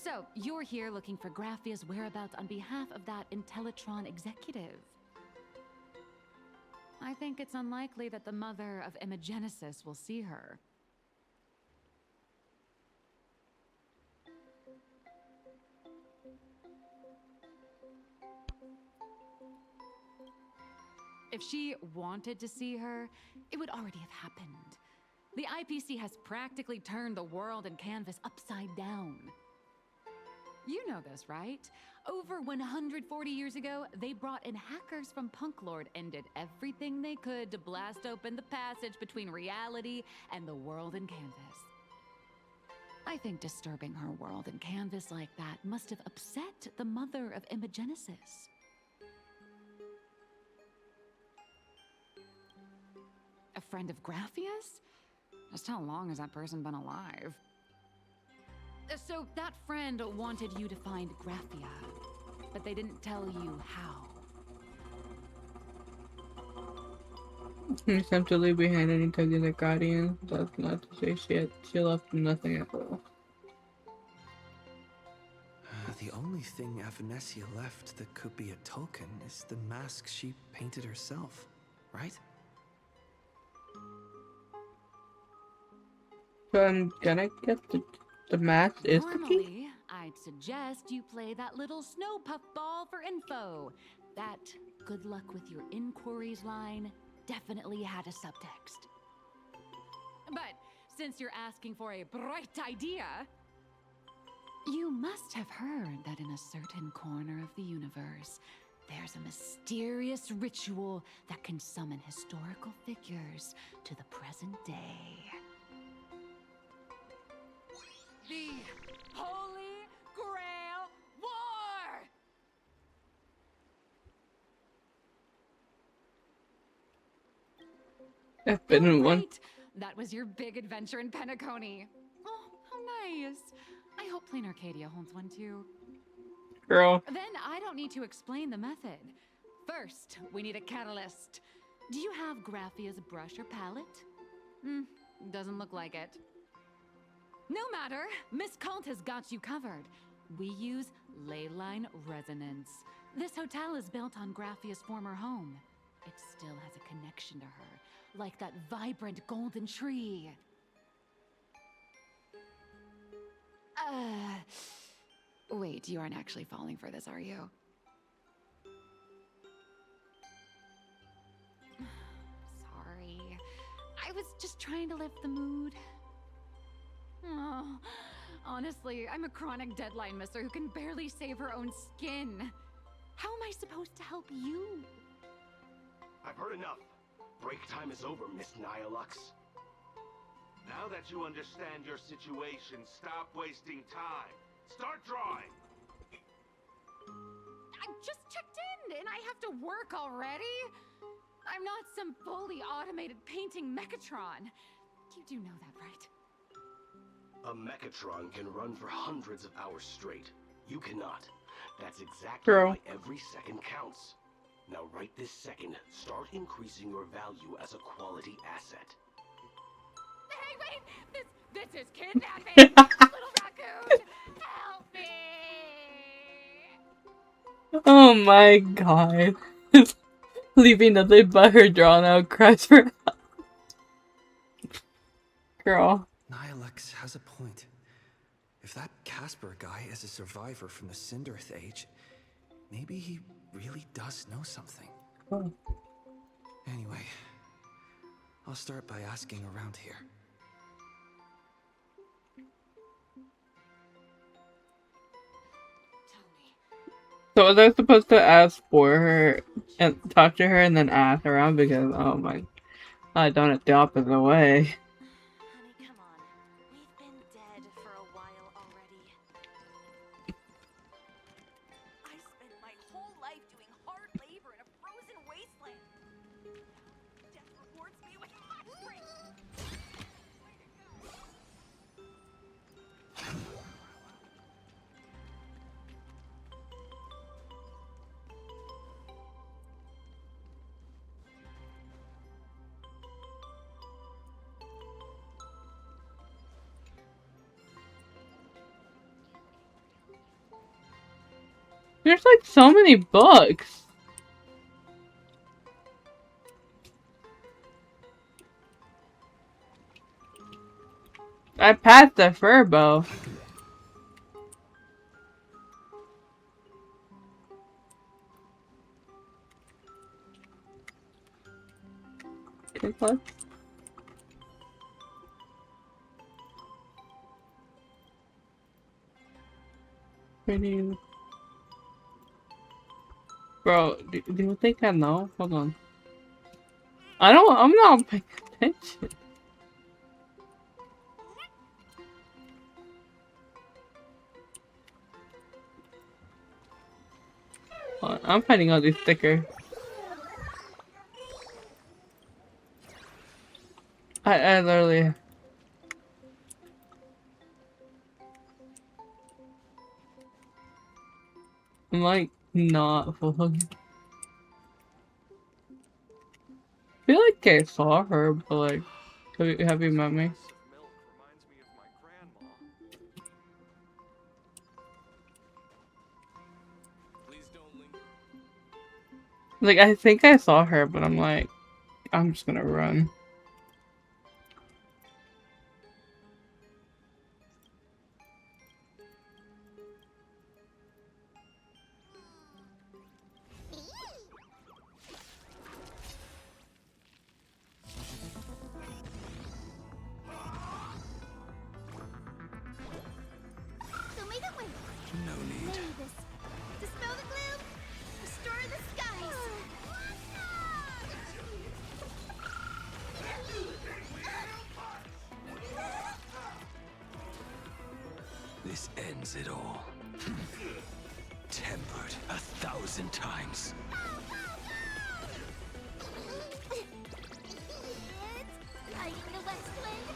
So, you're here looking for Graphia's whereabouts on behalf of that Intellitron executive. I think it's unlikely that the mother of Imagenesis will see her. If she wanted to see her, it would already have happened. The IPC has practically turned the world and canvas upside down. You know this, right? Over 140 years ago, they brought in hackers from Punk Lord and did everything they could to blast open the passage between reality and the world and canvas. I think disturbing her world and canvas like that must have upset the mother of Imogenesis. A friend of Graphia's? Just how long has that person been alive? So that friend wanted you to find Graphia, but they didn't tell you how. You attempt to leave behind any the guardian. That's not to say she left nothing at all. The only thing Avanessia left that could be a token is the mask she painted herself, right? So I'm gonna get the mask is the key. Normally, I'd suggest you play that little snow puff ball for info. That good luck with your inquiries line definitely had a subtext. But since you're asking for a bright idea, you must have heard that in a certain corner of the universe, there's a mysterious ritual that can summon historical figures to the present day. The Holy Grail War! I've been in one. That was your big adventure in Penacony. Oh, how nice. I hope Plain Arcadia holds one too. Girl. Then I don't need to explain the method. First, we need a catalyst. Do you have Graphia's brush or palette? Doesn't look like it. No matter, Miss Cult has got you covered. We use leyline resonance. This hotel is built on Graphia's former home. It still has a connection to her, like that vibrant golden tree. Wait, you aren't actually falling for this, are you? Sorry. I was just trying to lift the mood. Oh, honestly, I'm a chronic deadline misser who can barely save her own skin. How am I supposed to help you? I've heard enough. Break time is over, Miss Nihilux. Now that you understand your situation, stop wasting time. Start drawing! I just checked in, and I have to work already? I'm not some fully automated painting Mechatron. You do know that, right? A Mechatron can run for hundreds of hours straight. You cannot. That's exactly Girl. why every second counts. Now right this second, start increasing your value as a quality asset. Hey, wait! This is kidnapping! Little raccoon! Help me! Oh my god. Leaving nothing but her drawn out cries for help. Girl. Nihilux has a point. If that Casper guy is a survivor from the Cindereth Age, maybe he really does know something. Oh. Anyway, I'll start by asking around here. So was I supposed to ask for her and talk to her and then ask around because oh my, I done it the opposite way. There's like so many books. I passed the Furbo. Okay, plus. Pretty. Bro, do you think I know? Hold on. I'm not paying attention. I'm finding all these stickers. I literally. I'm like not full. I feel like I saw her, but like, have you met me? Like, I think I saw her, but I'm like, I'm just gonna run. So make it win. No need. Dispel the gloom. Restore the skies. This ends it all. Tempered 1,000 times. Fighting the west wind.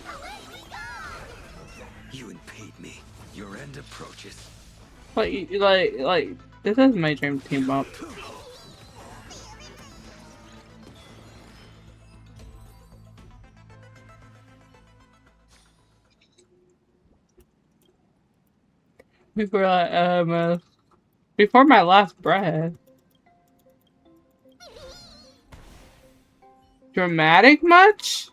Away we go. You impede me. Your end approaches. Like, this is my dream team up. Before my last breath. Dramatic much?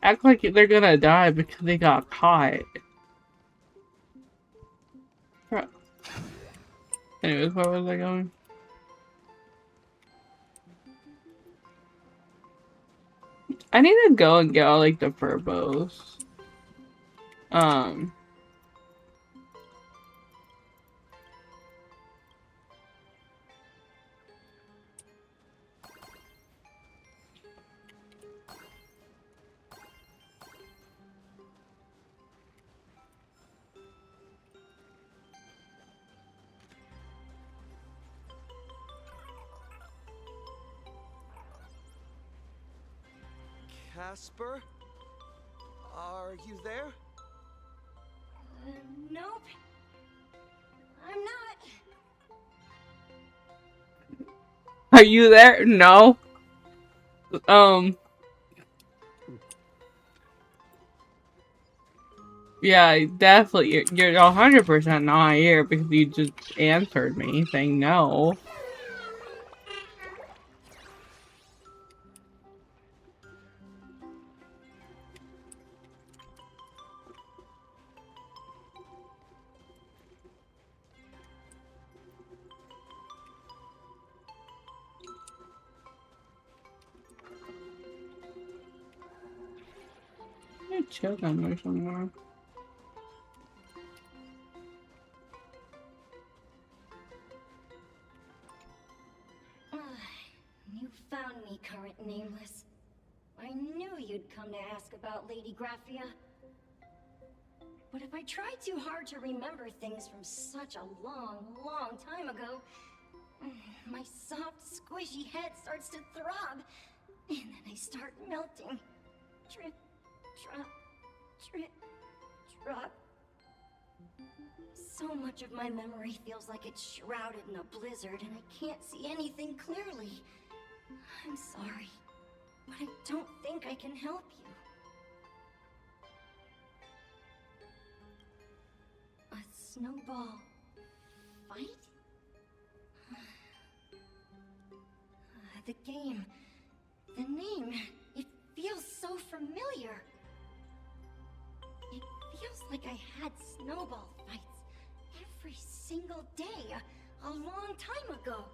Act like they're gonna die because they got caught. Bro. Anyways, where was I going? I need to go and get all like the furbos. Casper? Are you there? Nope. I'm not. Are you there? No. Yeah, definitely. You're 100% not here because you just answered me saying no. Chill down there somewhere. You found me, current nameless. I knew you'd come to ask about Lady Graphia. But if I try too hard to remember things from such a long, long time ago, my soft, squishy head starts to throb, and then I start melting. Drip, drop, drip, drop. So much of my memory feels like it's shrouded in a blizzard, and I can't see anything clearly. I'm sorry, but I don't think I can help you. A snowball fight? The game, the name, it feels so familiar. It feels like I had snowball fights every single day a long time ago.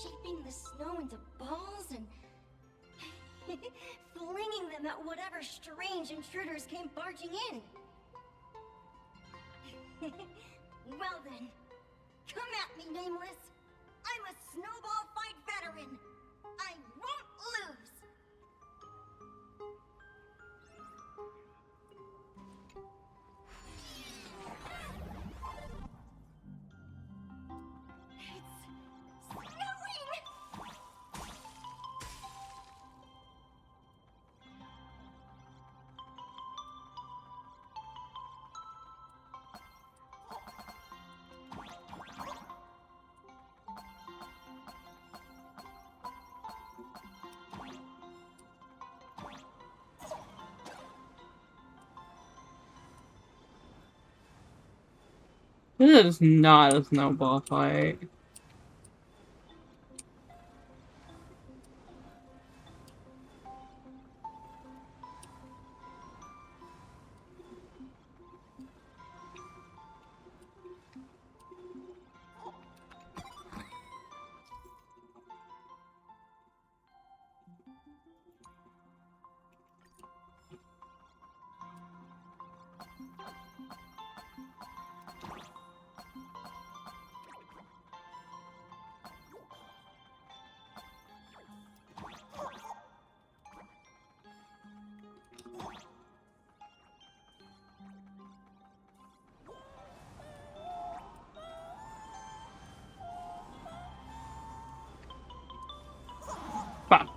Shaping the snow into balls and flinging them at whatever strange intruders came barging in. Well then, come at me, Nameless. I'm a snowball fight veteran. I won't lose. It's snowing! This is not a snowball fight. Fuck.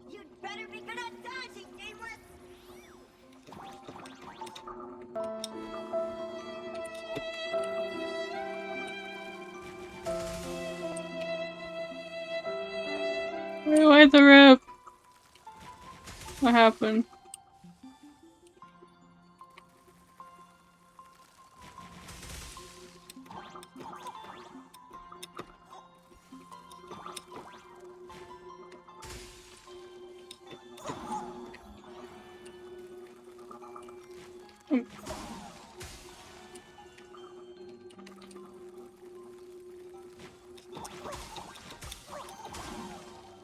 You'd better be good at dodging, Nameless! Where's the rip? What happened?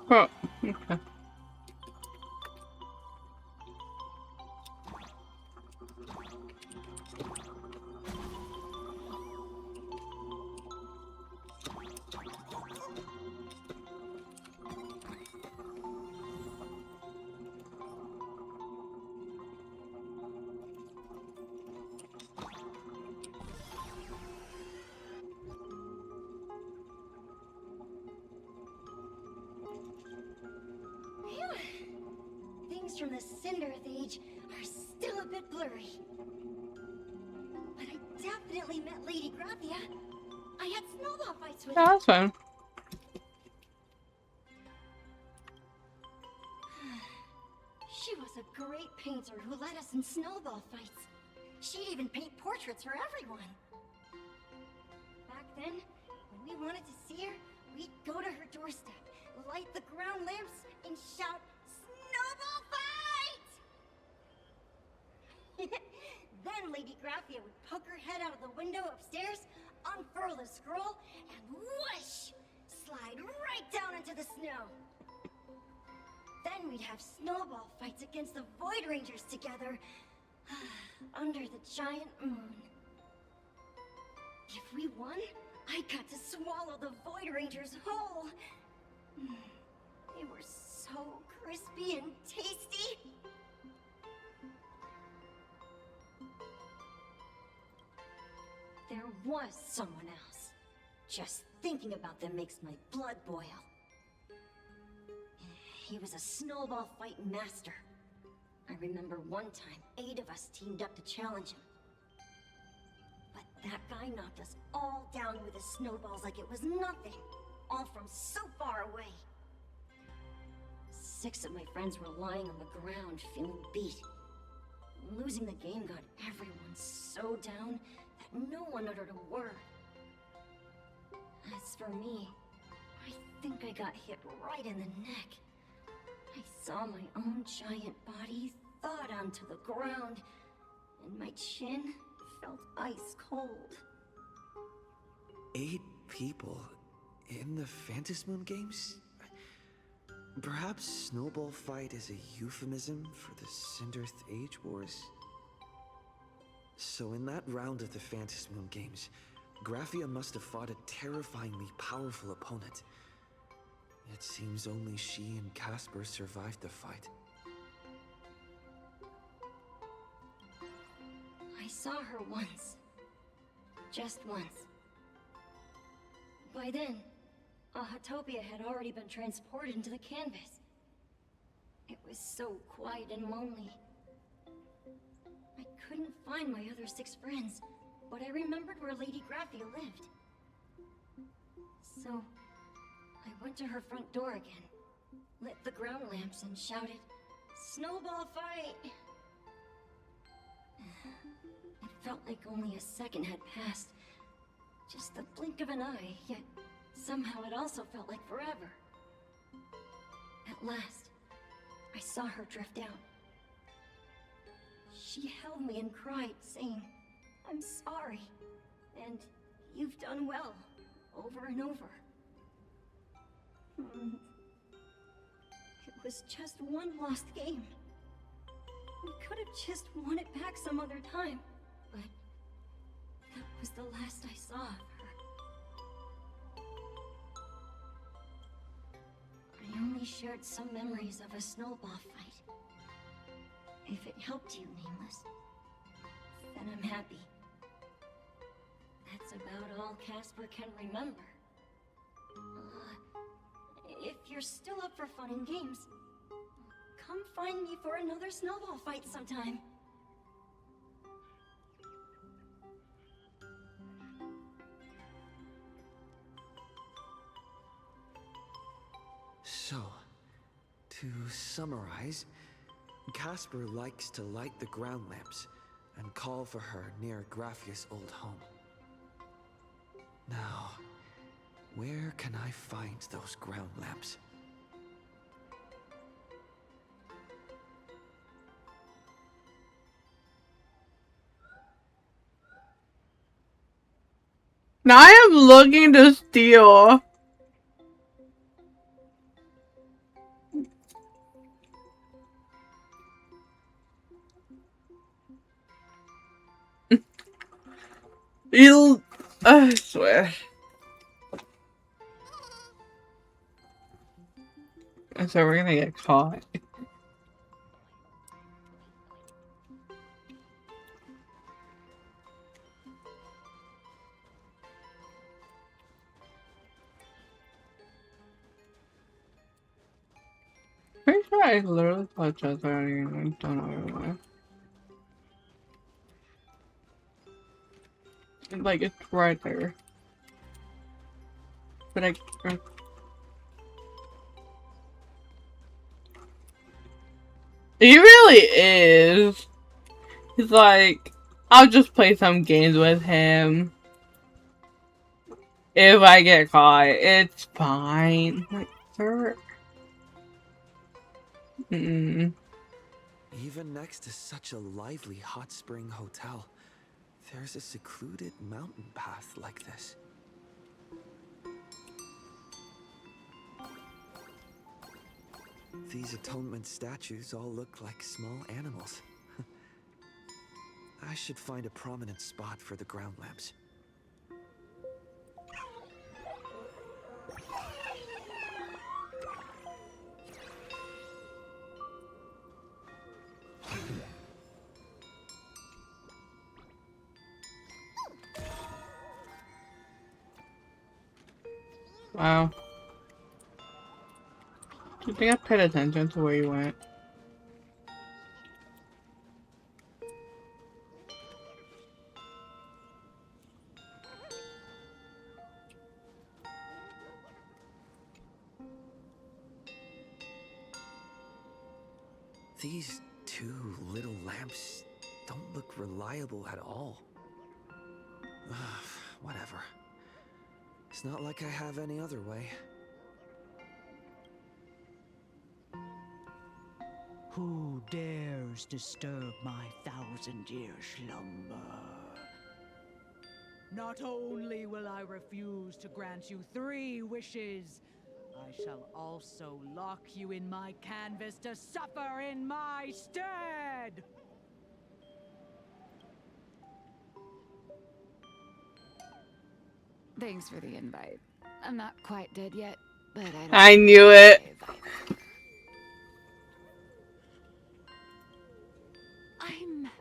Oh, okay. Things from the Cinderth Age are still a bit blurry. But I definitely met Lady Graphia. I had snowball fights with her. Yeah, that's fine. She was a great painter who led us in snowball fights. She'd even paint portraits for everyone. Back then, when we wanted to see her, we'd go to her doorstep, light the ground lamps, and shout, "Snowball fight!" Then Lady Graphia would poke her head out of the window upstairs, unfurl the scroll, and whoosh! Slide right down into the snow. Then we'd have snowball fights against the Void Rangers together, under the giant moon. If we won, I got to swallow the Void Rangers whole. They were so crispy and tasty. There was someone else. Just thinking about them makes my blood boil. He was a snowball fight master. I remember one time, 8 of us teamed up to challenge him. But that guy knocked us all down with his snowballs like it was nothing. All from so far away. 6 of my friends were lying on the ground, feeling beat. Losing the game got everyone so down that no one uttered a word. As for me, I think I got hit right in the neck. I saw my own giant body thawed onto the ground, and my chin felt ice cold. 8 people in the Phantasmoon games? Perhaps Snowball Fight is a euphemism for the Cinderth Age Wars? So in that round of the Phantasmoon games, Graphia must have fought a terrifyingly powerful opponent. It seems only she and Casper survived the fight. I saw her once. Just once. By then, Ahatopia had already been transported into the canvas. It was so quiet and lonely. I couldn't find my other 6 friends, but I remembered where Lady Graphia lived. So, I went to her front door again, lit the ground lamps and shouted, "Snowball fight!" It felt like only a second had passed. Just the blink of an eye, yet somehow it also felt like forever. At last, I saw her drift out. She held me and cried, saying, "I'm sorry, and you've done well," over and over. It was just one lost game. We could have just won it back some other time, but that was the last I saw of her. I only shared some memories of a snowball fight. If it helped you, Nameless, then I'm happy. That's about all Casper can remember. If you're still up for fun and games, come find me for another snowball fight sometime. So, to summarize, Casper likes to light the ground lamps and call for her near Graphia's old home. Now, where can I find those ground lamps? Now I am looking to steal. I swear. So we're gonna get caught. Pretty sure I literally thought just already went down everywhere. Like it's right there. But I he really is. He's like, I'll just play some games with him. If I get caught, it's fine. Like, sir. Even next to such a lively hot spring hotel, there's a secluded mountain path like this. These atonement statues all look like small animals. I should find a prominent spot for the ground lamps. Wow. Do you think I paid attention to where you went? These two little lamps don't look reliable at all. Ugh, whatever. It's not like I have any other way. Who dares disturb my 1,000-year slumber? Not only will I refuse to grant you 3 wishes, I shall also lock you in my canvas to suffer in my stead! Thanks for the invite. I'm not quite dead yet, but I don't I knew it. I'm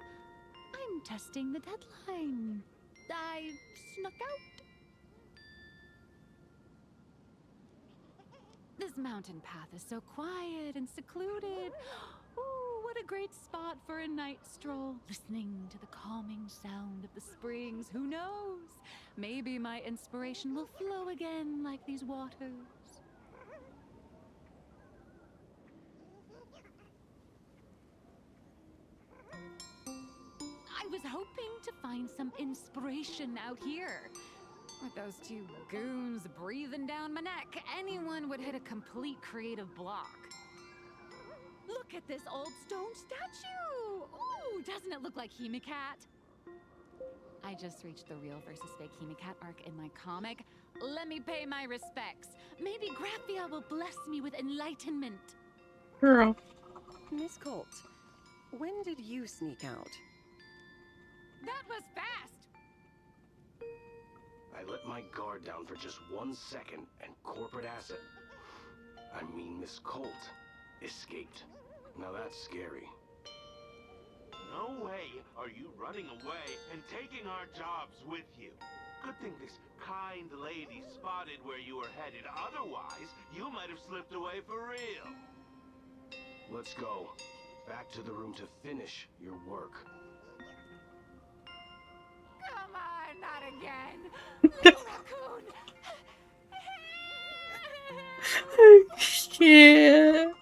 testing the deadline. I snuck out. This mountain path is so quiet and secluded. Ooh, what a great spot for a night stroll. Listening to the calming sound of the springs. Who knows? Maybe my inspiration will flow again like these waters. I was hoping to find some inspiration out here. With those 2 goons breathing down my neck, anyone would hit a complete creative block. Look at this old stone statue! Ooh, doesn't it look like Himicat? I just reached the real versus fake Himicat arc in my comic. Let me pay my respects. Maybe Graphia will bless me with enlightenment. Girl. Miss Colt, when did you sneak out? That was fast! I let my guard down for just 1 second, and corporate asset, I mean Miss Colt, escaped. Now that's scary. No way are you running away and taking our jobs with you. Good thing this kind lady spotted where you were headed. Otherwise, you might have slipped away for real. Let's go. Back to the room to finish your work. Come on, not again. Little raccoon. Yeah.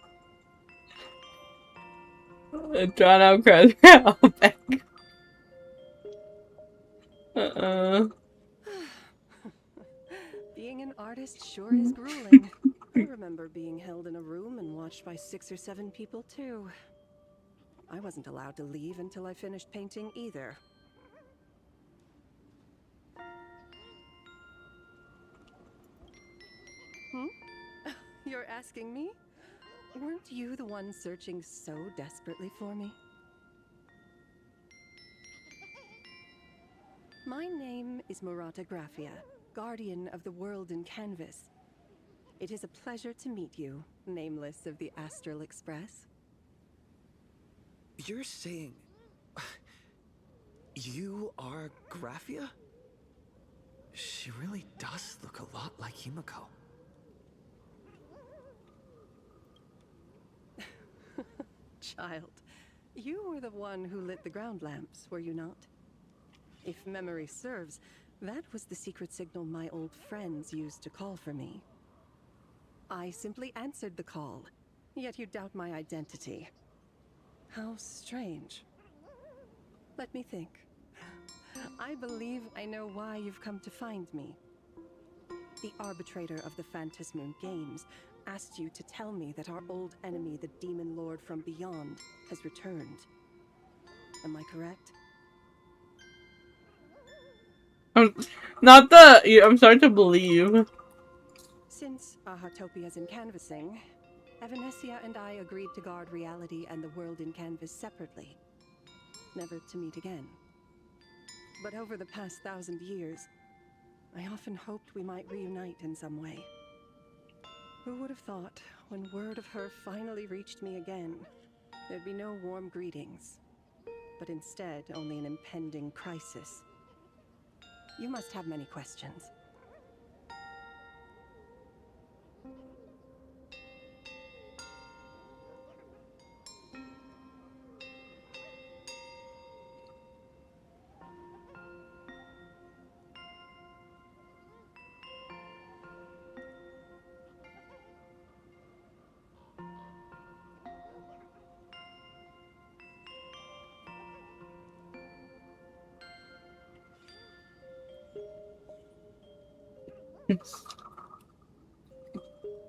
Drawn out crowd. All back. Being an artist sure is grueling. I remember being held in a room and watched by 6 or 7 people, too. I wasn't allowed to leave until I finished painting either. You're asking me? Weren't you the one searching so desperately for me? My name is Murata Graphia, guardian of the world in canvas. It is a pleasure to meet you, nameless of the Astral Express. You're saying... you are Graphia? She really does look a lot like Himiko. Child, you were the one who lit the ground lamps, were you not? If memory serves, that was the secret signal my old friends used to call for me. I simply answered the call, yet you doubt my identity. How strange. Let me think. I believe I know why you've come to find me. The arbitrator of the Phantasmoon Games asked you to tell me that our old enemy, the Demon Lord from Beyond, has returned. Am I correct? I'm starting to believe. Since Ahatopia's in canvassing, Evanescia and I agreed to guard reality and the world in canvas separately, never to meet again. But over the past 1,000 years, I often hoped we might reunite in some way. Who would have thought, when word of her finally reached me again, there'd be no warm greetings, but instead only an impending crisis. You must have many questions.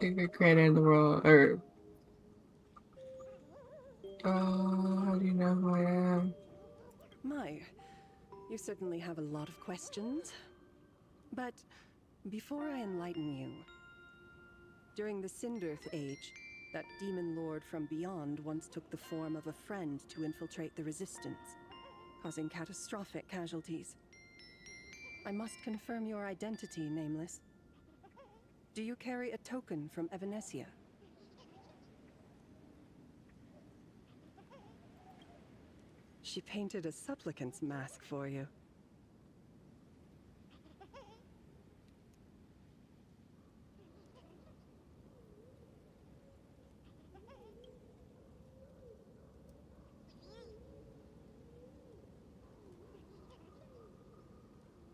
Secret creator in the world, or how do you know who I am? My, you certainly have a lot of questions. But before I enlighten you, during the Cinderth Age, that demon lord from beyond once took the form of a friend to infiltrate the Resistance, causing catastrophic casualties. I must confirm your identity, Nameless. Do you carry a token from Evanesia? She painted a supplicant's mask for you.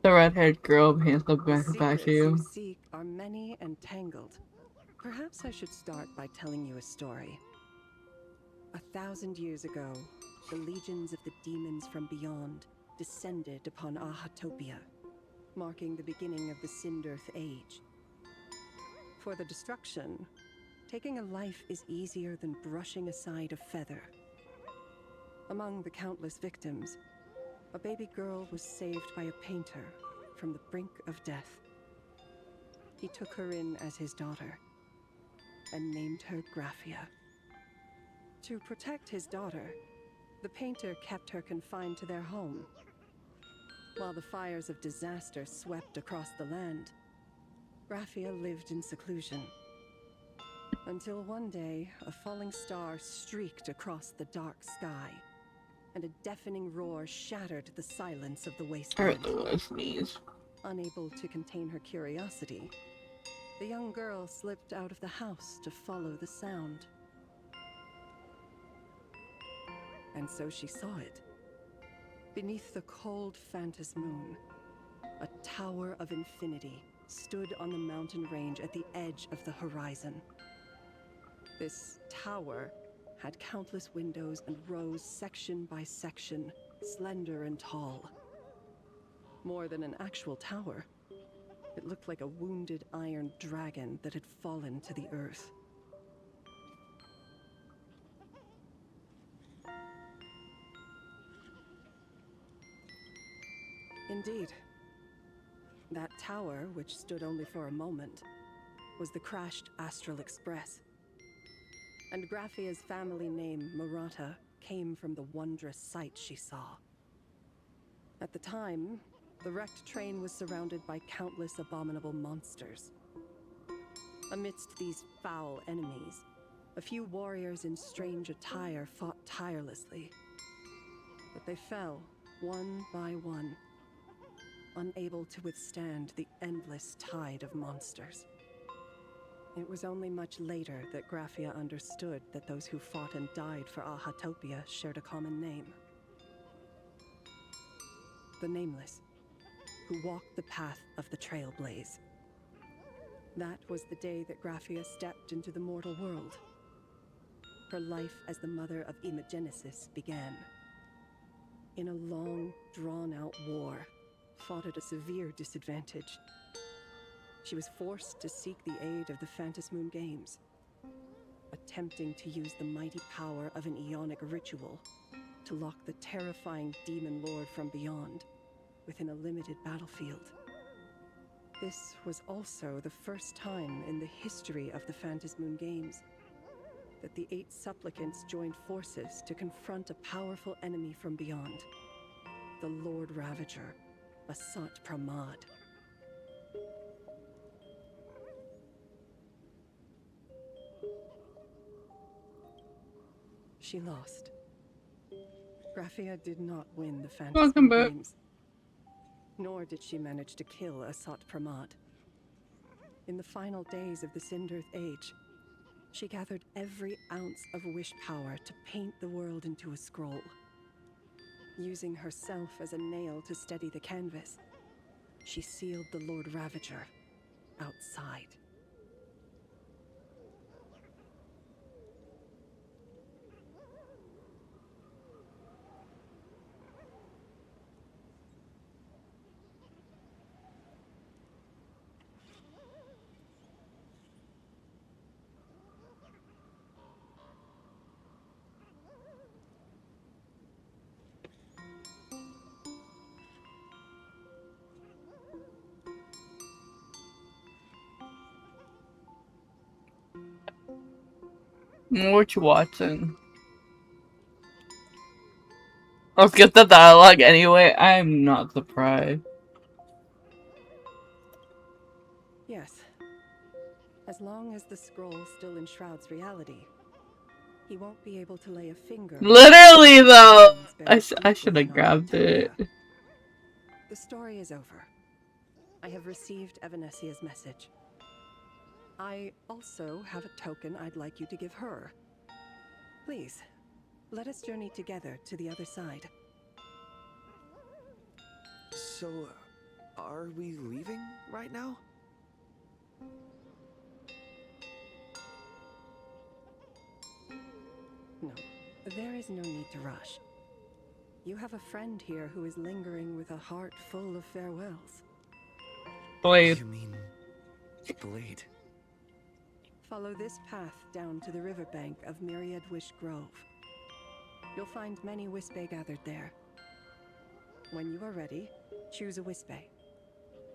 The red-haired girl hands up The back to secrets you you. seek are many and tangled. Perhaps I should start by telling you a story. 1,000 years ago, the legions of the demons from beyond descended upon Ahatopia, marking the beginning of the Cinderth Age. For the destruction, taking a life is easier than brushing aside a feather. Among the countless victims, a baby girl was saved by a painter from the brink of death. He took her in as his daughter and named her Graphia. To protect his daughter, the painter kept her confined to their home. While the fires of disaster swept across the land, Graphia lived in seclusion. Until one day, a falling star streaked across the dark sky, and a deafening roar shattered the silence of the wasteland. Unable to contain her curiosity, the young girl slipped out of the house to follow the sound. And so she saw it. Beneath the cold Phantas moon, a tower of infinity stood on the mountain range at the edge of the horizon. This tower had countless windows and rose section by section, slender and tall. More than an actual tower, it looked like a wounded iron dragon that had fallen to the earth. Indeed. That tower, which stood only for a moment, was the crashed Astral Express. And Graphia's family name, Murata, came from the wondrous sight she saw. At the time, the wrecked train was surrounded by countless abominable monsters. Amidst these foul enemies, a few warriors in strange attire fought tirelessly. But they fell, one by one, unable to withstand the endless tide of monsters. It was only much later that Graphia understood that those who fought and died for Ahatopia shared a common name. The Nameless, who walked the path of the Trailblaze. That was the day that Graphia stepped into the mortal world. Her life as the mother of Imogenesis began. In a long, drawn-out war, fought at a severe disadvantage. She was forced to seek the aid of the Phantas Moon Games, attempting to use the mighty power of an Ionic ritual to lock the terrifying demon lord from beyond within a limited battlefield. This was also the first time in the history of the Phantas Moon Games that the 8 supplicants joined forces to confront a powerful enemy from beyond, the Lord Ravager, Asat Pramad. She lost. Graphia did not win the Phantas Moon Games, nor did she manage to kill Asat Pramad. In the final days of the Cinderth Age, she gathered every ounce of wish power to paint the world into a scroll. Using herself as a nail to steady the canvas, she sealed the Lord Ravager outside. What you watching? I'll skip the dialogue anyway. I'm not surprised. Yes. As long as the scroll still enshrouds reality, he won't be able to lay a finger. Literally, though, I should have grabbed it. The story is over. I have received Evanesia's message. I also have a token I'd like you to give her. Please, let us journey together to the other side. So, are we leaving right now? No, there is no need to rush. You have a friend here who is lingering with a heart full of farewells. Blade. You mean Blade? Follow this path down to the riverbank of Myriad Wish Grove. You'll find many Wispay gathered there. When you are ready, choose a Wispay.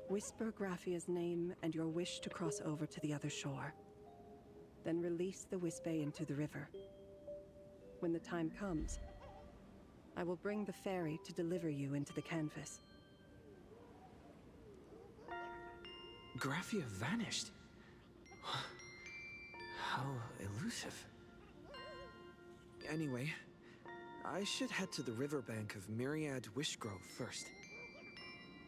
Whisper Graphia's name and your wish to cross over to the other shore. Then release the Wispay into the river. When the time comes, I will bring the ferry to deliver you into the canvas. Graphia vanished. How elusive. Anyway, I should head to the riverbank of Myriad Wish Grove first.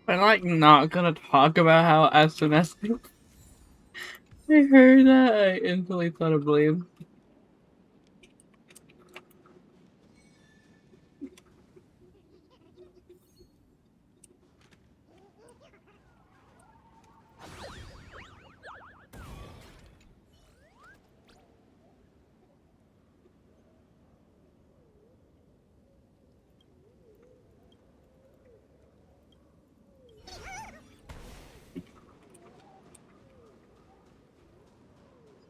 I'm like not gonna talk about how as soon as I heard that, I instantly thought of Blade.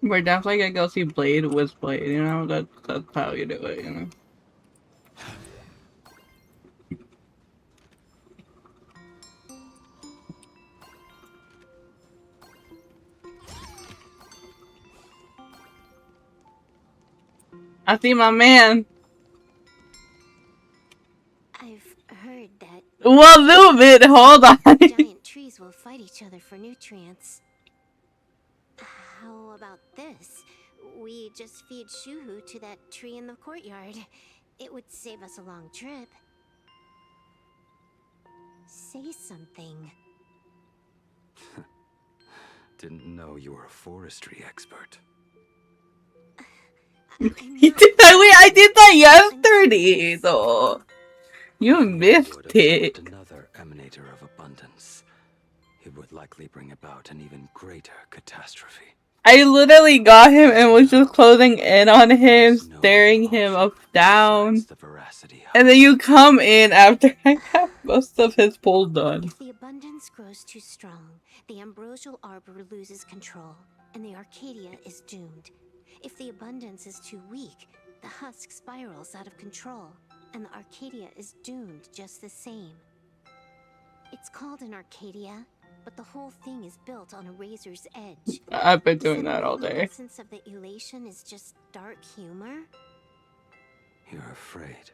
We're definitely gonna go see Blade with Blade, you know? That's how you do it, you know? I see my man! I've heard that. Well, move it! Hold on! Giant trees will fight each other for nutrients. How about this? We just feed Shuhu to that tree in the courtyard. It would save us a long trip. Say something. Didn't know you were a forestry expert. He did that. Wait, I did that yesterday, though. You missed it. Another emanator of abundance. It would likely bring about an even greater catastrophe. I literally got him and was just closing in on him, staring him up down. And then you come in after I have most of his pull done. If the abundance grows too strong, the ambrosial arbor loses control, and the Arcadia is doomed. If the abundance is too weak, the husk spirals out of control, and the Arcadia is doomed just the same. It's called an Arcadia, but the whole thing is built on a razor's edge. I've been doing that all day. The essence of the elation is just dark humor? You're afraid.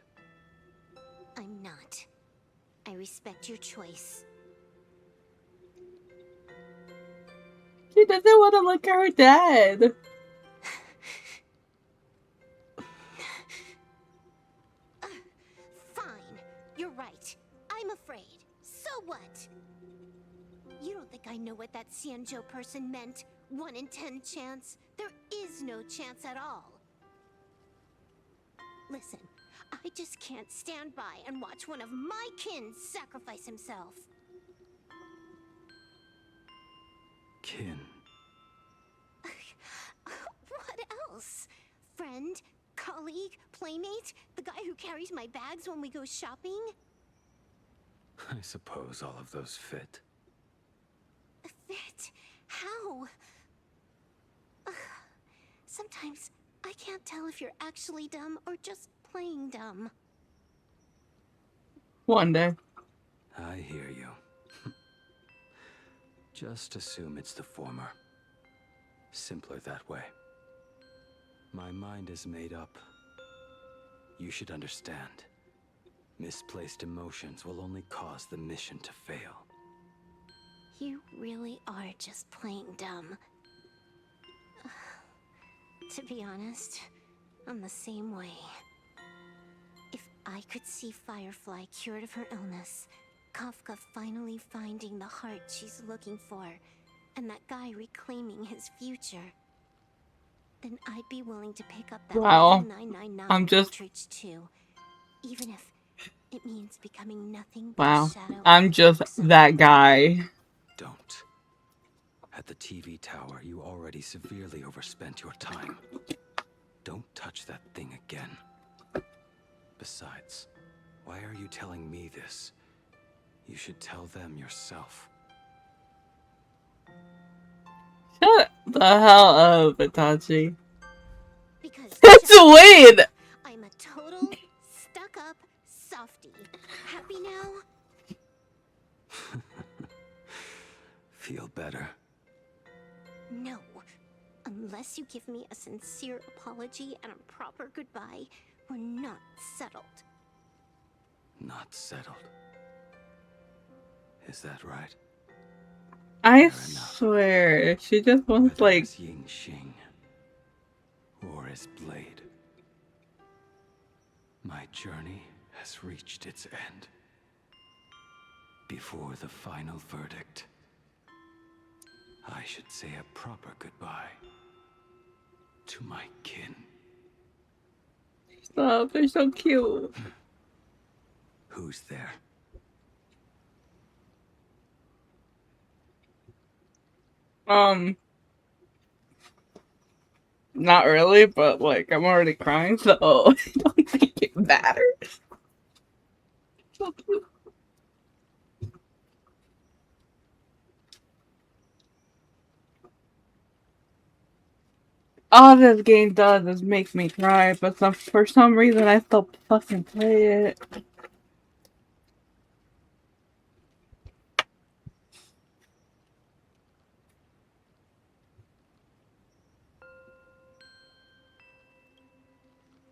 I'm not. I respect your choice. She doesn't want to look at her dad. Fine. You're right. I'm afraid. So what? You don't think I know what that Xianzhou person meant? 1 in 10 chance? There is no chance at all. Listen, I just can't stand by and watch one of my kin sacrifice himself. Kin. What else? Friend? Colleague? Playmate? The guy who carries my bags when we go shopping? I suppose all of those fit. Fit? How? Sometimes I can't tell if you're actually dumb or just playing dumb. One day. I hear you. Just assume it's the former. Simpler that way. My mind is made up. You should understand. Misplaced emotions will only cause the mission to fail. You really are just plain dumb. To be honest, I'm the same way. If I could see Firefly cured of her illness, Kafka finally finding the heart she's looking for, and that guy reclaiming his future, then I'd be willing to pick up that Wow. level 999 cartridge too, even if it means becoming nothing but Wow. a shadow. I'm just that guy. Don't. At the TV tower, you already severely overspent your time. Don't touch that thing again. Besides, why are you telling me this? You should tell them yourself. Shut the hell up, Itachi. Because That's Wade! I'm a total stuck-up softie. Happy now? Feel better. No. Unless you give me a sincere apology and a proper goodbye, we're not settled. Not settled. Is that right? I swear, she just wants like... Ying Xing or his blade. My journey has reached its end. Before the final verdict, I should say a proper goodbye to my kin. Stop, they're so cute. Who's there? Not really, but like, I'm already crying, so I don't think it matters. So cute. All this game does is make me cry, but for some reason I still fucking play it.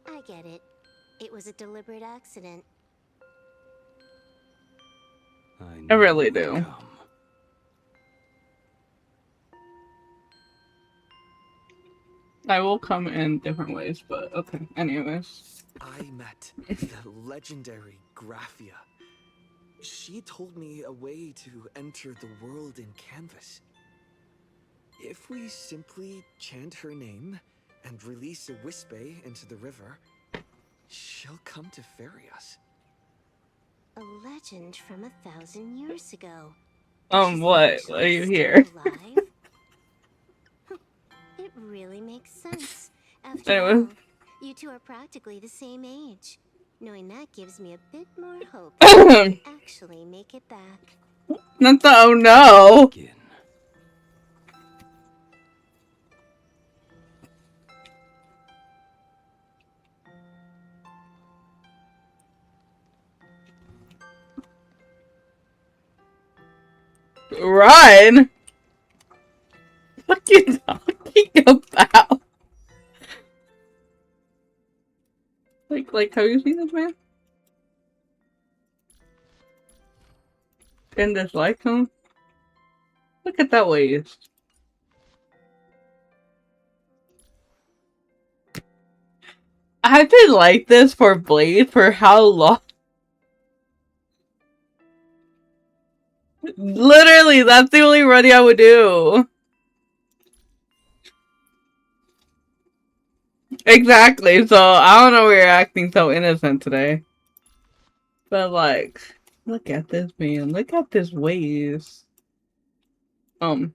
I get it. It was a deliberate accident. I really do. I will come in different ways, but okay. Anyways. I met the legendary Graphia. She told me a way to enter the world in Canvas. If we simply chant her name and release a Wispe into the river, she'll come to ferry us. A legend from 1,000 years ago. What? Are you here? It really makes sense. After all, you two are practically the same age. Knowing that gives me a bit more hope that you can actually make it back. Not the oh no. Run? What are you talking about? Like, have you seen this man? And dislike him? Look at that waist. I've been like this for Blade for how long? Literally, that's the only running I would do. Exactly, so I don't know why you're acting so innocent today. But like, look at this man. Look at this waist. Like,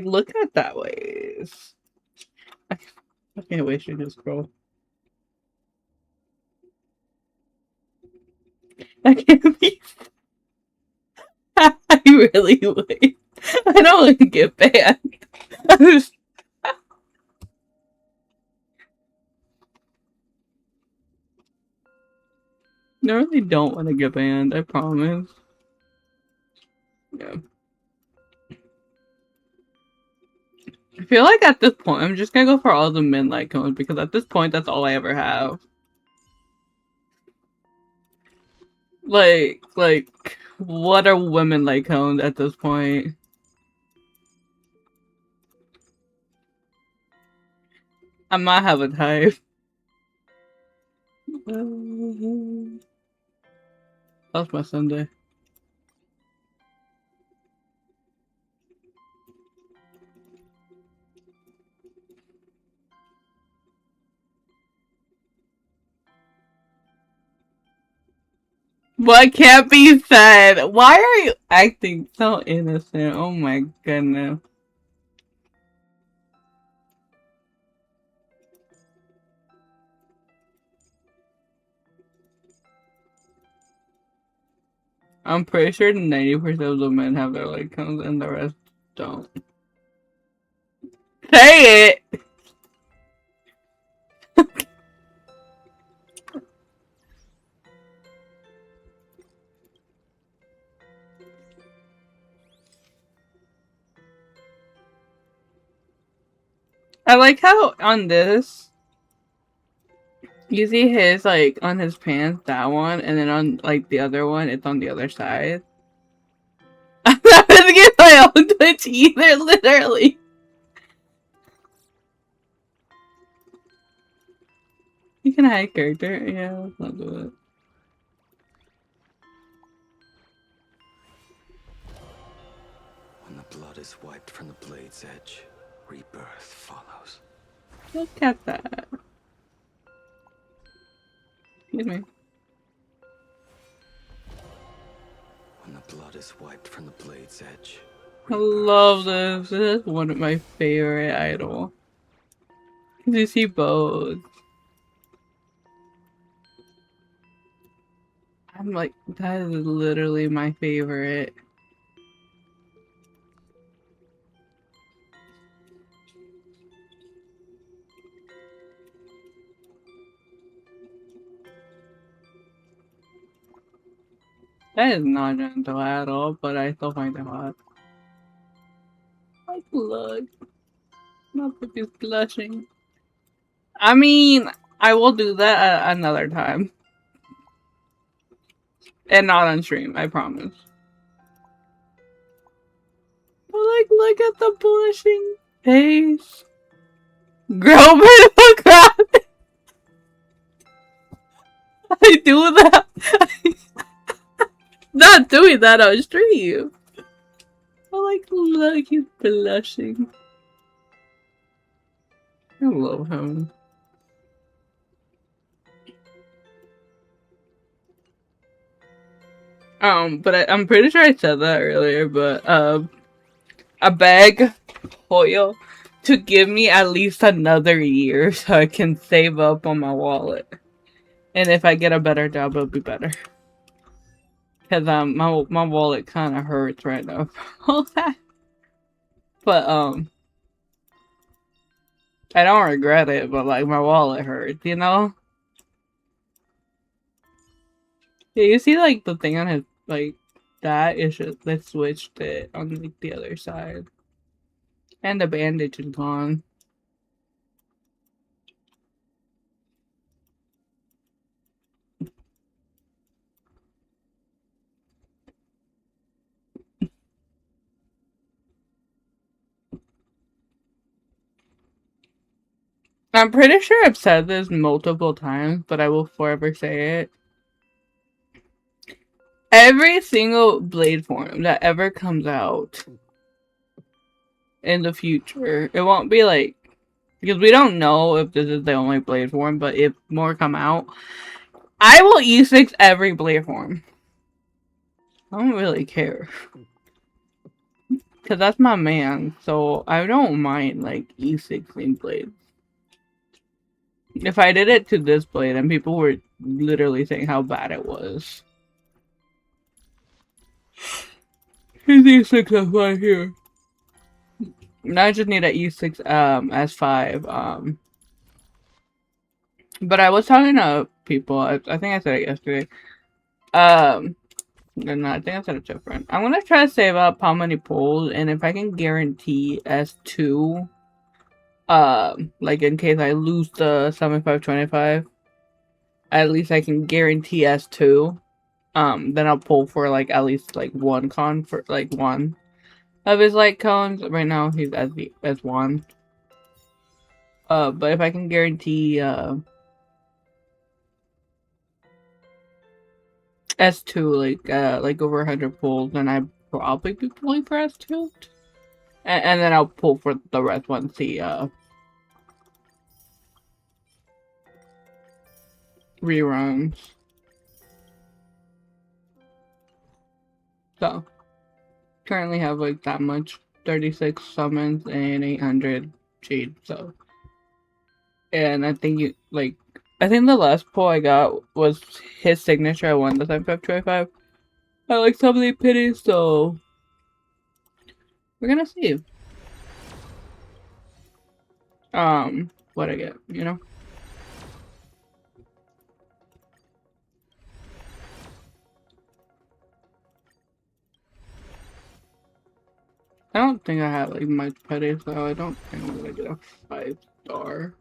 look at that waist. I can't wait to just scroll. I can't be. I really would. I don't want to get banned. I really don't want to get banned, I promise. Yeah. feel like at this point, I'm just gonna go for all the men light cones because at this point, that's all I ever have. Like, what are women light cones at this point? I might have a type. That's my Sunday. What can't be said? Why are you acting so innocent? Oh my goodness. I'm pretty sure 90% of the men have their light cones and the rest don't. Say it! I like how on this, you see his, like, on his pants, that one, and then on, like, the other one, it's on the other side. I'm not gonna get my own Twitch either, literally. You can hide character. Yeah, let's not do it. When the blood is wiped from the blade's edge, rebirth follows. Look at that. Excuse me. When the blood is wiped from the blade's edge. I love this. This is one of my favorite idols. You see both. I'm like, that is literally my favorite. That is not gentle at all, but I still find it hot. Like, look. My baby's blushing. I mean, I will do that another time. And not on stream, I promise. But like, look at the blushing face. Girl, but God. I do that. Not doing that on stream. But like, look, he's blushing. I love him. But I'm pretty sure I said that earlier, but, I beg Hoyo to give me at least another year so I can save up on my wallet. And if I get a better job, it'll be better. Cause, my wallet kinda hurts right now for all that. But, I don't regret it, but like, my wallet hurts, you know? Yeah, you see like the thing on his, like, that is just, they switched it on like the other side. And the bandage is gone. I'm pretty sure I've said this multiple times, but I will forever say it. Every single blade form that ever comes out in the future, it won't be like, because we don't know if this is the only blade form, but if more come out, I will E6 every blade form. I don't really care. Because that's my man, so I don't mind like E6ing blades. If I did it to this blade and people were literally saying how bad it was. Here's E6 S5 here. Now I just need an E6 S5. But I was talking to people, I think I said it yesterday. No, I think I said it different. I'm gonna try to save up how many pulls, and if I can guarantee S2 Like in case I lose the 7525, at least I can guarantee S2. Then I'll pull for like at least like one con for like one of his light cones. Right now he's as the S1. But if I can guarantee S2 like over 100 pulls, then I'd probably be pulling for S2. And then I'll pull for the rest once he reruns. So currently have like that much, 36 summons and 800 jade. So, and I think I think the last pull I got was his signature. I won the 7525. I like some of the pity, so we're gonna see. What I get, you know. I don't think I have like much petty, so I don't think I'm gonna get a 5-star.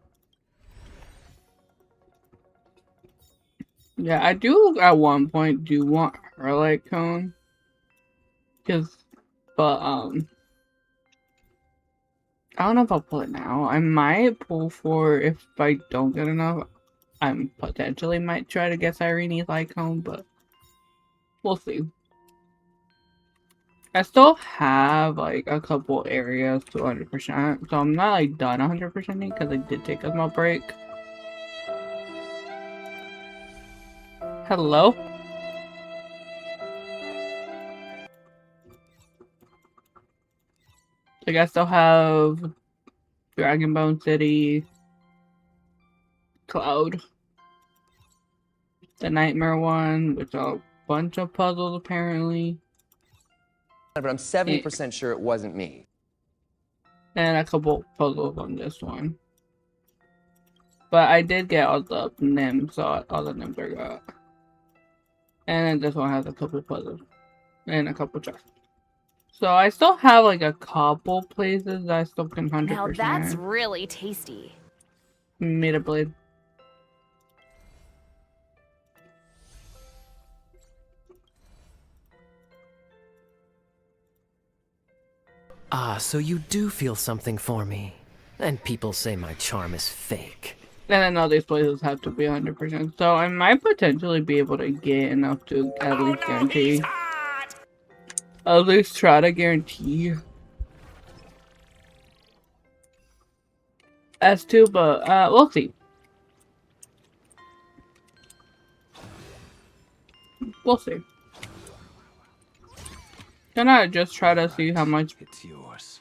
Yeah, I do at one point do want her light cone. But I don't know if I'll pull it now. I might pull for if I don't get enough. I potentially might try to get Irene's light cone, but we'll see. I still have like a couple areas to 100%, so I'm not like done 100% because I did take a small break. Hello? Like I still have Dragonbone City, Cloud, the Nightmare one, which are a bunch of puzzles apparently. But I'm 70% sure it wasn't me. And a couple puzzles on this one. But I did get all the NIMs, so all the NIMs I got. And then this one has a couple puzzles. And a couple chests. So I still have like a couple places that I still can 100%. Now that's really tasty. Meter Blade. Ah, so you do feel something for me. And people say my charm is fake. And then all these places have to be 100%. So I might potentially be able to get enough to at least guarantee. At least try to guarantee S2, but we'll see. We'll see. Can I just try to see how much it's yours?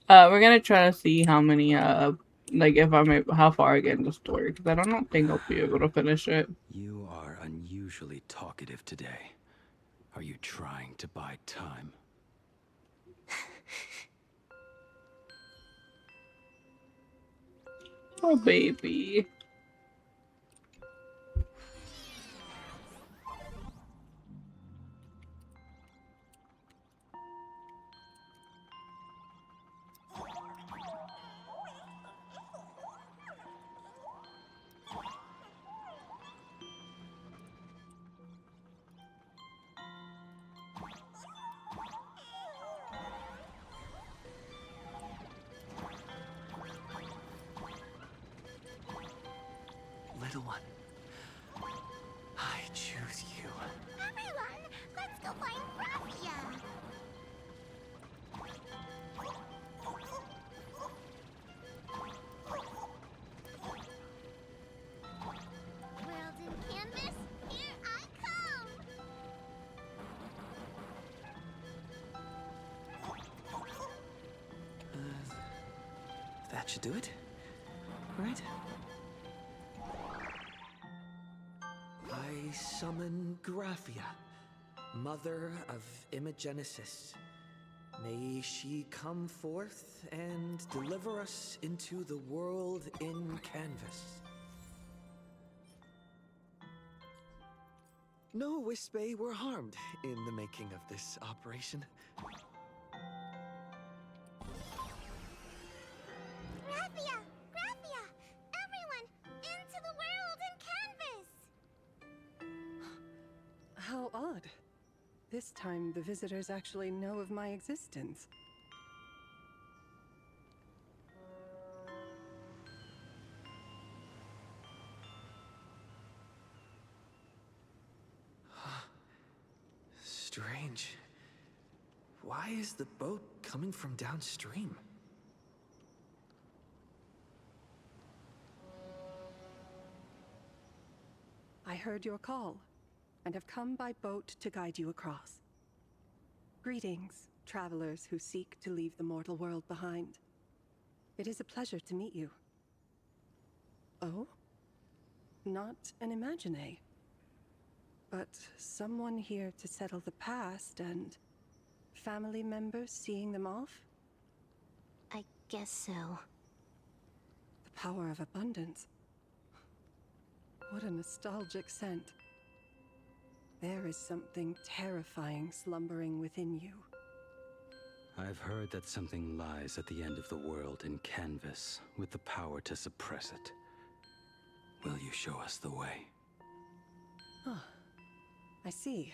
We're gonna try to see how many like if how far I get in the story, because I don't think I'll be able to finish it. You are unusually talkative today. Are you trying to buy time? Oh baby. Little one, I choose you. Everyone, let's go find Graphia. World in canvas, here I come. That should do it, right? I summon Graphia, mother of Imogenesis. May she come forth and deliver us into the world in canvas. No Wisp-Bay were harmed in the making of this operation. Graphia! Graphia! Everyone! Into the world and canvas! How odd. This time, the visitors actually know of my existence. Strange. Why is the boat coming from downstream? I heard your call, and have come by boat to guide you across. Greetings, travelers who seek to leave the mortal world behind. It is a pleasure to meet you. Oh? Not an Imagine, but someone here to settle the past and family members seeing them off? I guess so. The power of abundance. What a nostalgic scent. There is something terrifying slumbering within you. I've heard that something lies at the end of the world in canvas with the power to suppress it. Will you show us the way? Ah, I see.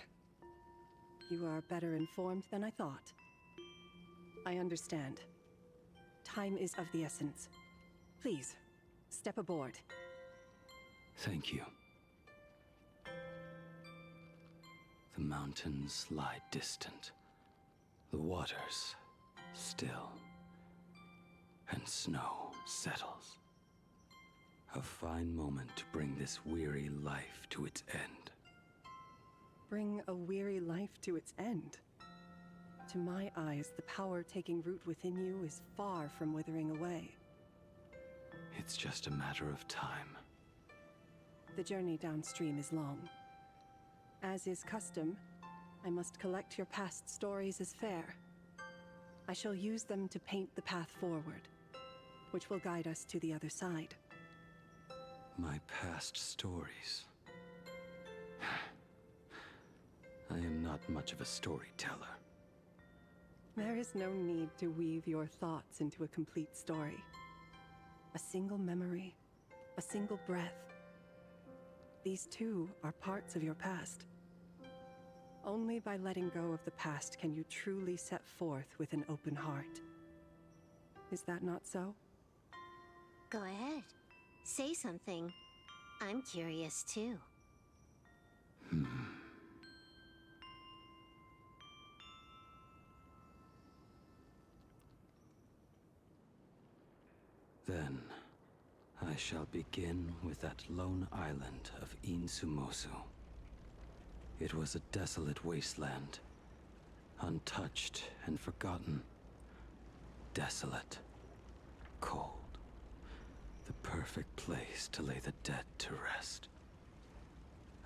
You are better informed than I thought. I understand. Time is of the essence. Please, step aboard. Thank you. The mountains lie distant. The waters still. And snow settles. A fine moment to bring this weary life to its end. Bring a weary life to its end. To my eyes, the power taking root within you is far from withering away. It's just a matter of time. The journey downstream is long. As is custom, I must collect your past stories as fare. I shall use them to paint the path forward, which will guide us to the other side. My past stories. I am not much of a storyteller. There is no need to weave your thoughts into a complete story. A single memory, a single breath. These too are parts of your past. Only by letting go of the past can you truly set forth with an open heart. Is that not so? Go ahead. Say something. I'm curious too. Then, I shall begin with that lone island of Insumosu. It was a desolate wasteland, untouched and forgotten. Desolate, cold. The perfect place to lay the dead to rest.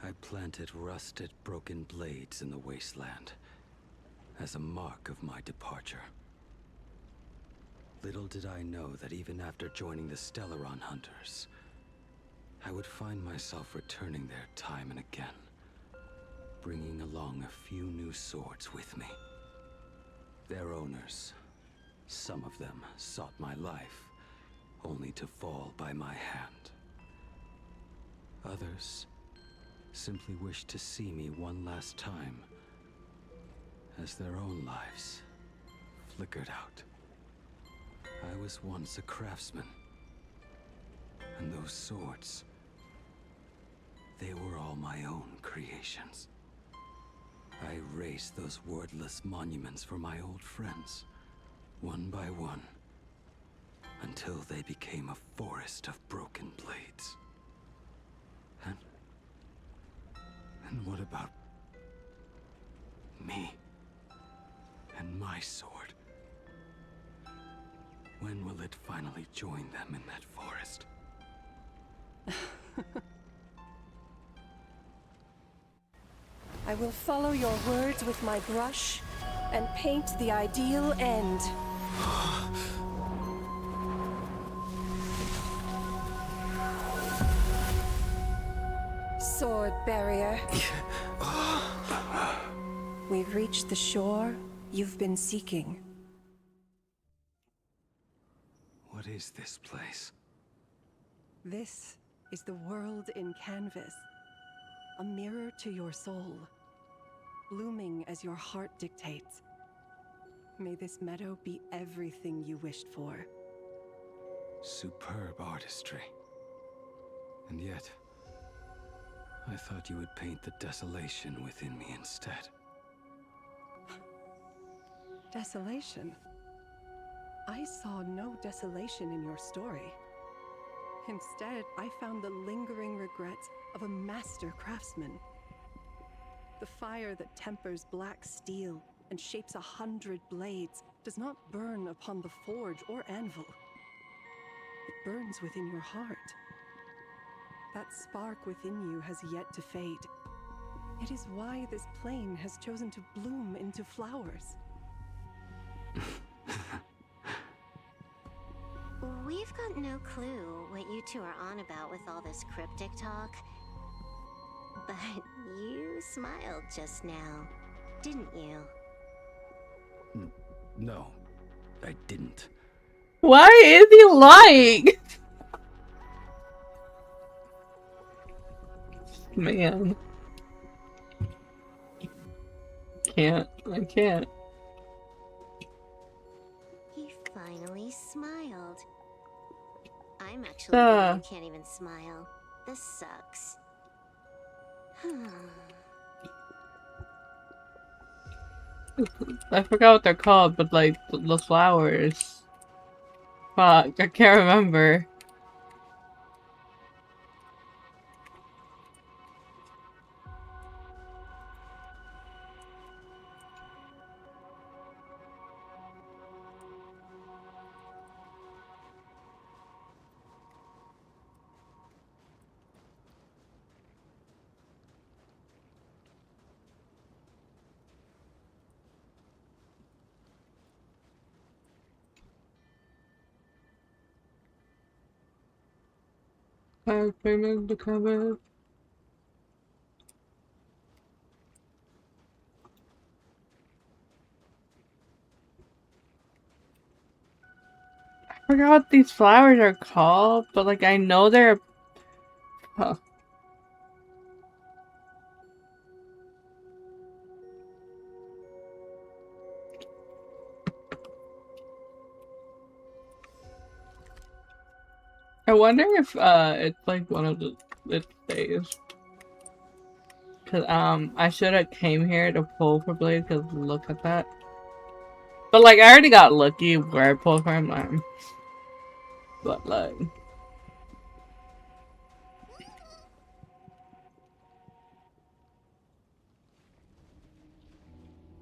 I planted rusted, broken blades in the wasteland as a mark of my departure. Little did I know that even after joining the Stellaron Hunters, I would find myself returning there time and again, bringing along a few new swords with me. Their owners, some of them sought my life, only to fall by my hand. Others simply wished to see me one last time, as their own lives flickered out. I was once a craftsman, and those swords, they were all my own creations. I razed those wordless monuments for my old friends, one by one, until they became a forest of broken blades. And what about me and my sword? When will it finally join them in that forest? I will follow your words with my brush and paint the ideal end. Sword barrier. We've reached the shore you've been seeking. What is this place? This is the world in canvas. A mirror to your soul, blooming as your heart dictates. May this meadow be everything you wished for. Superb artistry. And yet, I thought you would paint the desolation within me instead. Desolation? I saw no desolation in your story. Instead, I found the lingering regrets of a master craftsman. The fire that tempers black steel and shapes 100 blades does not burn upon the forge or anvil. It burns within your heart. That spark within you has yet to fade. It is why this plane has chosen to bloom into flowers. We've got no clue what you two are on about with all this cryptic talk. But you smiled just now, didn't you? No, I didn't. Why is he lying? Man. I can't. He finally smiled. I'm actually the one who can't even smile. This sucks. I forgot what they're called, but like the flowers. Fuck, I can't remember. I've been in the cupboard. I forgot what these flowers are called, but like I know they're. Huh. I wonder if it's like one of its days. Cause I should have came here to pull for Blade. Cause look at that. But like I already got lucky where I pulled from. But like.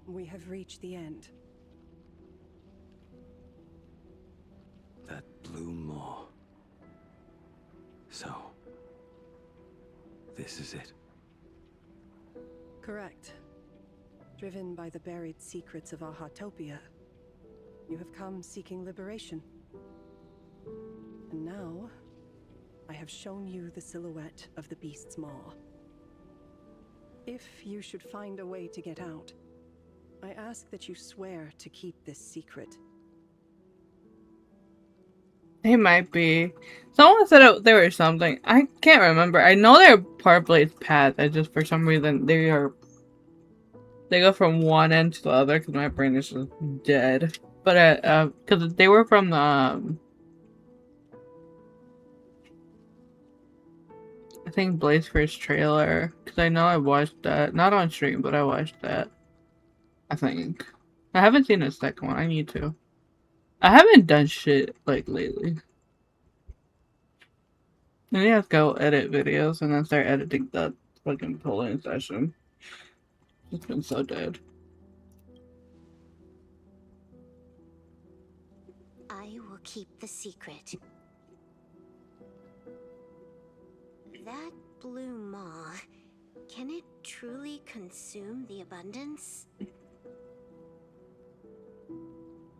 We have reached the end. That blue maw. So, this is it. Correct. Driven by the buried secrets of Ahatopia, you have come seeking liberation. And now, I have shown you the silhouette of the beast's maw. If you should find a way to get out, I ask that you swear to keep this secret. They might be. Someone said there was something. I can't remember. I know they're part of Blade's path. I just for some reason they go from one end to the other because my brain is just dead. But because they were from the I think Blade's first trailer because I know I watched that, not on stream, but I watched that. I think I haven't seen the second one. I need to. I haven't done shit like lately. I need to go edit videos and then start editing that fucking polling session. It's been so dead. I will keep the secret. That blue maw, can it truly consume the abundance?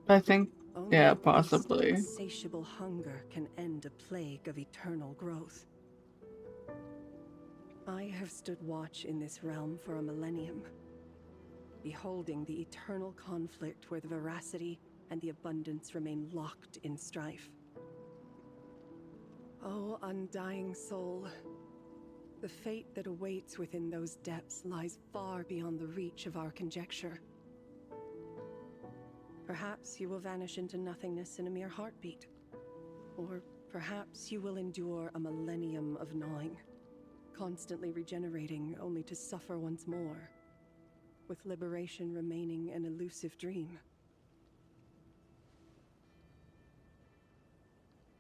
I think, Only yeah, a beast possibly. with insatiable hunger can end a plague of eternal growth. I have stood watch in this realm for a millennium, beholding the eternal conflict where the veracity and the abundance remain locked in strife. Oh, undying soul, the fate that awaits within those depths lies far beyond the reach of our conjecture. Perhaps you will vanish into nothingness in a mere heartbeat. Or perhaps you will endure a millennium of gnawing, constantly regenerating only to suffer once more, with liberation remaining an elusive dream.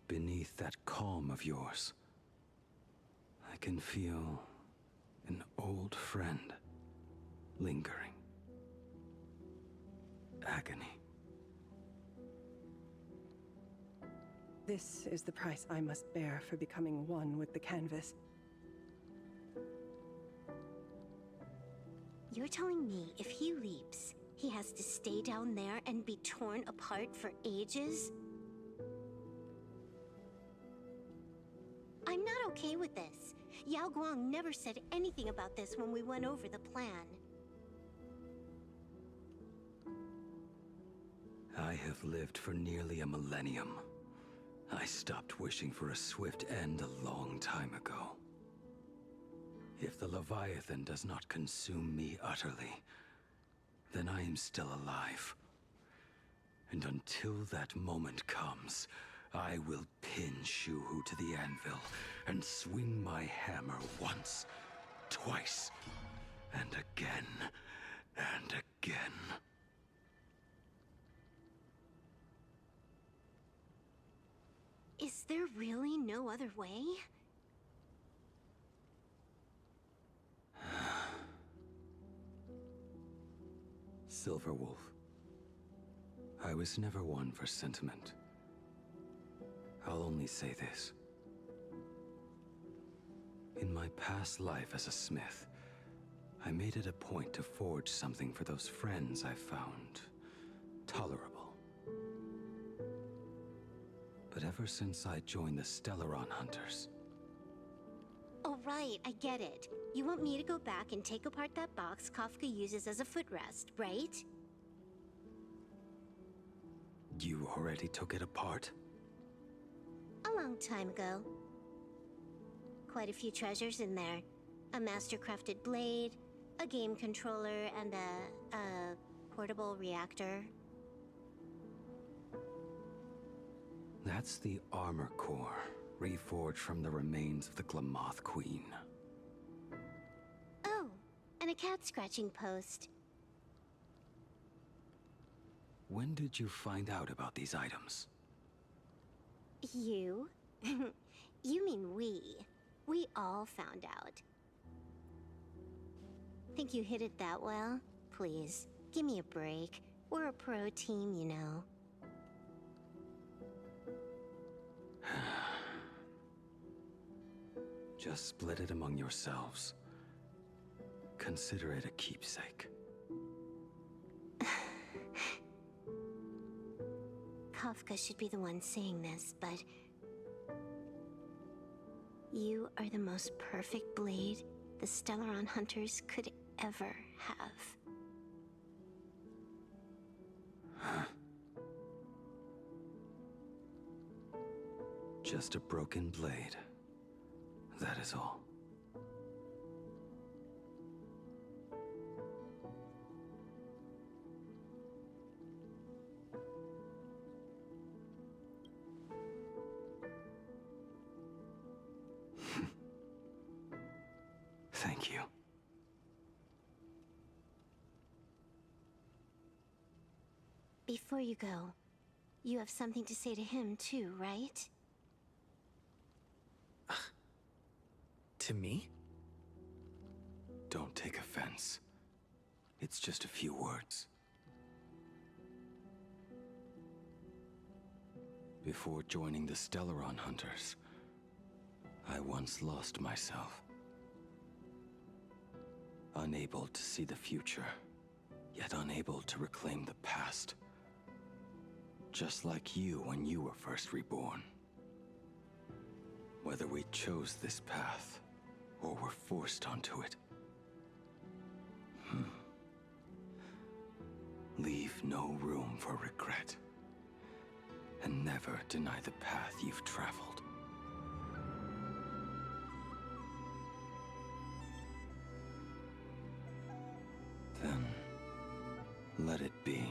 Beneath that calm of yours, I can feel an old friend lingering. Agony. This is the price I must bear for becoming one with the canvas. You're telling me if he leaps, he has to stay down there and be torn apart for ages? I'm not okay with this. Yao Guang never said anything about this when we went over the plan. I have lived for nearly a millennium. I stopped wishing for a swift end a long time ago. If the Leviathan does not consume me utterly, then I am still alive. And until that moment comes, I will pin Shuhu to the anvil and swing my hammer once, twice, and again, and again. Is there really no other way? Silver Wolf, I was never one for sentiment. I'll only say this. In my past life as a smith, I made it a point to forge something for those friends I found tolerable. But ever since I joined the Stellaron Hunters... Oh right, I get it. You want me to go back and take apart that box Kafka uses as a footrest, right? You already took it apart? A long time ago. Quite a few treasures in there. A master-crafted blade, a game controller, and a portable reactor. That's the armor core, reforged from the remains of the Glamoth Queen. Oh, and a cat-scratching post. When did you find out about these items? You? You mean we. We all found out. Think you hid it that well? Please, give me a break. We're a pro team, you know. Just split it among yourselves. Consider it a keepsake. Kafka should be the one saying this, but... You are the most perfect blade the Stellaron Hunters could ever have. Just a broken blade. That is all. Thank you. Before you go, you have something to say to him too, right? To me? Don't take offense. It's just a few words. Before joining the Stellaron Hunters, I once lost myself. Unable to see the future, yet unable to reclaim the past. Just like you when you were first reborn. Whether we chose this path or were forced onto it. Leave no room for regret, and never deny the path you've traveled. Then, let it be.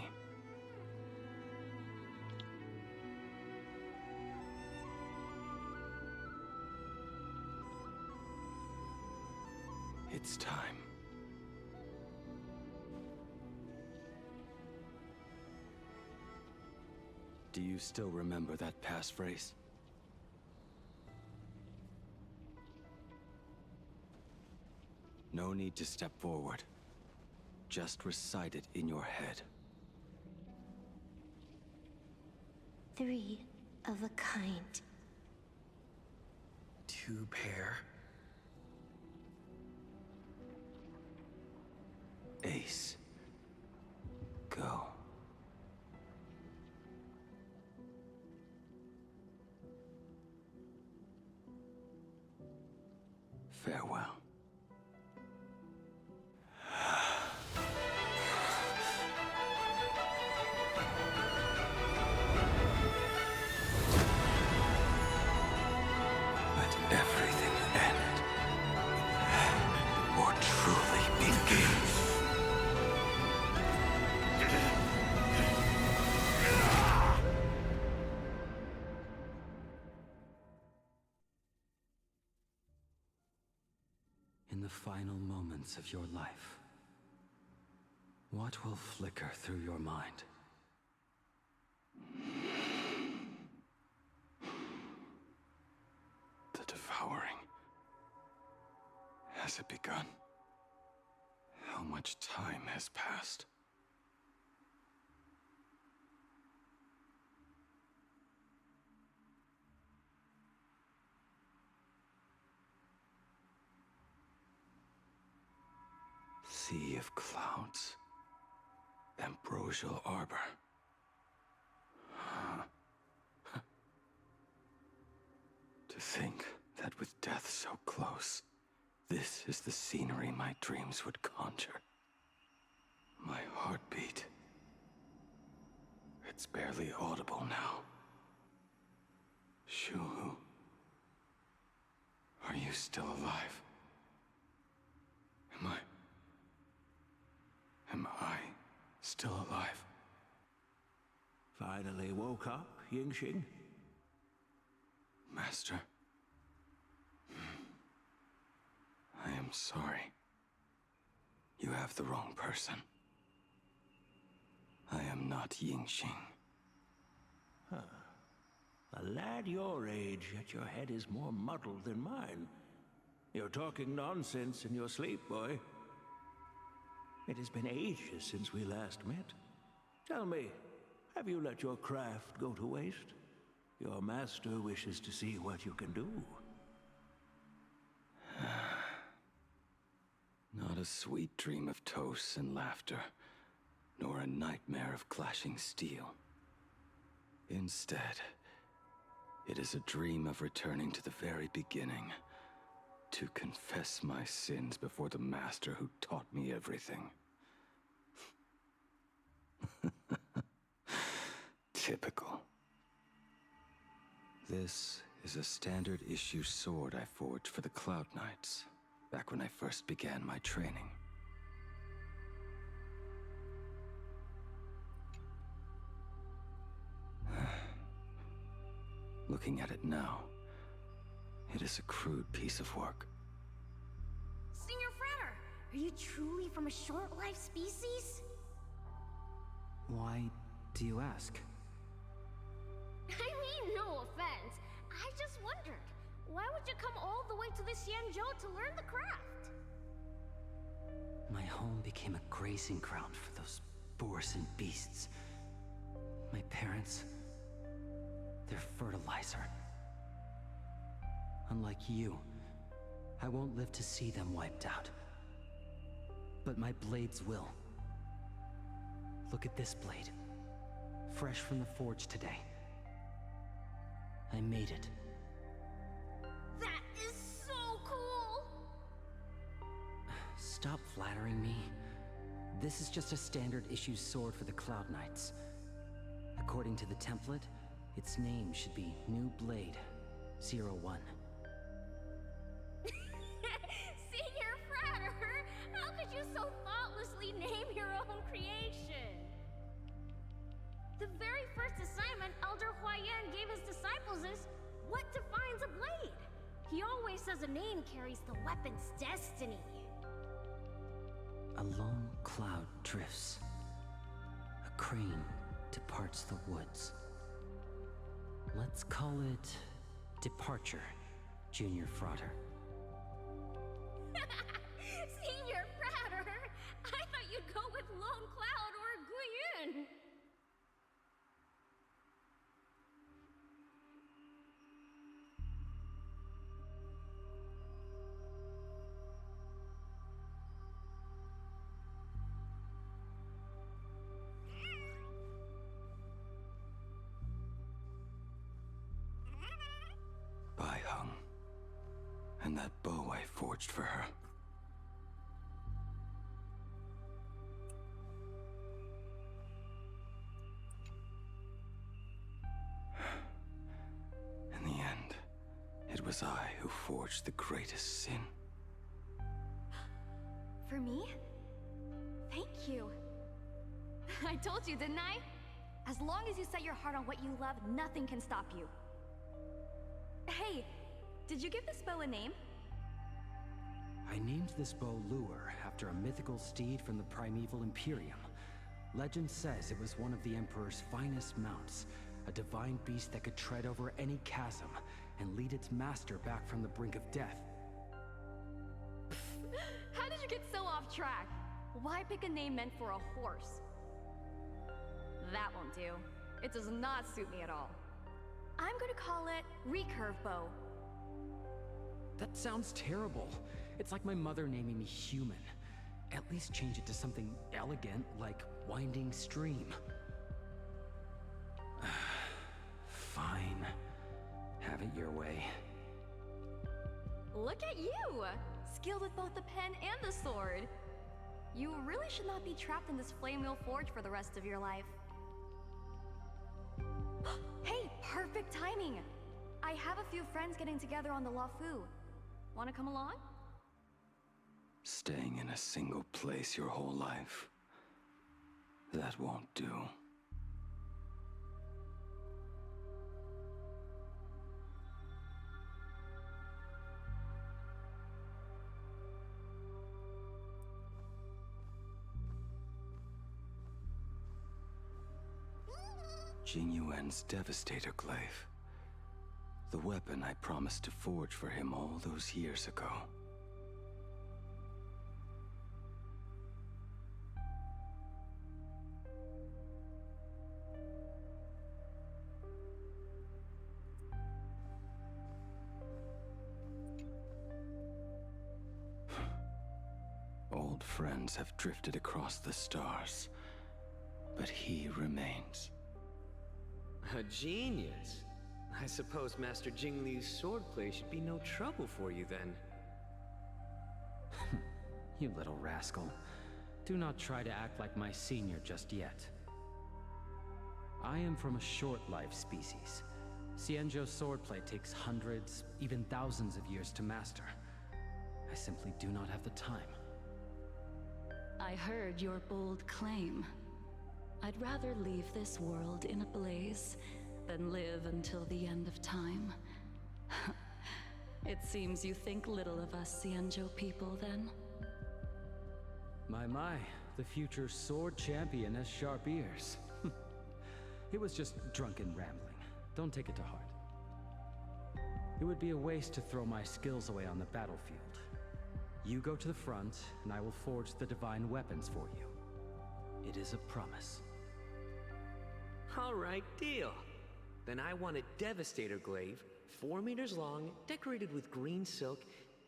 It's time. Do you still remember that passphrase? No need to step forward. Just recite it in your head. 3 of a kind. 2 pair. Ace. Go. Farewell. Let everything end, or truly begin. In the final moments of your life, what will flicker through your mind? The devouring. Has it begun? How much time has passed? Sea of clouds. Ambrosial arbor. To think that with death so close, this is the scenery my dreams would conjure. My heartbeat. It's barely audible now. Shuhu. Are you still alive? Am I still alive? Finally woke up, Yingxing? Master. I am sorry. You have the wrong person. I am not Yingxing. Huh. A lad your age, yet your head is more muddled than mine. You're talking nonsense in your sleep, boy. It has been ages since we last met. Tell me, have you let your craft go to waste? Your master wishes to see what you can do. Not a sweet dream of toasts and laughter, nor a nightmare of clashing steel. Instead, it is a dream of returning to the very beginning, to confess my sins before the master who taught me everything. Typical. This is a standard issue sword I forged for the Cloud Knights, back when I first began my training. Looking at it now, it is a crude piece of work. Senior Frater, are you truly from a short-lived species? Why do you ask? I mean, no offense. I just wondered, why would you come all the way to this Yanzhou to learn the craft? My home became a grazing ground for those boars and beasts. My parents, they're fertilizer. Unlike you, I won't live to see them wiped out. But my blades will. Look at this blade. Fresh from the forge today. I made it. That is so cool! stop flattering me? This is just a standard issue sword for the Cloud Knights. According to the template, its name should be New Blade 01. Senior Frater, how could you so thoughtlessly name your own creation? The very first assignment Elder Huayan gave his disciples is what defines a blade. He always says a name carries the weapon's destiny. A lone cloud drifts. A crane departs the woods. Let's call it Departure, Junior Frater. Senior Frater, I thought you'd go with Lone Cloud or Guiyun. Bai Hung. And that bow I forged for her. In the end, it was I who forged the greatest sin. For me? Thank you. I told you, didn't I? As long as you set your heart on what you love, nothing can stop you. Hey, did you give this bow a name? I named this bow Lure after a mythical steed from the primeval Imperium. Legend says it was one of the Emperor's finest mounts, a divine beast that could tread over any chasm and lead its master back from the brink of death. How did you get so off track? Why pick a name meant for a horse? That won't do. It does not suit me at all. I'm gonna call it Recurve Bow. That sounds terrible. It's like my mother naming me Human. At least change it to something elegant like Winding Stream. Fine. Have it your way. Look at you! Skilled with both the pen and the sword. You really should not be trapped in this flame wheel forge for the rest of your life. Hey, perfect timing! I have a few friends getting together on the Luofu. Wanna come along? Staying in a single place your whole life. That won't do. Jingyuan's Devastator Glaive. The weapon I promised to forge for him all those years ago. Old friends have drifted across the stars, but he remains. A genius. I suppose Master Jingliu's swordplay should be no trouble for you then. You little rascal. Do not try to act like my senior just yet. I am from a short-life species. Xianzhou's swordplay takes hundreds, even thousands of years to master. I simply do not have the time. I heard your bold claim. I'd rather leave this world in a blaze than live until the end of time. It seems you think little of us Xianzhou people, then? My, the future sword champion has sharp ears. It was just drunken rambling. Don't take it to heart. It would be a waste to throw my skills away on the battlefield. You go to the front, and I will forge the divine weapons for you. It is a promise. All right, deal. Then I want a Devastator Glaive, 4 meters long, decorated with green silk,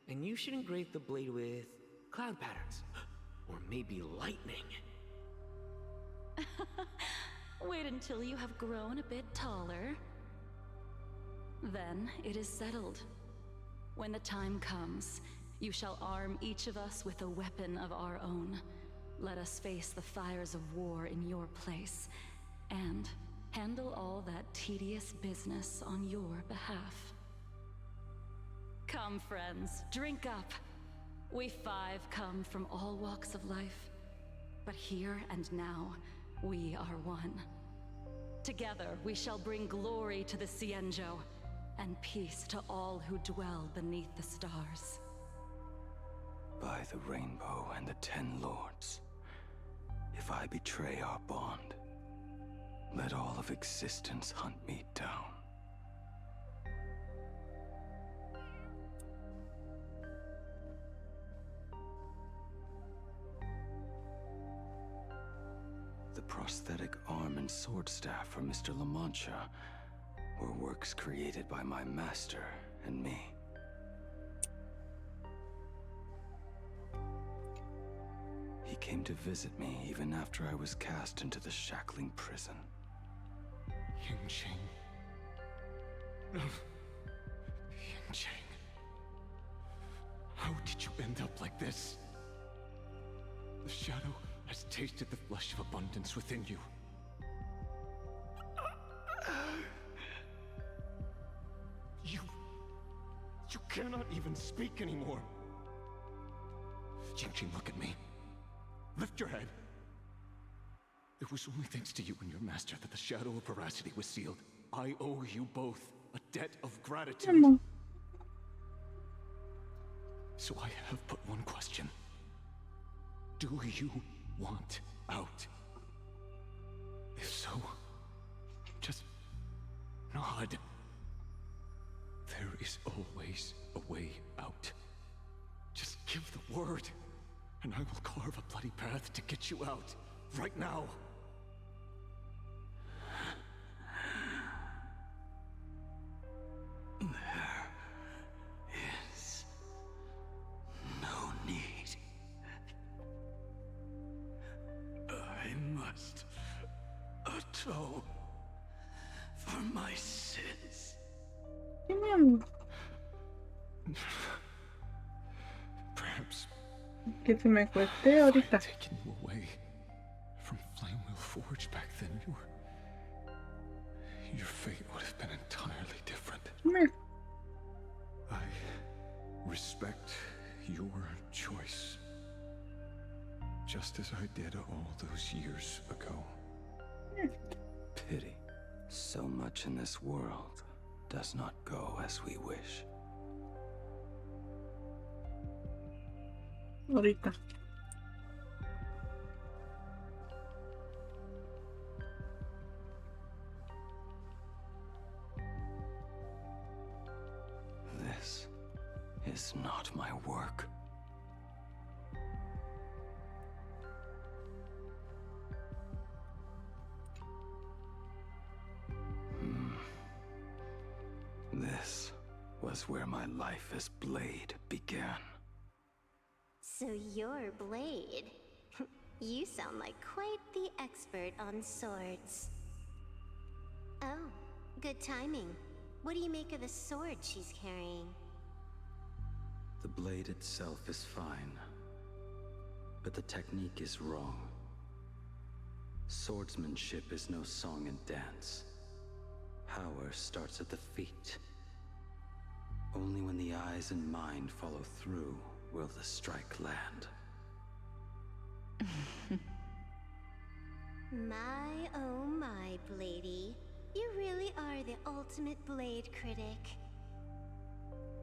and you should engrave the blade with cloud patterns. Or maybe lightning. Wait until you have grown a bit taller. Then it is settled. When the time comes, you shall arm each of us with a weapon of our own. Let us face the fires of war in your place, and handle all that tedious business on your behalf. Come, friends, drink up. We five come from all walks of life, but here and now, we are one. Together, we shall bring glory to the Cienjo, and peace to all who dwell beneath the stars. By the rainbow and the 10 lords, if I betray our bond, let all of existence hunt me down. The prosthetic arm and sword staff for Mr. La Mancha were works created by my master and me. He came to visit me even after I was cast into the shackling prison. Yingqing. Yingqing. How did you end up like this? The shadow has tasted the flesh of abundance within you. You cannot even speak anymore. Yingqing, look at me. Lift your head. It was only thanks to you and your master that the shadow of veracity was sealed. I owe you both a debt of gratitude. So I have but one question. Do you want out? If so, just nod. There is always a way out. Just give the word, and I will carve a bloody path to get you out, right now. There is no need. I must atone for my sins. Perhaps Que se me cueste ahorita. taking you away from Flamewheel Forge back then, your fate would have been entirely different. Come here. I respect your choice, just as I did all those years ago. Pity. So much in this world does not go as we wish. Ahorita. This is not my work. This was where my life as Blade began. So you're Blade. You sound like quite the expert on swords. Oh, good timing. What do you make of the sword she's carrying? The blade itself is fine, but the technique is wrong. Swordsmanship is no song and dance. Power starts at the feet. Only when the eyes and mind follow through will the strike land. My oh my, Bladey. You really are the ultimate blade critic.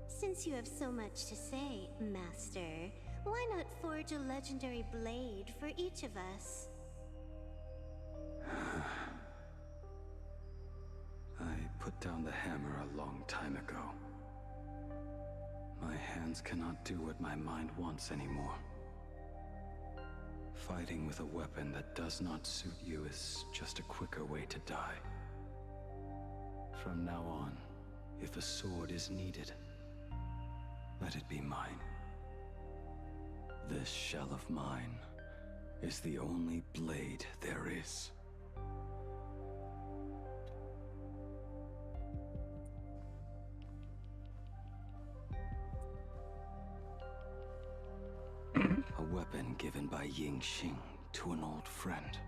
Since you have so much to say, Master, why not forge a legendary blade for each of us? I put down the hammer a long time ago. My hands cannot do what my mind wants anymore. Fighting with a weapon that does not suit you is just a quicker way to die. From now on, if a sword is needed, let it be mine. This shell of mine is the only blade there is. Yingxing to an old friend.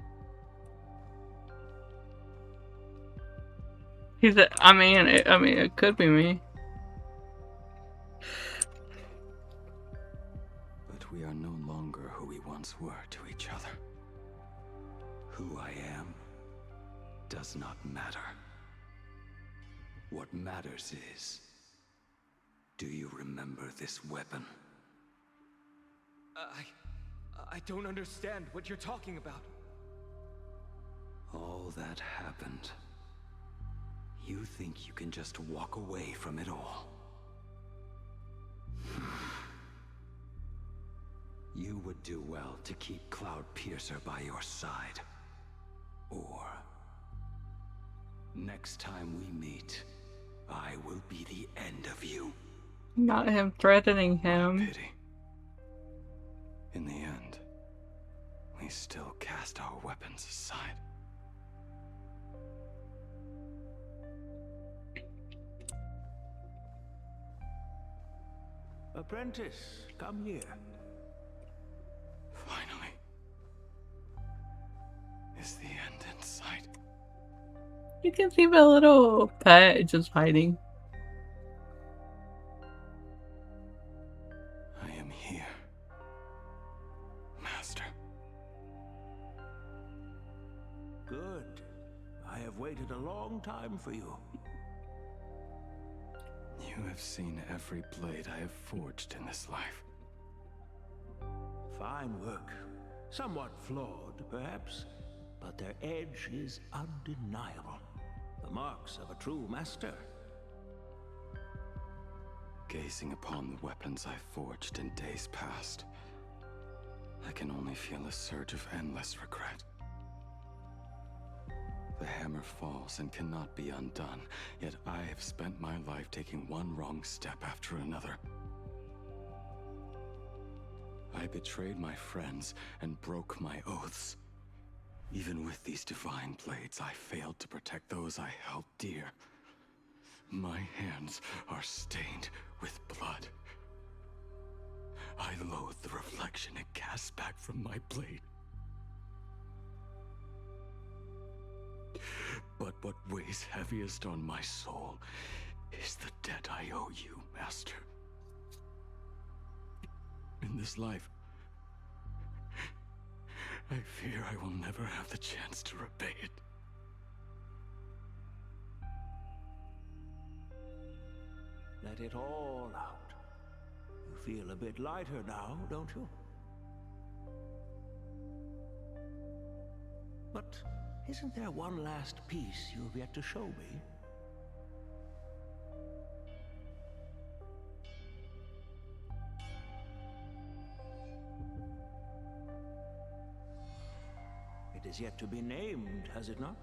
He said, I mean, it could be me. But we are no longer who we once were to each other. Who I am does not matter. What matters is, do you remember this weapon? I don't understand what you're talking about. All that happened. You think you can just walk away from it all? You would do well to keep Cloud Piercer by your side. Or, next time we meet, I will be the end of you. Not him threatening him. Pity. In the end, we still cast our weapons aside. Apprentice, come here. Finally. Is the end in sight? You can see my little pet just hiding. I am here, Master. Good. I have waited a long time for you. You have seen every blade I have forged in this life. Fine work. Somewhat flawed, perhaps, but their edge is undeniable. The marks of a true master. Gazing upon the weapons I forged in days past, I can only feel a surge of endless regret. The hammer falls and cannot be undone, yet I have spent my life taking one wrong step after another. I betrayed my friends and broke my oaths. Even with these divine blades, I failed to protect those I held dear. My hands are stained with blood. I loathe the reflection it casts back from my blade. But what weighs heaviest on my soul is the debt I owe you, Master. In this life, I fear I will never have the chance to repay it. Let it all out. You feel a bit lighter now, don't you? But isn't there one last piece you've yet to show me? It is yet to be named, has it not?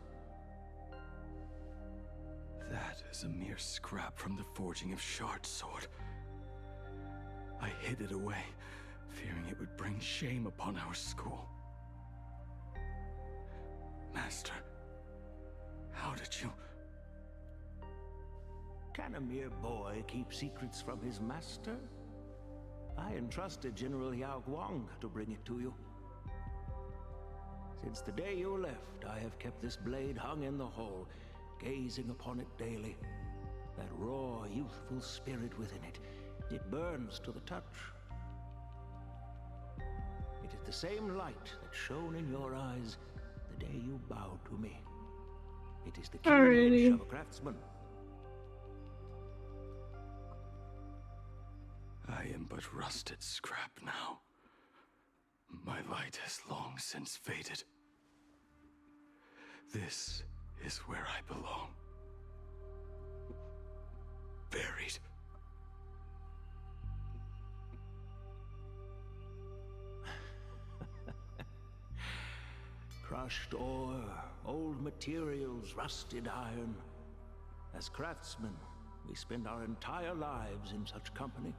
That is a mere scrap from the forging of Shard Sword. I hid it away, fearing it would bring shame upon our school. Master, how did you... Can a mere boy keep secrets from his master? I entrusted General Yao Guang to bring it to you. Since the day you left, I have kept this blade hung in the hall, gazing upon it daily. That raw, youthful spirit within it, it burns to the touch. It is the same light that shone in your eyes the day you bowed to me. It is the keen edge of a craftsman. I am but rusted scrap now. My light has long since faded. This is where I belong. Buried. Crushed ore, old materials, rusted iron. As craftsmen, we spend our entire lives in such company.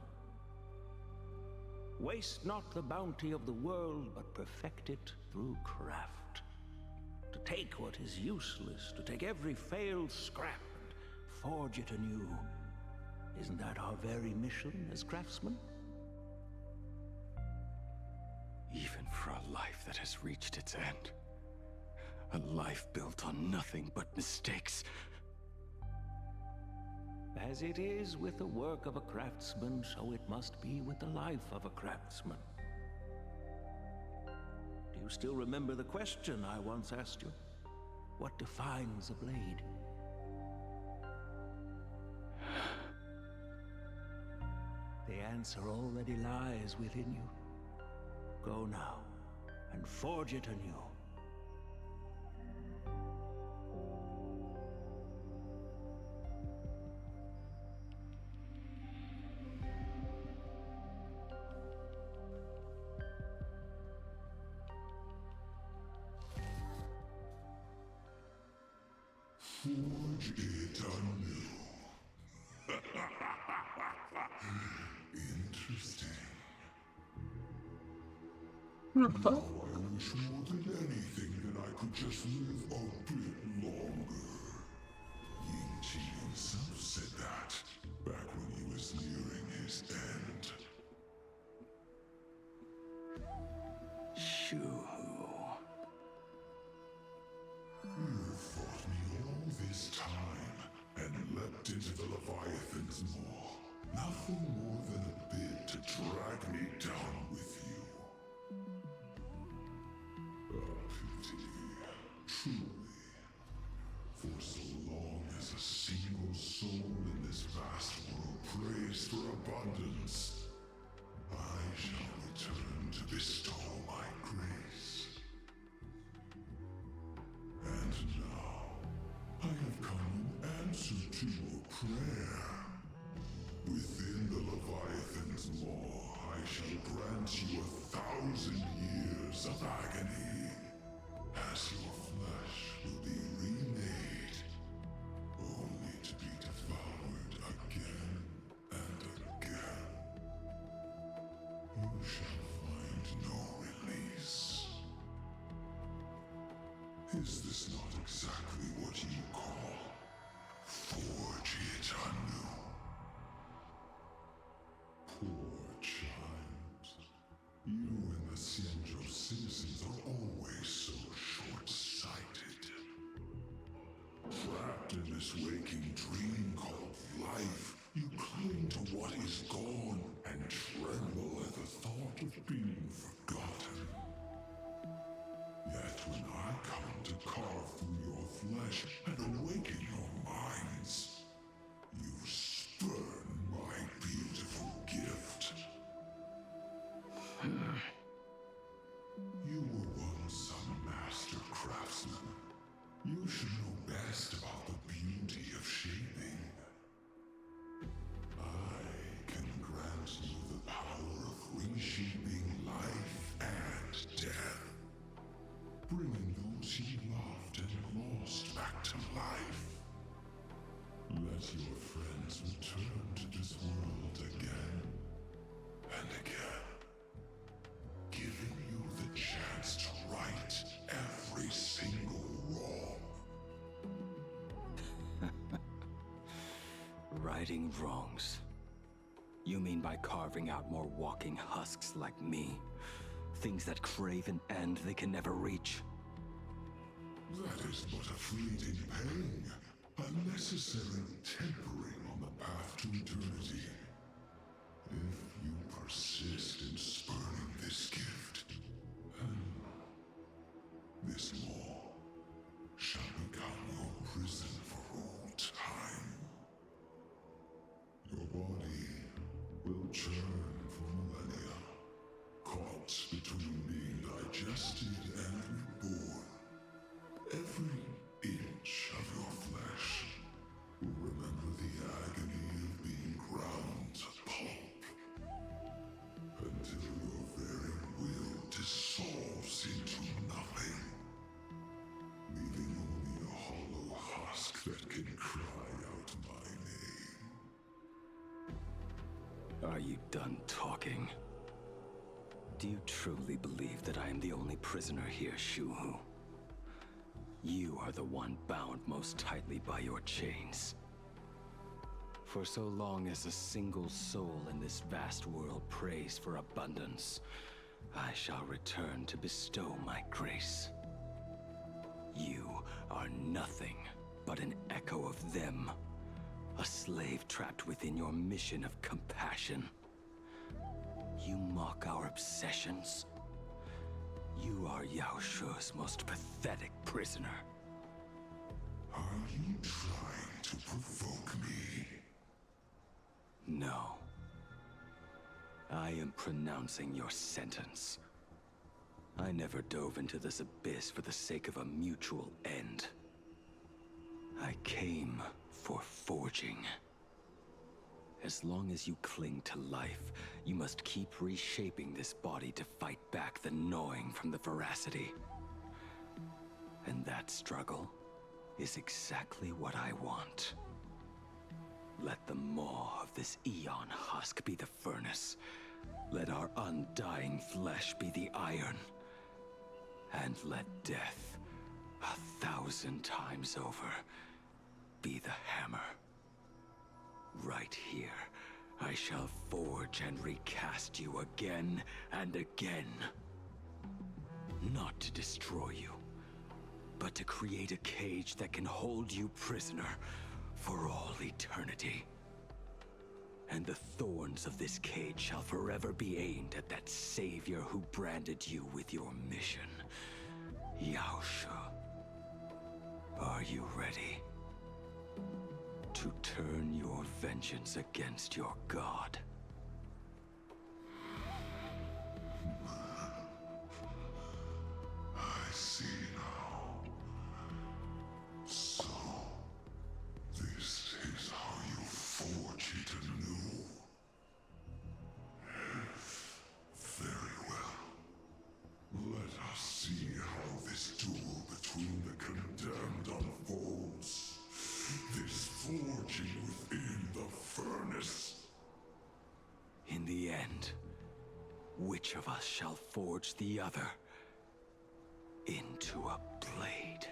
Waste not the bounty of the world, but perfect it through craft. To take what is useless, to take every failed scrap and forge it anew. Isn't that our very mission as craftsmen? Even for a that has reached its end. A life built on nothing but mistakes. As it is with the work of a craftsman, so it must be with the life of a craftsman. Do you still remember the question I once asked you? What defines a blade? The answer already lies within you. Go now, and forge it anew. Forge it anew. Interesting. Now I wish more than anything that I could just live a bit longer. Ying Qi himself said that back when he was nearing his end. Shu. You fought me all this time and leapt into the Leviathan's maw. Nothing more than a bit to drag me down with you. A pity, truly. For so long as a single soul in this vast world prays for abundance, I shall return to bestow my grace. And now, I have come in answer to your prayer. Within the Leviathan's maw, I shall grant you 1,000 years of agony, as your flesh will be remade, only to be devoured again and again. You shall find no release. Is this not exactly what you call forge it anew? Poor child. You and the Xianzhou citizens are always so short-sighted. Trapped in this waking dream called life, you cling to what is gone and tremble at the thought of being forgotten. Yet when I come to carve through your flesh and awaken your minds, you spurn my beautiful gift. You were once a master craftsman. You should know best about the beauty of shaping. I can grant you the power of reshaping life and death, bringing those you loved and lost back to life. Let your friends return to this world again and again, giving you the chance to right every single wrong. Righting wrongs. You mean by carving out more walking husks like me? Things that crave an end they can never reach? That is but a fleeting pang, a necessary tempering on the path to eternity. If you persist in spurning this gift, this law shall become your prison for all time. Your body will churn for millennia, caught between being digested and reborn. Every inch of your flesh will remember the agony of being ground to pulp, until your very will dissolves into nothing, leaving only a hollow husk that can cry out my name. Are you done talking? Do you truly believe that I am the only prisoner here, Shu-Hu? You are the one bound most tightly by your chains. For so long as a single soul in this vast world prays for abundance, I shall return to bestow my grace. You are nothing but an echo of them. A slave trapped within your mission of compassion. You mock our obsessions. You are Yao Shu's most pathetic prisoner. Are you trying to provoke me? No. I am pronouncing your sentence. I never dove into this abyss for the sake of a mutual end. I came for forging. As long as you cling to life, you must keep reshaping this body to fight back the gnawing from the veracity. And that struggle is exactly what I want. Let the maw of this Eon husk be the furnace. Let our undying flesh be the iron. And let death, 1,000 times over, be the hammer. Right here, I shall forge and recast you again and again. Not to destroy you, but to create a cage that can hold you prisoner for all eternity. And the thorns of this cage shall forever be aimed at that savior who branded you with your mission. Yao Shu. Are you ready? To turn your vengeance against your god. I see now. So, this is how you forge it anew. Very well. Let us see how this duel between the condemned unfolds. This forging within the furnace. In the end, which of us shall forge the other into a blade?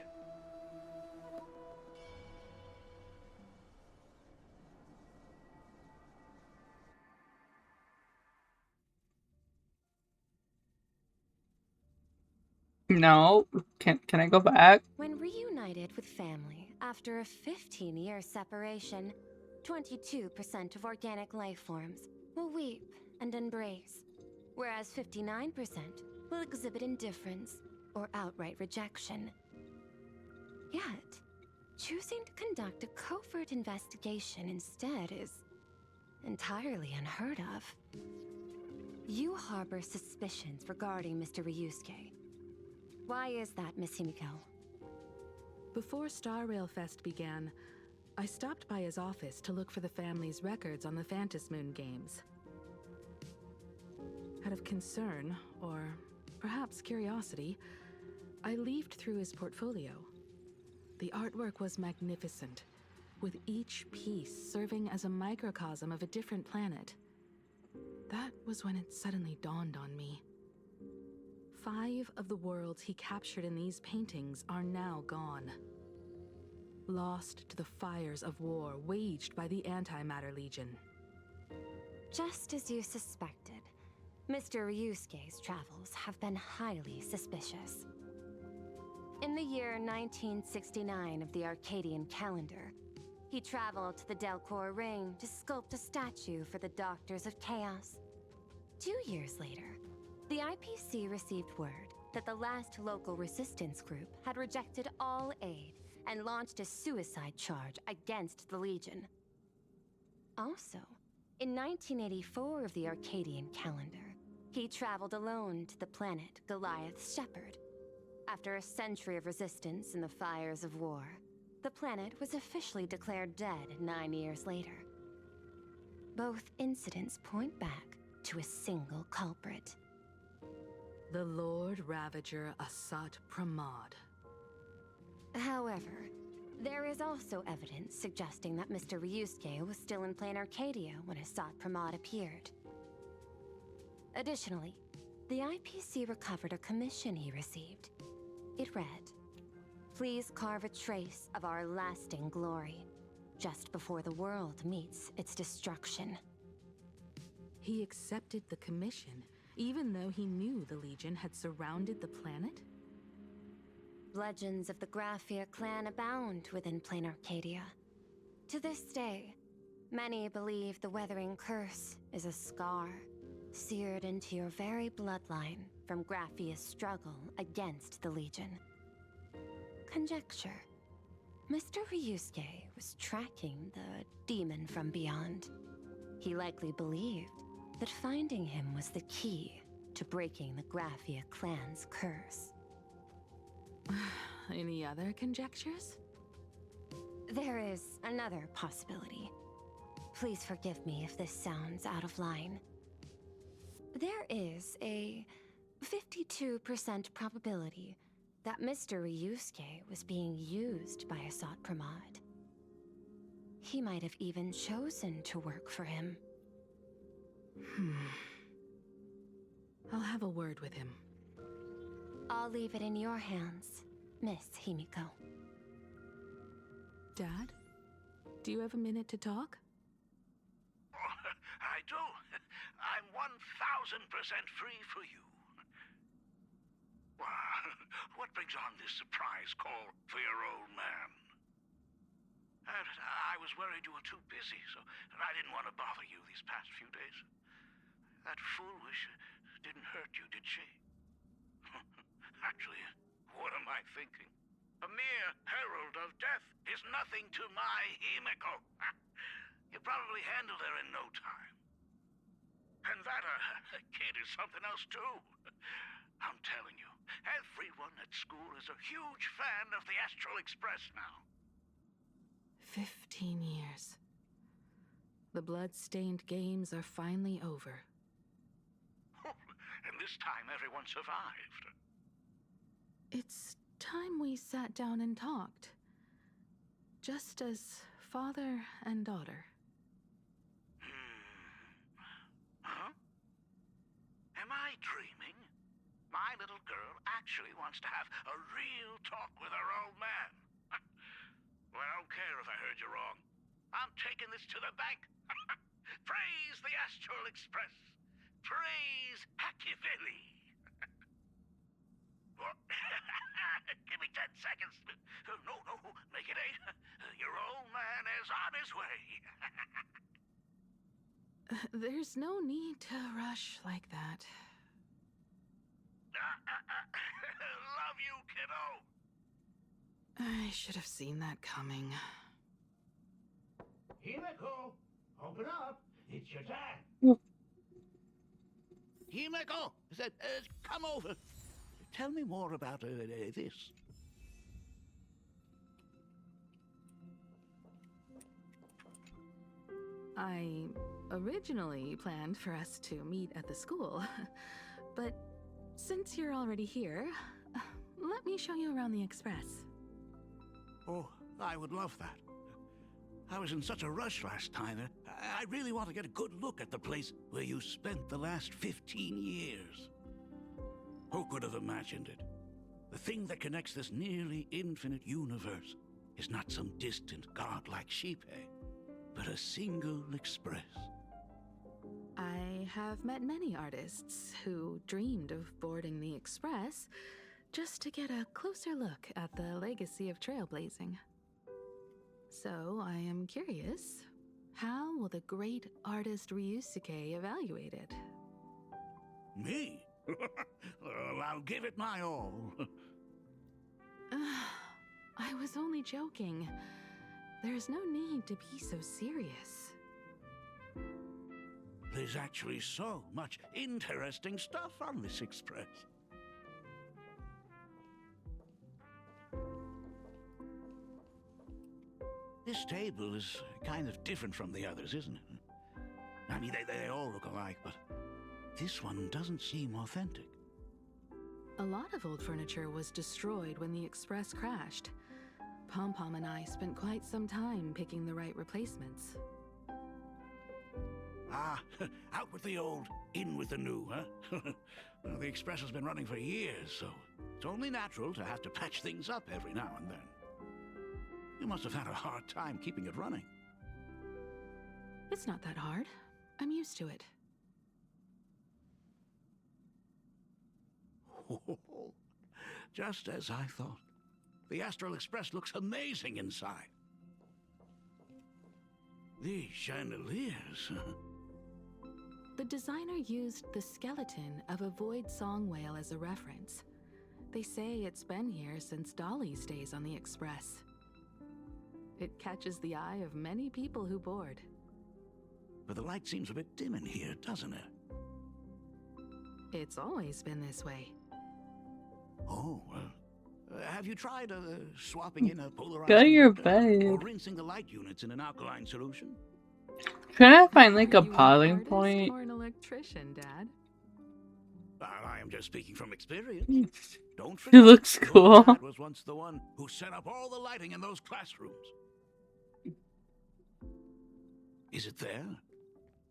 No. Can I go back? When reunited with family after a 15-year separation, 22% of organic life forms will weep and embrace, whereas 59% will exhibit indifference or outright rejection. Yet, choosing to conduct a covert investigation instead is entirely unheard of. You harbor suspicions regarding Mr. Ryusuke. Why is that, Miss Himiko? Before Star Rail Fest began, I stopped by his office to look for the family's records on the Phantom Moon games. Out of concern, or perhaps curiosity, I leafed through his portfolio. The artwork was magnificent, with each piece serving as a microcosm of a different planet. That was when it suddenly dawned on me. 5 of the worlds he captured in these paintings are now gone. Lost to the fires of war waged by the Antimatter Legion. Just as you suspected, Mr. Ryusuke's travels have been highly suspicious. In the year 1969 of the Arcadian calendar, he traveled to the Delcor Ring to sculpt a statue for the Doctors of Chaos. 2 years later, the IPC received word that the last local resistance group had rejected all aid and launched a suicide charge against the Legion. Also, in 1984 of the Arcadian calendar, he traveled alone to the planet Goliath's Shepherd. After a century of resistance in the fires of war, the planet was officially declared dead 9 years later. Both incidents point back to a single culprit. The Lord Ravager Asat Pramod. However, there is also evidence suggesting that Mr. Ryusuke was still in Plain Arcadia when Asat Pramod appeared. Additionally, the IPC recovered a commission he received. It read, "Please carve a trace of our lasting glory, just before the world meets its destruction." He accepted the commission even though he knew the Legion had surrounded the planet? Legends of the Graphia clan abound within plain Arcadia. To this day, many believe the Wuthering curse is a scar seared into your very bloodline from Graphia's struggle against the Legion. Conjecture. Mr. Ryusuke was tracking the demon from beyond. He likely believed that finding him was the key to breaking the Graphia clan's curse. Any other conjectures? There is another possibility. Please forgive me if this sounds out of line. There is a 52% probability that Mr. Ryusuke was being used by Asat Pramod. He might have even chosen to work for him. I'll have a word with him. I'll leave it in your hands, Miss Himiko. Dad, do you have a minute to talk? I do. I'm 1000% free for you. What brings on this surprise call for your old man? I was worried you were too busy, so I didn't want to bother you these past few days. That foolish didn't hurt you, did she? Actually, what am I thinking? A mere herald of death is nothing to my Himiko. You probably handled her in no time. And that kid is something else too. I'm telling you, everyone at school is a huge fan of the Astral Express now. 15 years. The blood-stained games are finally over. And this time everyone survived. It's time we sat down and talked. Just as father and daughter. Huh? Am I dreaming? My little girl actually wants to have a real talk with her old man. Well, I don't care if I heard you wrong. I'm taking this to the bank. Praise the Astral Express. Praise Hakivelli. Give me 10 seconds. No, make it 8. Your old man is on his way. There's no need to rush like that. Love you, kiddo. I should have seen that coming. Himiko, open up. It's your dad. Himiko, come over. Tell me more about this. I originally planned for us to meet at the school, but since you're already here, let me show you around the Express. Oh, I would love that. I was in such a rush last time. I really want to get a good look at the place where you spent the last 15 years. Who could have imagined it? The thing that connects this nearly infinite universe is not some distant godlike sheep, but a single express. I have met many artists who dreamed of boarding the Express just to get a closer look at the legacy of trailblazing. So I am curious, how will the great artist Ryusuke evaluate it? Me? Well, I'll give it my all. I was only joking. There's no need to be so serious. There's actually so much interesting stuff on this express. This table is kind of different from the others, isn't it? I mean, they all look alike, but this one doesn't seem authentic. A lot of old furniture was destroyed when the Express crashed. Pom-Pom and I spent quite some time picking the right replacements. Out with the old, in with the new, huh? Well, the Express has been running for years, so it's only natural to have to patch things up every now and then. You must have had a hard time keeping it running. It's not that hard. I'm used to it. Just as I thought. The Astral Express looks amazing inside. These chandeliers. The designer used the skeleton of a void song whale as a reference. They say it's been here since Dolly's days on the Express. It catches the eye of many people who board. But the light seems a bit dim in here, doesn't it? It's always been this way. Oh, well. Have you tried swapping in a polarized Go to your conductor or bed. rinsing the light units in an alkaline solution? Trying to find like a Are you an pausing artist point. or an electrician, Dad? I am just speaking from experience. Don't He forget, looks your cool. dad was once the one who set up all the lighting in those classrooms. Is it there?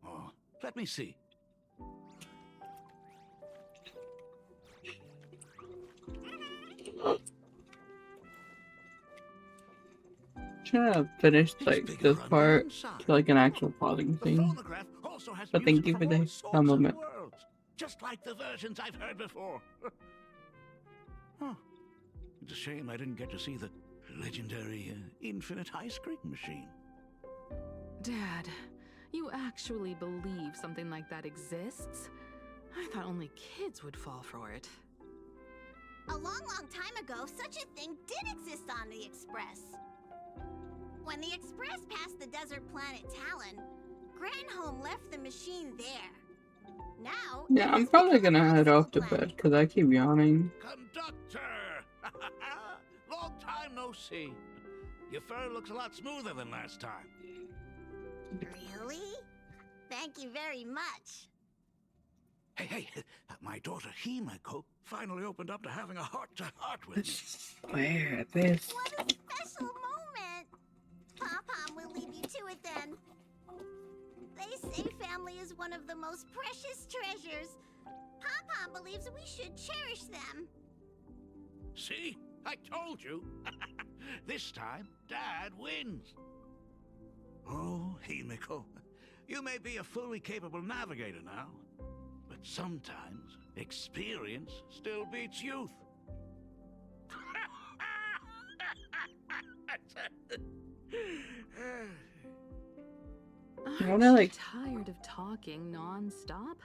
Oh, let me see. Trying to finish like this part to like an actual pausing thing. But thank you for the compliment. Just like the versions I've heard before. Huh. It's a shame I didn't get to see the legendary infinite ice cream machine. Dad, you actually believe something like that exists? I thought only kids would fall for it. A long, long time ago, such a thing did exist on the Express. When the Express passed the desert planet Talon, Granholm left the machine there. Now, Yeah, I'm probably gonna head off to bed because I keep yawning. Conductor! Long time no see. Your fur looks a lot smoother than last time. Really? Thank you very much. Hey, my daughter Himeko finally opened up to having a heart-to-heart with me. Where this? What a special moment! Pom-Pom will leave you to it then. They say family is one of the most precious treasures. Pom-Pom believes we should cherish them. See? I told you. This time, Dad wins. Oh, Himeko, you may be a fully capable navigator now, but sometimes experience still beats youth. I wanna like Tired of talking non-stop?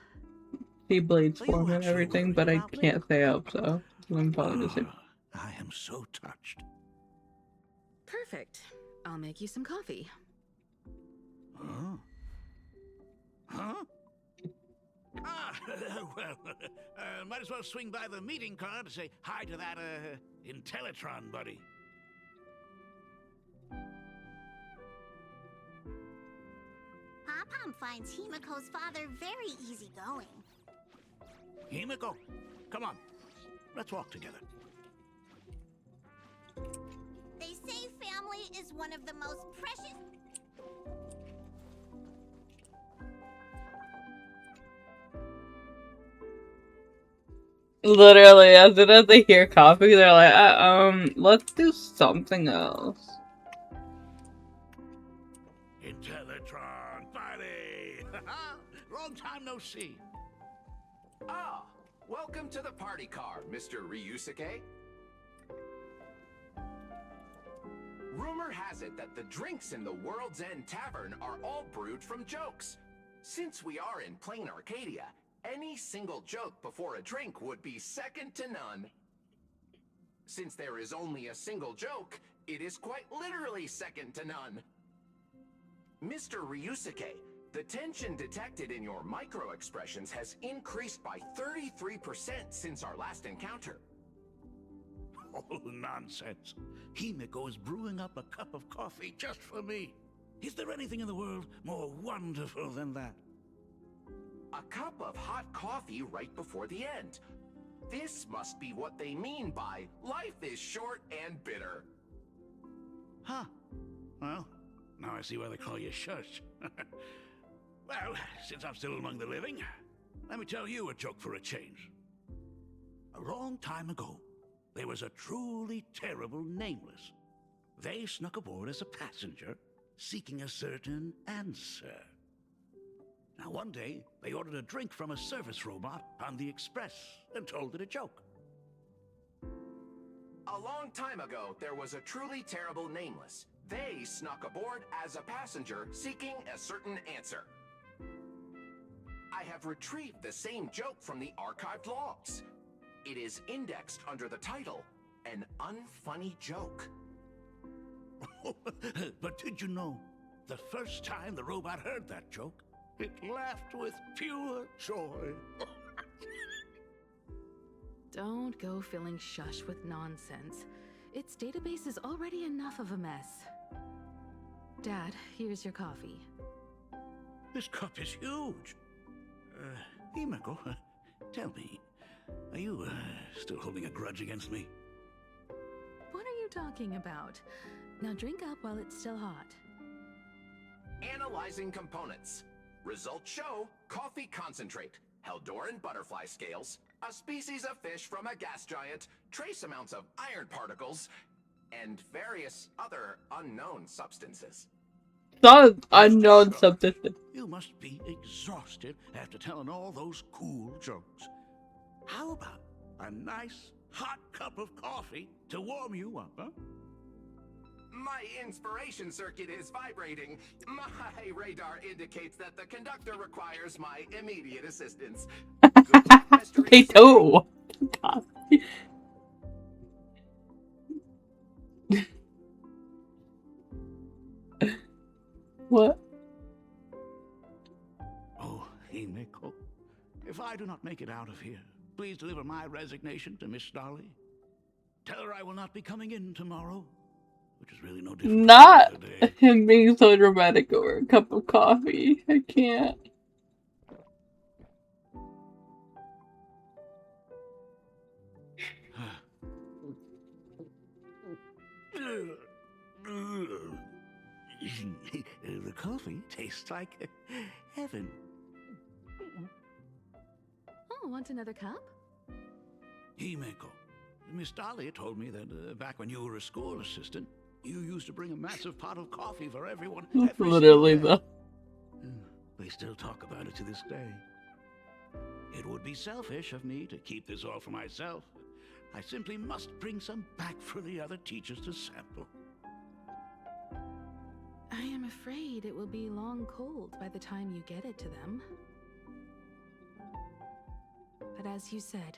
see blades form and everything, but I can't stay up, so I'm probably just like, I am so touched. Perfect. I'll make you some coffee. Huh? Huh? Ah, well, might as well swing by the meeting car to say hi to that, Intellitron buddy. Pom-Pom finds Himeko's father very easygoing. Himeko, come on. Let's walk together. They say family is one of the most precious... literally as soon as they hear coffee, they're like, let's do something else. Intellitron buddy! Long time no see. Ah, welcome to the party car, Mr. Ryusuke. Rumor has it that the drinks in the World's End Tavern are all brewed from jokes. Since we are in plain Arcadia, any single joke before a drink would be second to none. Since there is only a single joke, it is quite literally second to none. Mr. Ryusuke, the tension detected in your micro-expressions has increased by 33% since our last encounter. Oh, nonsense. Himeko is brewing up a cup of coffee just for me. Is there anything in the world more wonderful than that? A cup of hot coffee right before the end. This must be what they mean by life is short and bitter. Huh. Well, now I see why they call you Shush. Well, since I'm still among the living, let me tell you a joke for a change. A long time ago, there was a truly terrible Nameless. They snuck aboard as a passenger, seeking a certain answer. Now one day, they ordered a drink from a service robot on the Express and told it a joke. A long time ago, there was a truly terrible nameless. They snuck aboard as a passenger seeking a certain answer. I have retrieved the same joke from the archived logs. It is indexed under the title, An Unfunny Joke. But did you know, the first time the robot heard that joke, it laughed with pure joy. Don't go filling Shush with nonsense. Its database is already enough of a mess. Dad, here's your coffee. This cup is huge. Himeko, tell me, are you still holding a grudge against me? What are you talking about? Now drink up while it's still hot. Analyzing components. Results show coffee concentrate, Heldoran butterfly scales, a species of fish from a gas giant, trace amounts of iron particles, and various other unknown substances. Not unknown substance. You must be exhausted after telling all those cool jokes. How about a nice hot cup of coffee to warm you up, huh? My inspiration circuit is vibrating. My radar indicates that the conductor requires my immediate assistance. Me too. What? Oh, Himeko, if I do not make it out of here, please deliver my resignation to Miss Dolly. Tell her I will not be coming in tomorrow, which is really no different. Not him being so dramatic over a cup of coffee. I can't. The coffee tastes like heaven. Oh, want another cup? Himeko, Miss Dolly told me that back when you were a school assistant, you used to bring a massive pot of coffee for everyone. Literally, though. They still talk about it to this day. It would be selfish of me to keep this all for myself. I simply must bring some back for the other teachers to sample. I am afraid it will be long cold by the time you get it to them. But as you said,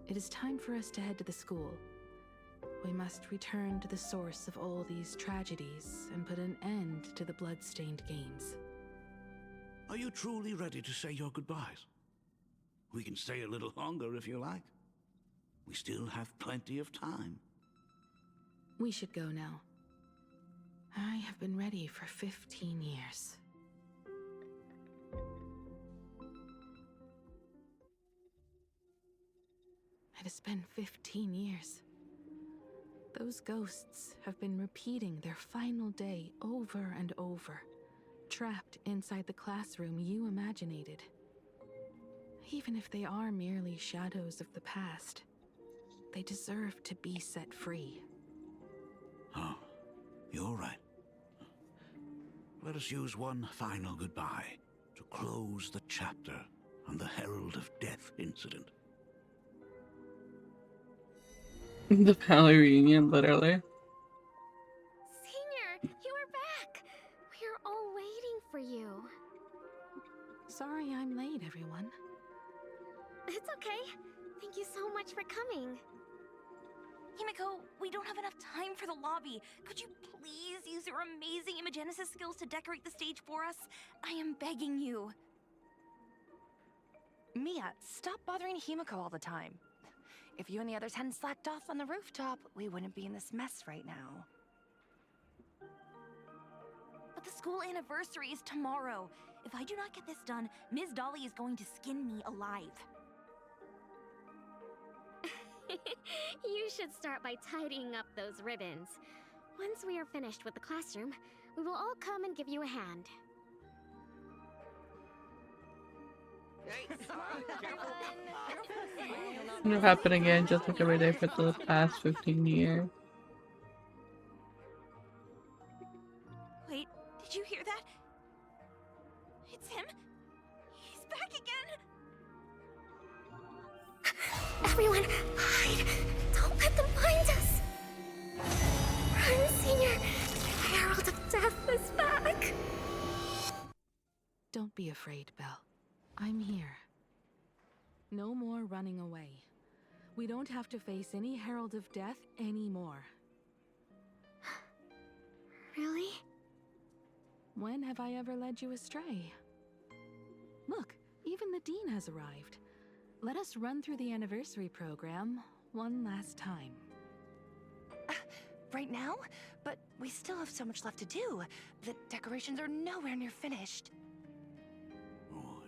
it is time for us to head to the school. We must return to the source of all these tragedies and put an end to the blood-stained games. Are you truly ready to say your goodbyes? We can stay a little longer if you like. We still have plenty of time. We should go now. I have been ready for 15 years. It has been 15 years. Those ghosts have been repeating their final day over and over, trapped inside the classroom you imaginated. Even if they are merely shadows of the past, they deserve to be set free. Oh, you're right. Let us use one final goodbye to close the chapter on the Herald of Death incident. The family reunion, literally. Senior, you are back! We're all waiting for you. Sorry I'm late, everyone. It's okay. Thank you so much for coming. Himeko, we don't have enough time for the lobby. Could you please use your amazing Imagenesis skills to decorate the stage for us? I am begging you. Mia, stop bothering Himeko all the time. If you and the others hadn't slacked off on the rooftop, we wouldn't be in this mess right now. But the school anniversary is tomorrow. If I do not get this done, Ms. Dolly is going to skin me alive. You should start by tidying up those ribbons. Once we are finished with the classroom, we will all come and give you a hand. It'll happen again, just like every day for the past 15 years. Wait, did you hear that? It's him? He's back again! Everyone, hide! Don't let them find us! afraid, Belle. I'm here. No more running away. We don't have to face any Herald of Death anymore. Really? When have I ever led you astray? Look, even the Dean has arrived. Let us run through the anniversary program one last time. Right now? But we still have so much left to do. The decorations are nowhere near finished. Oh,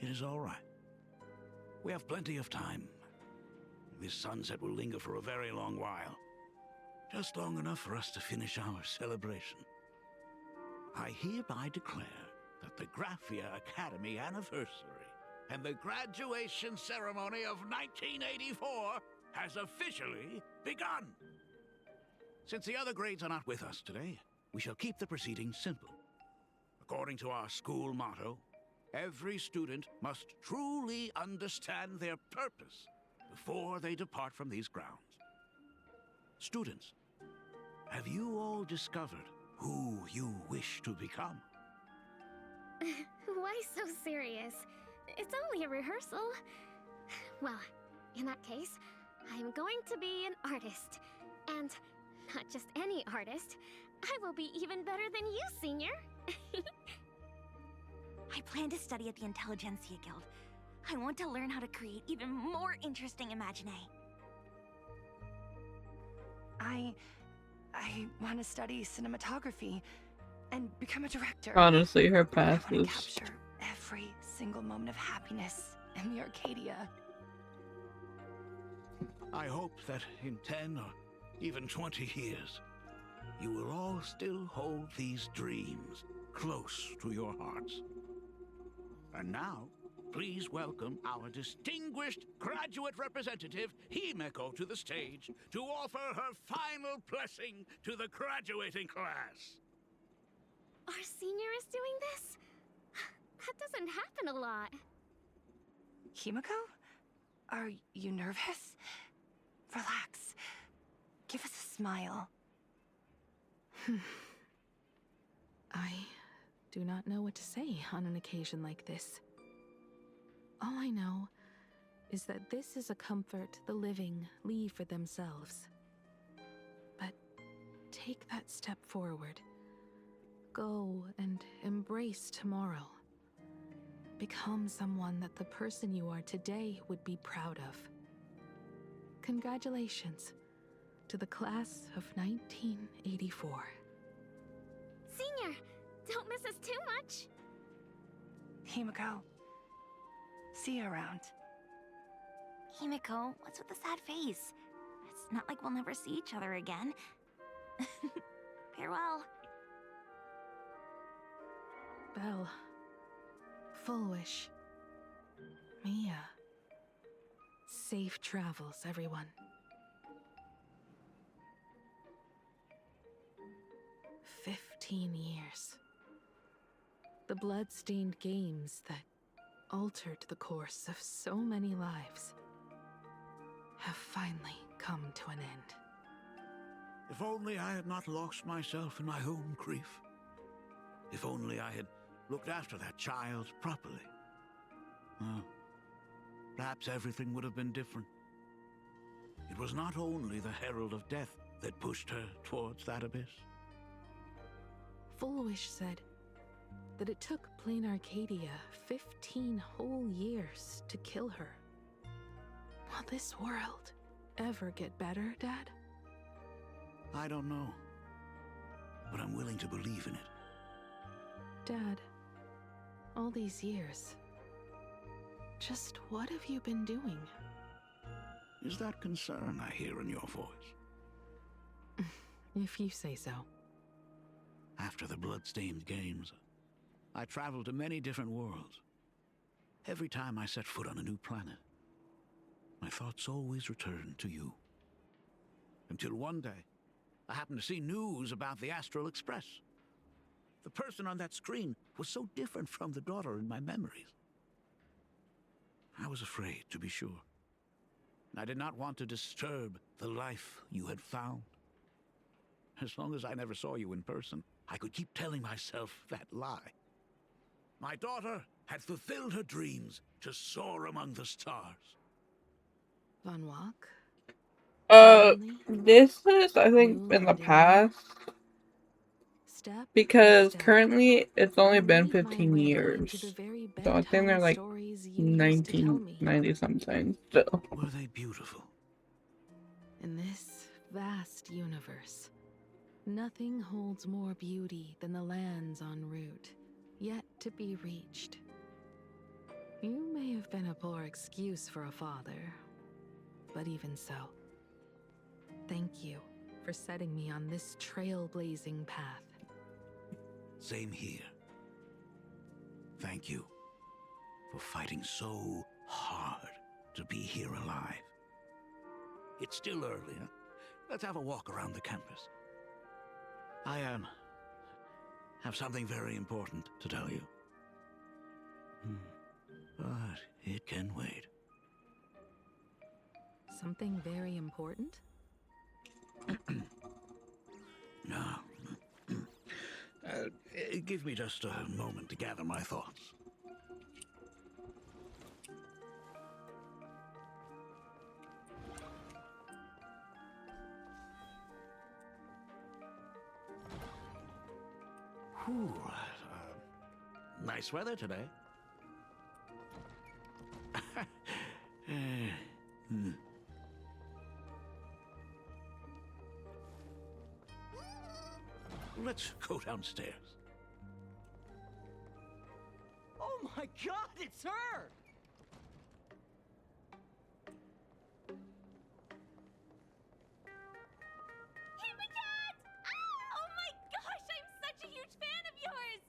it is all right. We have plenty of time. This sunset will linger for a very long while. Just long enough for us to finish our celebration. I hereby declare that the Graphia Academy anniversary and the graduation ceremony of 1984 has officially begun. Since the other grades are not with us today, we shall keep the proceedings simple. According to our school motto, every student must truly understand their purpose before they depart from these grounds. Students, have you all discovered who you wish to become? Why so serious? It's only a rehearsal. Well, in that case, I'm going to be an artist. And not just any artist. I will be even better than you, Senior. I plan to study at the Intelligentsia Guild. I want to learn how to create even more interesting imaginae. I want to study cinematography and become a director. Honestly, her I path want is... to capture every single moment of happiness in the Arcadia. I hope that in 10 or even 20 years, you will all still hold these dreams close to your hearts. And now, please welcome our distinguished graduate representative, Himeko, to the stage to offer her final blessing to the graduating class. Our senior is doing this? That doesn't happen a lot. Himeko? Are you nervous? Relax. Give us a smile. I do not know what to say on an occasion like this. All I know is that this is a comfort the living leave for themselves. But take that step forward. Go and embrace tomorrow. Become someone that the person you are today would be proud of. Congratulations to the class of 1984. Senior, don't miss us too much. Himeko. See you around. Himeko, what's with the sad face? It's not like we'll never see each other again. Farewell. Belle. Full Wish. Mia. Safe travels, everyone. 15 years. The blood-stained games that altered the course of so many lives have finally come to an end. If only I had not lost myself in my own grief. If only I had looked after that child properly. Perhaps everything would have been different. It was not only the Herald of Death that pushed her towards that abyss. Full Wish said that it took Plain Arcadia 15 whole years to kill her. Will this world ever get better, Dad? I don't know, but I'm willing to believe in it. Dad, all these years, just what have you been doing? Is that concern I hear in your voice? If you say so. After the blood-stained games, I traveled to many different worlds. Every time I set foot on a new planet, my thoughts always returned to you. Until one day, I happened to see news about the Astral Express. The person on that screen was so different from the daughter in my memories. I was afraid, to be sure. I did not want to disturb the life you had found. As long as I never saw you in person, I could keep telling myself that lie. my daughter had fulfilled her dreams to soar among the stars. Von Walk? This is, I think, in the past. Because currently it's only been 15 years. So I think they're like 1990 something still. Were they beautiful? In this vast universe, nothing holds more beauty than the lands en route, yet to be reached. You may have been a poor excuse for a father, but even so, thank you for setting me on this trailblazing path. Same here. Thank you for fighting so hard to be here alive. It's still early, huh? Let's have a walk around the campus. I have something very important to tell you. But it can wait. Something very important? No. Give me just a moment to gather my thoughts. Whew, nice weather today. Let's go downstairs. Oh my god, it's her! Oh my gosh, I'm such a huge fan of yours!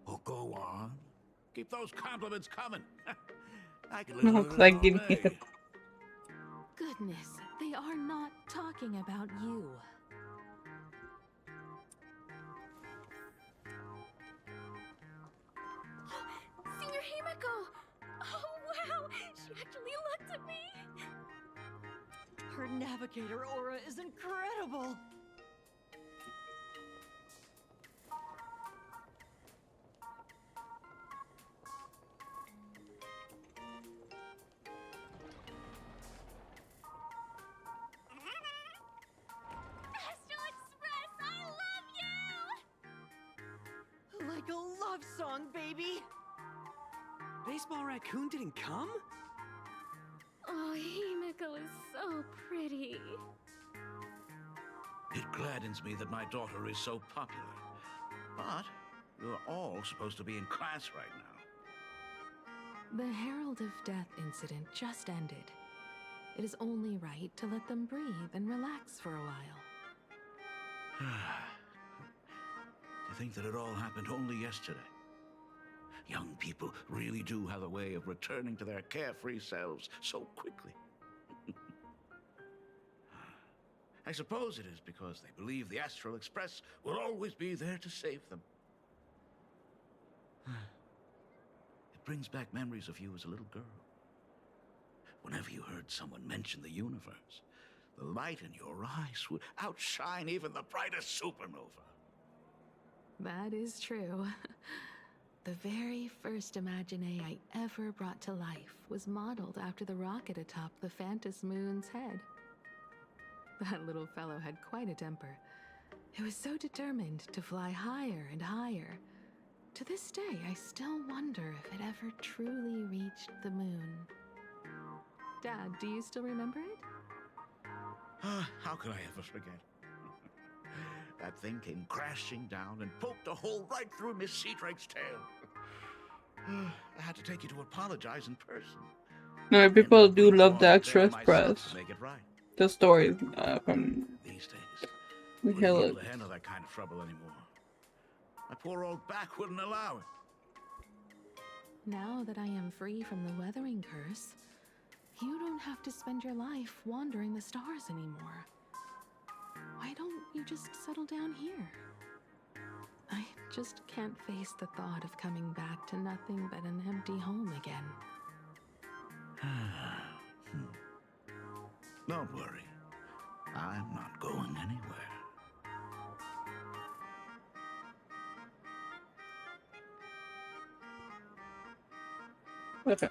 Oh, go on. Keep those compliments coming. I can No, listen it's to like this all getting day. Goodness, they are not talking about you. Senior Himiko! Oh wow, she actually looked at me! Her navigator aura is incredible! Astral Express, I love you! Like a love song, baby! Baseball Raccoon didn't come? Oh, Himiko is so pretty. It gladdens me that my daughter is so popular. But you're all supposed to be in class right now. The Herald of Death incident just ended. It is only right to let them breathe and relax for a while. To think that it all happened only yesterday. Young people really do have a way of returning to their carefree selves so quickly. I suppose it is because they believe the Astral Express will always be there to save them. It brings back memories of you as a little girl. Whenever you heard someone mention the universe, the light in your eyes would outshine even the brightest supernova. That is true. The very first Imagine I ever brought to life was modeled after the rocket atop the Phantom Moon's head. That little fellow had quite a temper. It was so determined to fly higher and higher. To this day, I still wonder if it ever truly reached the moon. Dad, do you still remember it? How could I ever forget? That thing came crashing down and poked a hole right through Miss Seadrake's tail. I had to take you to apologize in person. No, people do love the Extra Express. To make it right. The story from These days, the wouldn't be Hill. able to handle that kind of trouble anymore. My poor old back wouldn't allow it. Now that I am free from the Wuthering curse, you don't have to spend your life wandering the stars anymore. Why don't you just settle down here? I just can't face the thought of coming back to nothing but an empty home again. Don't worry. I'm not going anywhere. Okay.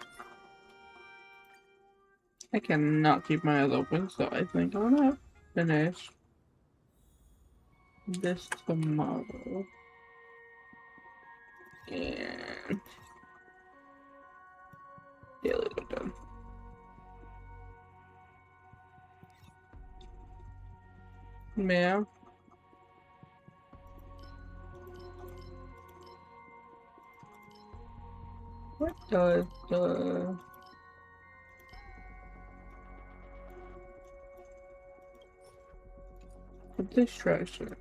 I cannot keep my eyes open, so I think I'm gonna finish this tomorrow. And daily done. Yeah. What does the distraction?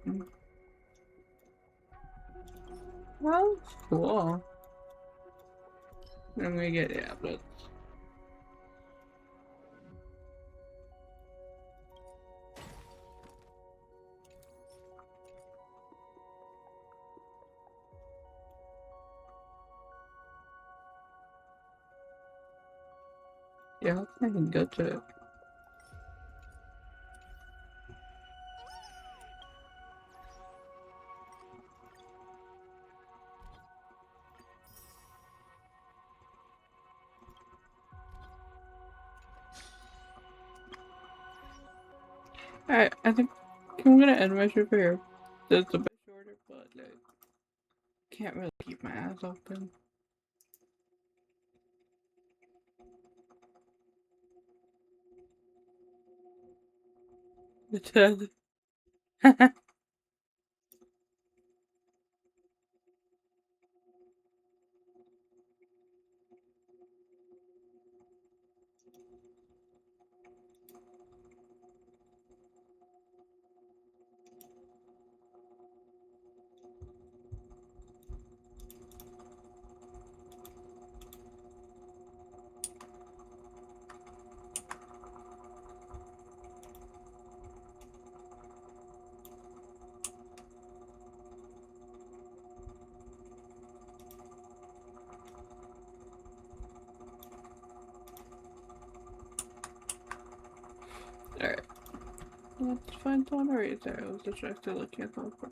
Well, it's cool. I'm gonna get but yeah, I can go to it. Alright, I think I'm gonna end my trip here. It's a bit shorter, but like, can't really keep my eyes open. It's alright. Let's find someone to read there. I was distracted looking at the report.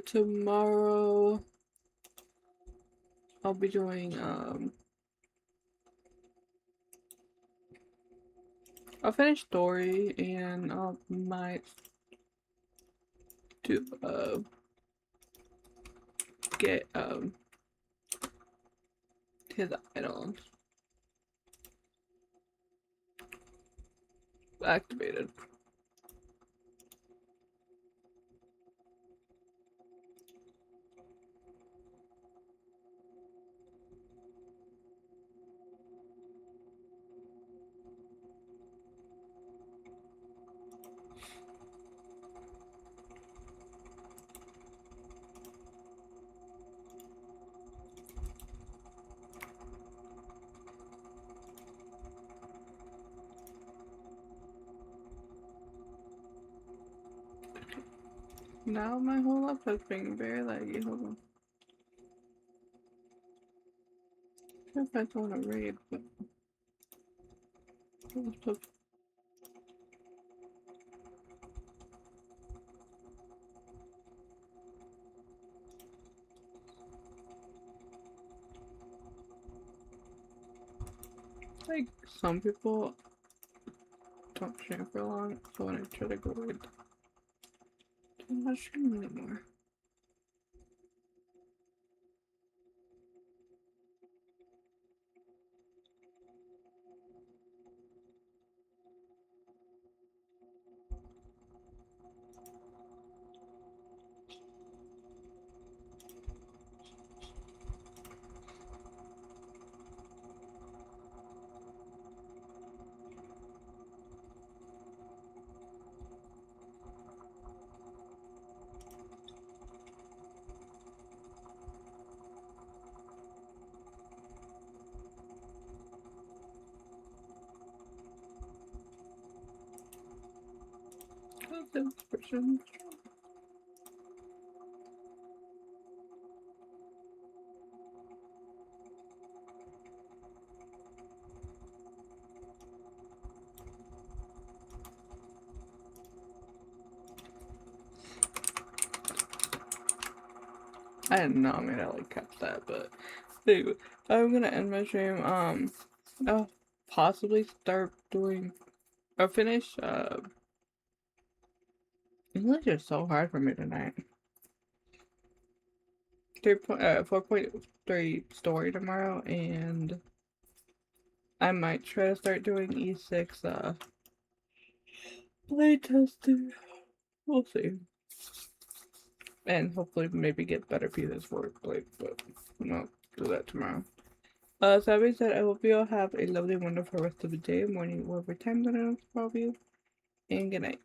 Tomorrow I'll be doing I'll finish story and I might do get his idol activated. Now my whole laptop's being very laggy. Hold on. I if I want to read, but laptop. Like some people don't stream for long, so when I try to go read, I'm not streaming anymore. This person. I didn't know I'm gonna like catch that, but anyway, I'm gonna end my stream. I'll possibly start doing or finish. English is so hard for me tonight. 4.3 story tomorrow, and I might try to start doing E6 playtesting. We'll see. And hopefully maybe get better pieces for it, but I'll do that tomorrow. So that being said, I hope you all have a lovely, wonderful rest of the day, morning, whatever time that it is for all of you. And good night.